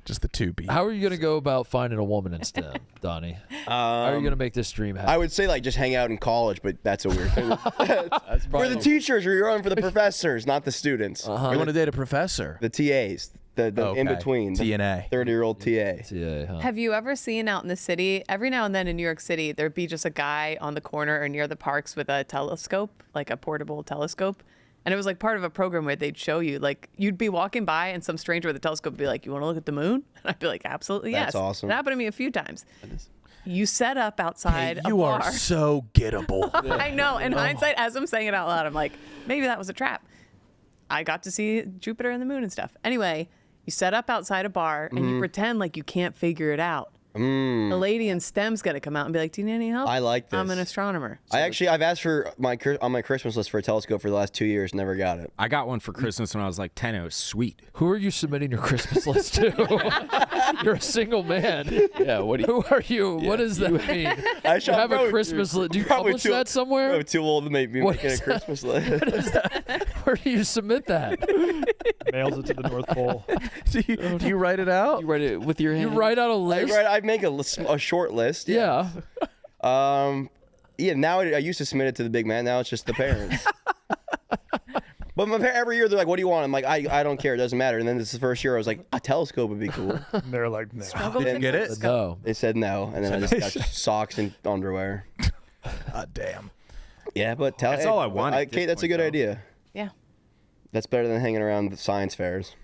Just the two B's. How are you going to go about finding a woman in STEM, Donnie? How are you going to make this dream happen? I would say like just hang out in college, but that's a weird thing. That's For the teachers, or you're on for the professors, not the students. You want to date a professor? The TAs, the in between, TNA. 30-year-old TA. TA, huh? Have you ever seen out in the city, every now and then in New York City, there'd be just a guy on the corner or near the parks with a telescope, like a portable telescope. And it was like part of a program where they'd show you, like, you'd be walking by and some stranger with a telescope would be like, you want to look at the moon? And I'd be like, absolutely, yes. That's awesome. It happened to me a few times. You set up outside a You bar. are so gettable. I know. In hindsight, as I'm saying it out loud, I'm like, maybe that was a trap. I got to see Jupiter and the moon and stuff. Anyway, you set up outside a bar and you pretend like you can't figure it out. The lady in STEM's going to come out and be like, do you need any help? I like this. I'm an astronomer. I've asked for on my Christmas list for a telescope for the last 2 years, never got it. I got one for Christmas when I was like 10. It was sweet. Who are you submitting your Christmas list to? You're a single man. Yeah. Who are you? What does that mean? I You have a Christmas list. Do you publish that somewhere? I'm too old to make me What making a is that? Christmas list. What is that? Where do you submit that? Mails it to the North Pole. Do you write it out? You write it with your hand. You write out a list? I'd make a short list. Yeah. Yeah. Now I used to submit it to the big man. Now it's just the parents. But every year they're like, "What do you want?" I'm like, "I don't care. It doesn't matter." And then this is the first year I was like, "A telescope would be cool." And they're like, no. Struggle Didn't get it? No. They said no, and then I just got socks and underwear. Damn. Yeah, but That's all I want at Kate, this that's a point, good though. idea. Yeah. That's better than hanging around the science fairs.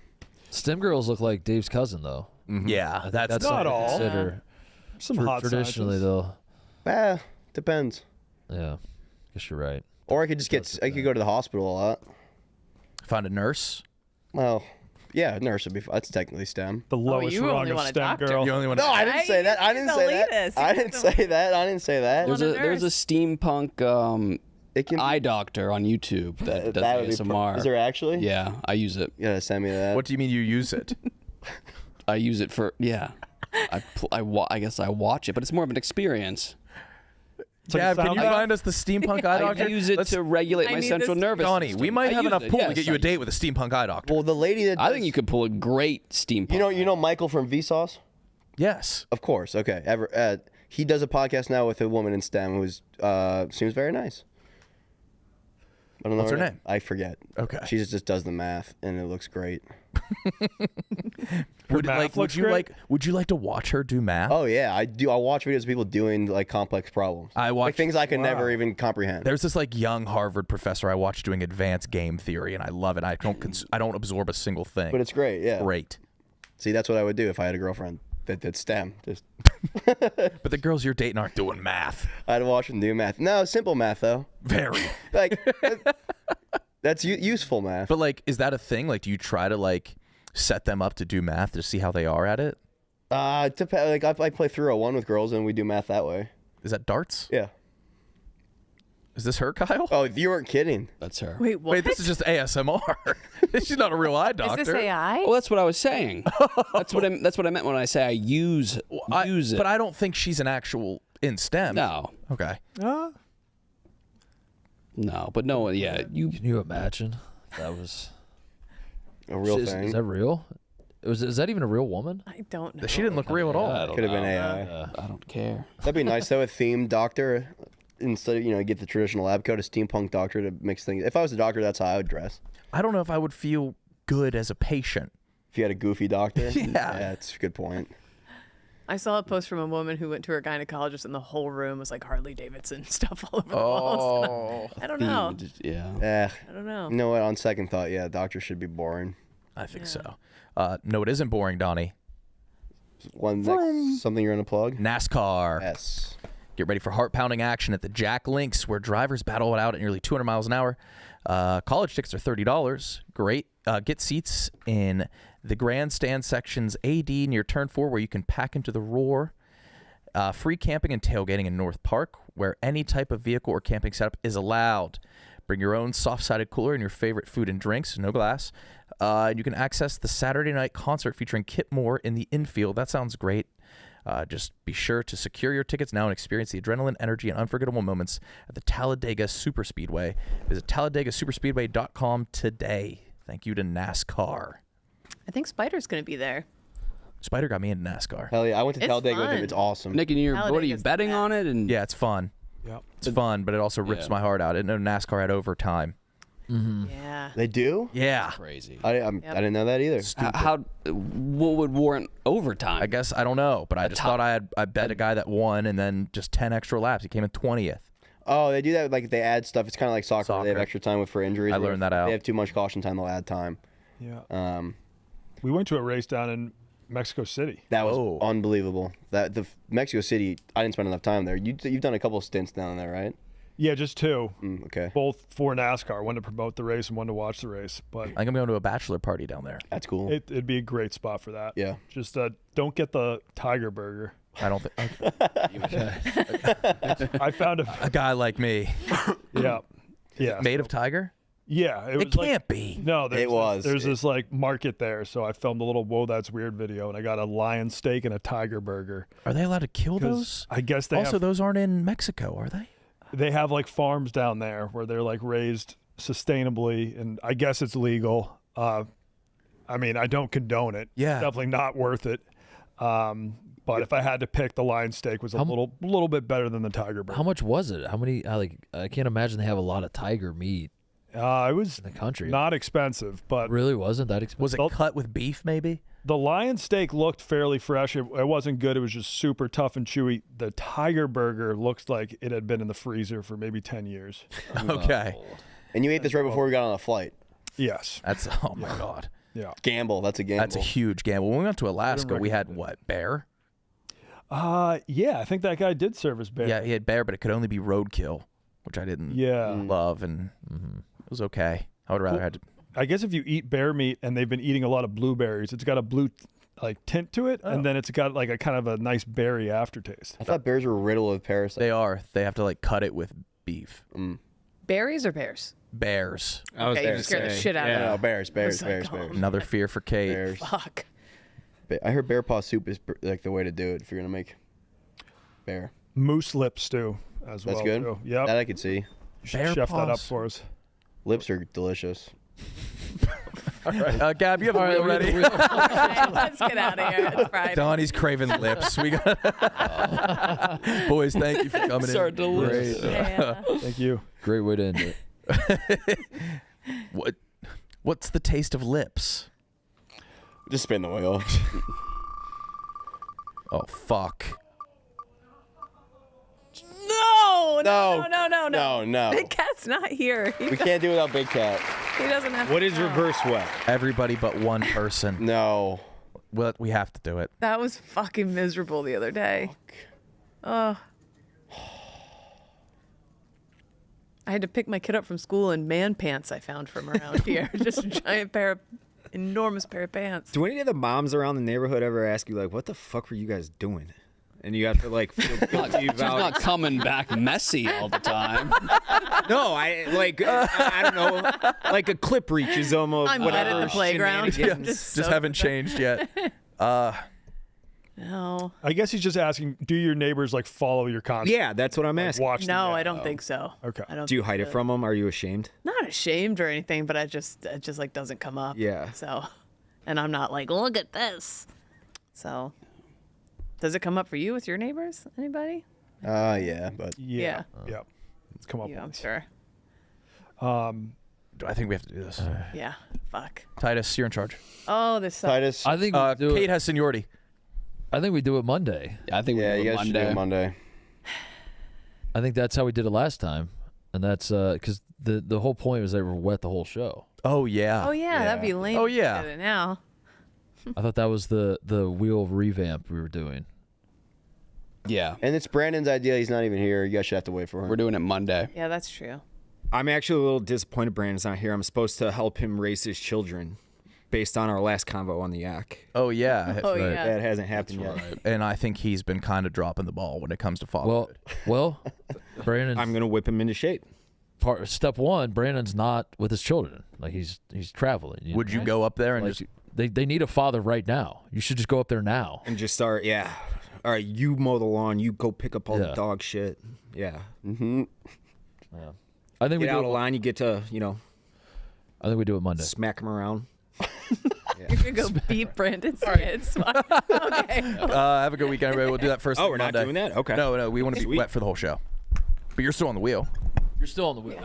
STEM girls look like Dave's cousin, though. Yeah, that's That's Not something to all. consider. Some hot Traditionally, scientists. though. Depends. Yeah. Guess you're right. Or I could just I could go to the hospital a lot. Find a nurse. Well, yeah, nurse would be. That's technically STEM. The lowest you rung only of want a STEM doctor. girl. You only want. No, I didn't say that. I didn't say that. I didn't say that. I didn't say that. There's a steampunk eye doctor on YouTube that does ASMR. Is there actually? Yeah, I use it. You gotta send me that. What do you mean you use it? I use it for I guess I watch it, but it's more of an experience. Yeah, can you find us the steampunk eye doctor? I use it to regulate my central nervous Donnie, system. we might have enough pull to yes, get you a date with a steampunk eye doctor. Well, the lady that I think you could pull a great steampunk. You know Michael from Vsauce? Yes. Of course. Okay. He does a podcast now with a woman in STEM who's seems very nice. I don't know What's her name? I forget. Okay. She just does the math, and it looks great. Would you like to watch her do math? Oh yeah, I do. I watch videos of people doing like complex problems. I watch things I could never even comprehend. There's this like young Harvard professor I watch doing advanced game theory, and I love it. I don't absorb a single thing. But it's great. Yeah. Great. See, that's what I would do if I had a girlfriend that did STEM. Just. But the girls you're dating aren't doing math. I'd watch them do math. No, simple math though. Very. Like that's useful math. But like, is that a thing? Like, do you try to like set them up to do math to see how they are at it? Like I play 301 with girls and we do math that way. Is that darts? Yeah. Is this her, Kyle? Oh, you weren't kidding. That's her. Wait, what? Wait, this is just ASMR. She's not a real eye doctor. Is this AI? Well, that's what I was saying. That's what I meant when I say I use it. But I don't think she's an actual in STEM. No. Okay. No, but no, yeah. Can you imagine if that was a real thing? Is that real? Is that even a real woman? I don't know. She didn't look real at all. Could have been AI. I don't care. That'd be nice though. A themed doctor instead of get the traditional lab coat, a steampunk doctor to mix things. If I was a doctor, that's how I would dress. I don't know if I would feel good as a patient. If you had a goofy doctor. Yeah, that's a good point. I saw a post from a woman who went to her gynecologist and the whole room was like Harley Davidson stuff all over the walls. I don't know. Yeah. I don't know. You know what? On second thought, yeah, doctors should be boring. I think so. No, it isn't boring, Donnie. Something you're gonna plug? NASCAR. Yes. Get ready for heart-pounding action at the Jack Links, where drivers battle it out at nearly 200 miles an hour. College tickets are $30. Great. Get seats in the grandstand sections AD near Turn 4, where you can pack into the roar. Free camping and tailgating in North Park, where any type of vehicle or camping setup is allowed. Bring your own soft-sided cooler and your favorite food and drinks, no glass. You can access the Saturday night concert featuring Kip Moore in the infield. That sounds great. Just be sure to secure your tickets now and experience the adrenaline, energy, and unforgettable moments at the Talladega Superspeedway. Visit TalladegaSuperspeedway.com today. Thank you to NASCAR. I think Spider's going to be there. Spider got me into NASCAR. Hell yeah, I went to It's Talladega with him. fun. It's awesome. Nick, and what are you Talladega's betting on it? And Yeah, it's fun. Yep. It's fun, but it also rips my heart out. I didn't know NASCAR had overtime. Yeah. They do? Yeah. Crazy. I didn't know that either. What would warrant overtime? I guess I don't know, but I just thought I bet a guy that won and then just 10 extra laps. He came in 20th. Oh, they do that. Like they add stuff. It's kind of like soccer. They have extra time for injuries. I learned that out. They have too much caution time. They'll add time. Yeah. We went to a race down in Mexico City. That was unbelievable. The Mexico City. I didn't spend enough time there. You've done a couple of stints down there, right? Yeah, just two. Okay. Both for NASCAR, one to promote the race and one to watch the race. But I think I'm going to a bachelor party down there. That's cool. It'd be a great spot for that. Yeah. Just don't get the Tiger Burger. I don't think. I found a guy like me. Yeah. Yeah. Made of tiger? Yeah. It can't be. No, it was. There's this like market there, so I filmed a little "Whoa, that's weird" video, and I got a lion steak and a tiger burger. Are they allowed to kill those? I guess they also those aren't in Mexico, are they? They have like farms down there where they're like raised sustainably, and I guess it's legal. I mean, I don't condone it. Yeah. It's definitely not worth it. But if I had to pick, the lion steak was a little bit better than the tiger burger. How much was it? How many? I can't imagine they have a lot of tiger meat. It was in the country. Not expensive, but really wasn't that expensive. Was it cut with beef? Maybe the lion steak looked fairly fresh. It wasn't good. It was just super tough and chewy. The tiger burger looks like it had been in the freezer for maybe 10 years. Okay. And you ate this right before we got on a flight. Yes. That's oh my god. Yeah. Gamble. That's a gamble. That's a huge gamble. When we went to Alaska, we had what, bear? Yeah, I think that guy did serve as bear. Yeah, he had bear, but it could only be roadkill, which I didn't love, and it was okay. I would rather had. I guess if you eat bear meat and they've been eating a lot of blueberries, it's got a blue like tint to it, and then it's got like a kind of a nice berry aftertaste. I thought bears were riddled with parasites. They are. They have to like cut it with beef. Berries or bears? Bears. Okay, you scared the shit out of me. No, bears. Bears. Another fear for Kate. Bears. Fuck. I heard bear paw soup is like the way to do it if you're gonna make bear. Moose lip stew as well. That's good. Too. Yep. That I could see. You should Bear chef that up paws. for us. Lips are delicious. All right. Gab, you have a wheel ready? Okay, let's get out of here. It's Friday. Donnie's craving lips. We got boys. Thank you for coming These are in. delicious. Great. Yeah. Thank you. Great way to end it. What's the taste of lips? Just spin the wheel. Oh fuck. No. Big Cat's not here. We can't do it without Big Cat. He doesn't have What to is know. reverse what? Everybody but one person. No. Well, we have to do it. That was fucking miserable the other day. Oh. I had to pick my kid up from school in man pants I found from around here. Just a giant enormous pair of pants. Do any of the moms around the neighborhood ever ask you, like, what the fuck were you guys doing? And you have to, like, feel guilty She's about not coming back messy all the time. No, I don't know. Like a clip reaches them of I'm whatever. at the playground. shenanigans. Just haven't changed yet. No. I guess he's just asking, do your neighbors like follow your content? Yeah, that's what I'm asking. Watch them? No, Yeah. I don't think so. Okay. I don't Do you think hide it so. from them? Are you ashamed? Not ashamed or anything, but it just like doesn't come up. Yeah. So, and I'm not like, look at this. So, does it come up for you with your neighbors? Anybody? Yeah, but Yeah. Yeah. It's come up. You, I'm sure. I think we have to do this. Yeah. Fuck. Titus, you're in charge. Oh, this sucks. Titus. I think we do Kate it, has seniority. I think we do it Monday. I think Yeah, we do you it guys should do it Monday. I think that's how we did it last time, and that's because the whole point was they were wet the whole show. Oh yeah. Oh yeah, that'd be lame. Oh, if you yeah. did it now. I thought that was the wheel revamp we were doing. Yeah. And it's Brandon's idea. He's not even here. You guys should have to wait for him. We're doing it Monday. Yeah, that's true. I'm actually a little disappointed Brandon's not here. I'm supposed to help him raise his children based on our last convo on the yak. Oh yeah. Oh yeah. That hasn't happened yet. And I think he's been kind of dropping the ball when it comes to fatherhood. Well, Brandon. I'm gonna whip him into shape. Step one, Brandon's not with his children. Like he's traveling. Would you go up there and Like, just? They need a father right now. You should just go up there now. And just start, yeah. All right, you mow the lawn. You go pick up all the Yeah. dog shit. Yeah. Mm-hmm. Yeah. I think Get we out do of it. line. You get to, I think we do it Monday. smack him around. You're gonna go beat Brandon's kids. Okay. Have a good weekend, everybody. We'll do that first. Oh, thing we're not Monday. doing that? Okay. No, we want to be Sweet. wet for the whole show. But you're still on the wheel. You're still on the wheel.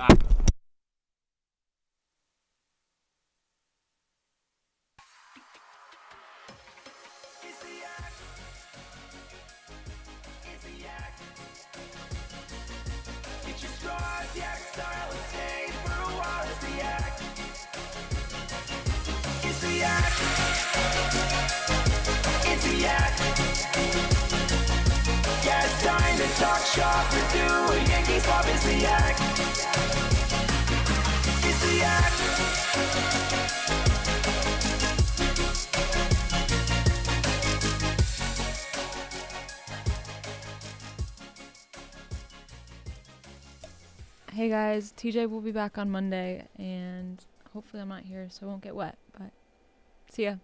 Talk shop or do a Yankees pop is the yak. It's the yak. Hey guys, TJ will be back on Monday, and hopefully I'm not here so I won't get wet, but see ya.